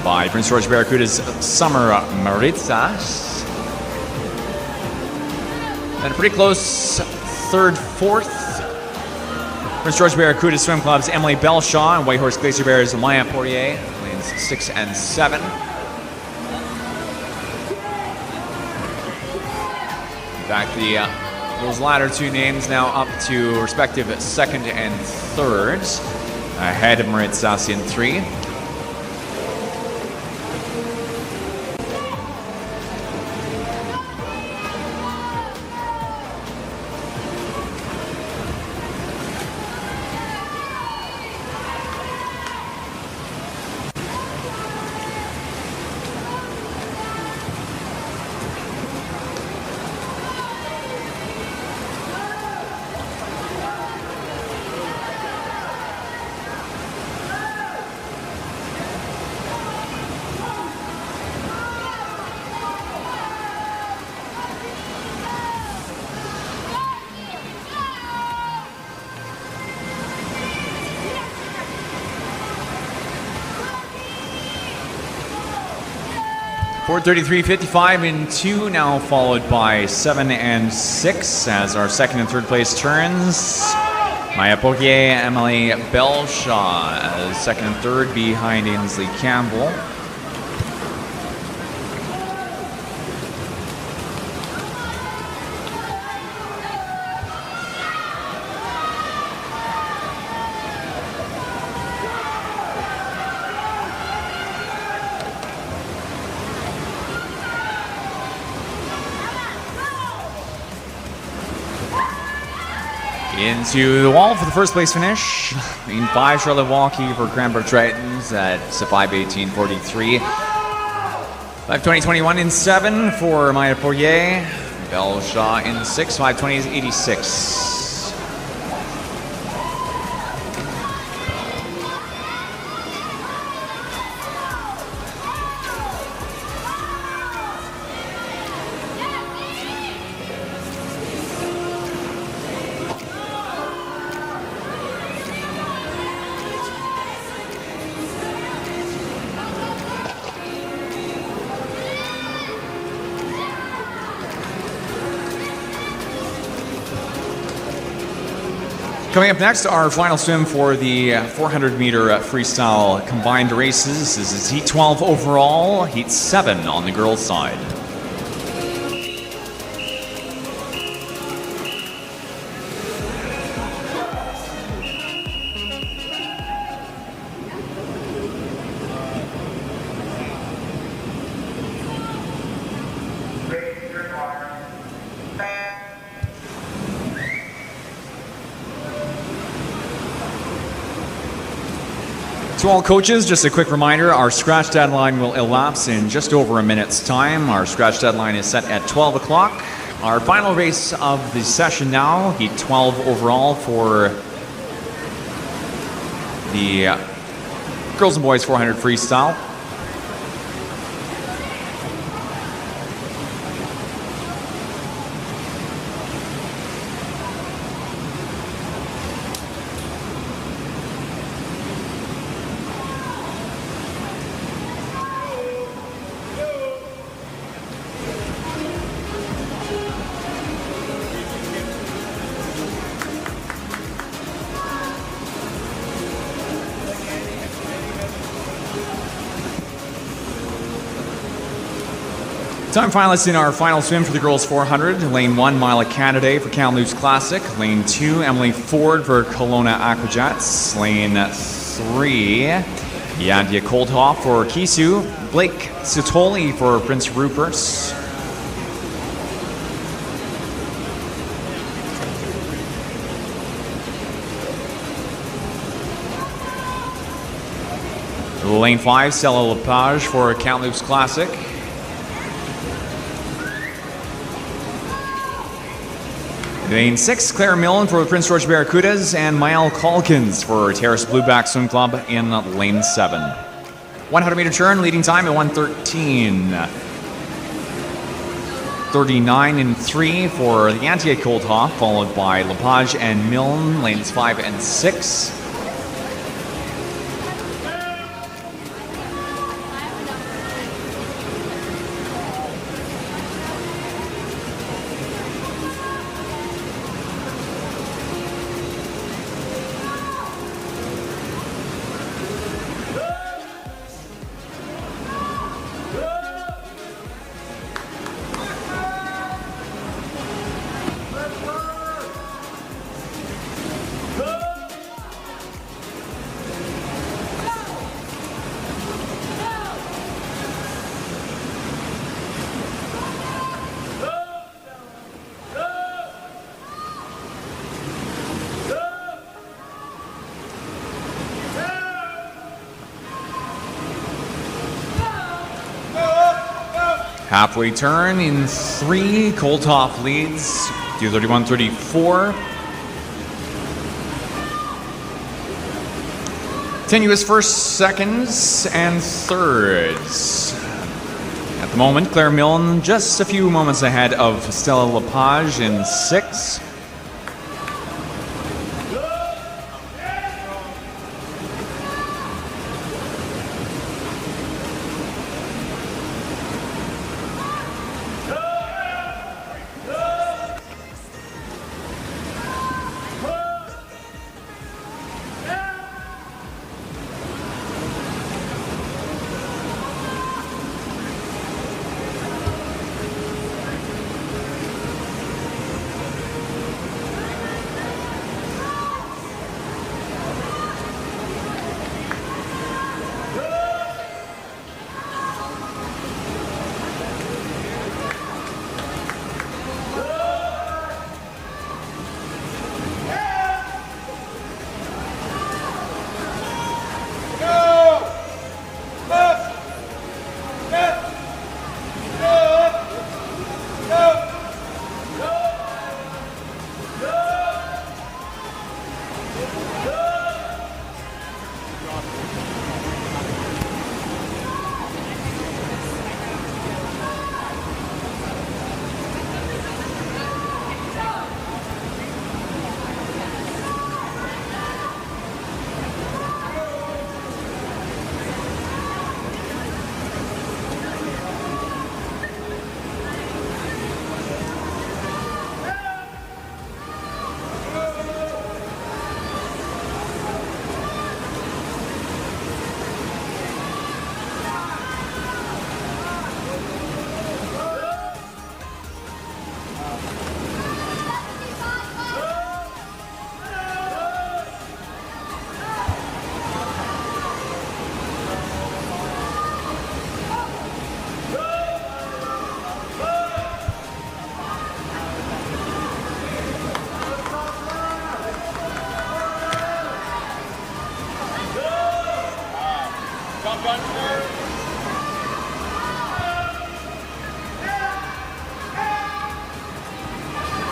[SPEAKER 1] by Prince George Barracuda's Summer Maritzas. And a pretty close third, fourth. Prince George Barracuda Swim Club's Emily Belshaw and Whitehorse Glacier Bears Maya Poirier, lanes 6 and 7. In fact, those latter 2 names now up to respective second and thirds, ahead of Maritzas in 3. Ford 33.55 in 2, now followed by 7 and 6 as our second and third place turns. Maya Poirier, Emily Belshaw as second and third behind Ainsley Campbell. Into the wall for the first place finish. Lane 5, Charlotte Walkie for Cranbrook Tritons at 5:18:43. 5:20:21 in 7 for Maya Poirier. Belle Shaw in 6, 5:20:86. Coming up next, our final swim for the 400-meter freestyle combined races. This is Heat 12 overall, Heat 7 on the girls' side. To all coaches, just a quick reminder, our scratch deadline will elapse in just over a minute's time. Our scratch deadline is set at 12 o'clock. Our final race of the session now, Heat 12 overall for the girls and boys 400 freestyle. Time finalists in our final swim for the girls 400. Lane 1, Mila Canada for Kamloops Classic. Lane 2, Emily Ford for Kelowna Aquajets. Lane 3, Yandia Coldhoff for Kisu. Blake Sitoli for Prince Rupert's. Lane 5, Stella Lepage for Kamloops Classic. Lane 6, Claire Millen for the Prince George Barracudas, and Mael Calkins for Terrace Blueback Swim Club in lane 7. 100-meter turn, leading time at 1:13. 39 and 3 for the Yantia Coldhoff, followed by Lepage and Milne, lanes 5 and 6. Halfway turn in 3, Coldhoff leads, 2:31:34. Tenuous first, seconds, and thirds. At the moment, Claire Milne just a few moments ahead of Stella Lepage in 6.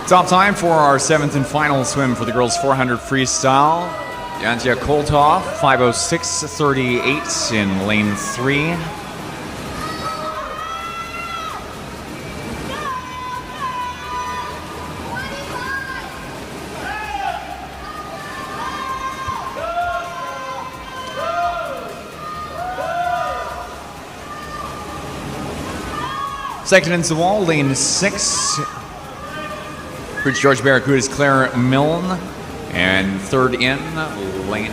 [SPEAKER 1] Top time for our 7th and final swim for the girls 400 freestyle. Yantia Koltov, 5:06.38 in lane 3. Second into the wall, lane 6. Prince George Barracuda's Claire Milne. And third in, lane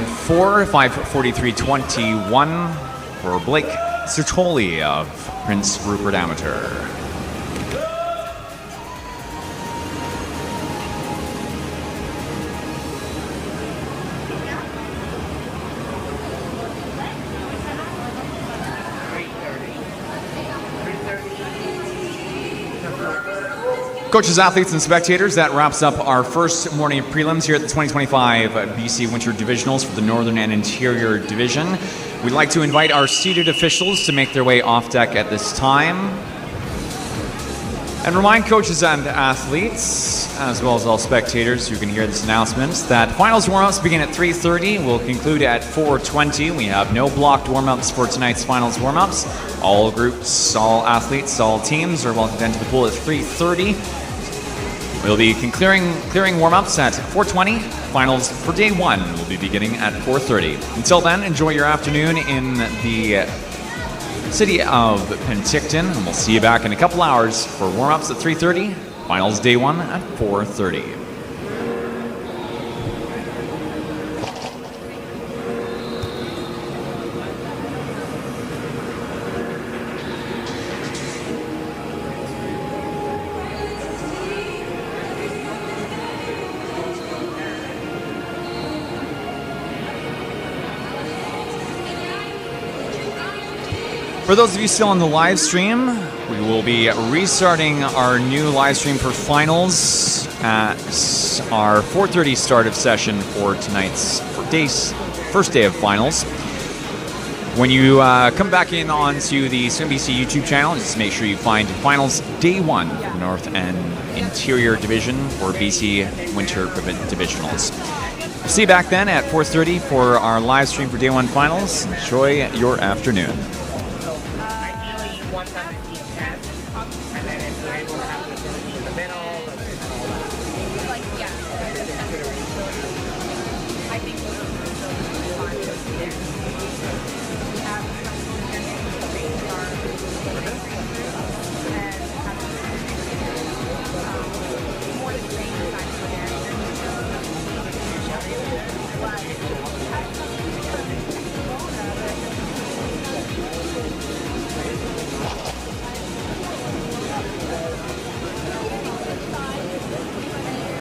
[SPEAKER 1] 4, 5:43.21 for Blake Sertoli of Prince Rupert Amateur. Coaches, athletes, and spectators, that wraps up our first morning of prelims here at the 2025 BC Winter Divisionals for the Northern and Interior Division. We'd like to invite our seated officials to make their way off deck at this time. And remind coaches and athletes, as well as all spectators who can hear this announcement, that finals warm-ups begin at 3:30, will conclude at 4:20. We have no blocked warm-ups for tonight's finals warm-ups. All groups, all athletes, all teams are welcome to enter the pool at 3:30. We'll be clearing warm-ups at 4:20. Finals for day 1 will be beginning at 4:30. Until then, enjoy your afternoon in the city of Penticton, and we'll see you back in a couple hours for warm-ups at 3:30. Finals day 1 at 4:30. For those of you still on the live stream, we will be restarting our new live stream for finals at our 4:30 start of session for tonight's first day of finals. When you come back in onto the Swim BC YouTube channel, just make sure you find finals day 1 for North and Interior Division for BC Winter Divisionals. See you back then at 4:30 for our live stream for day 1 finals. Enjoy your afternoon.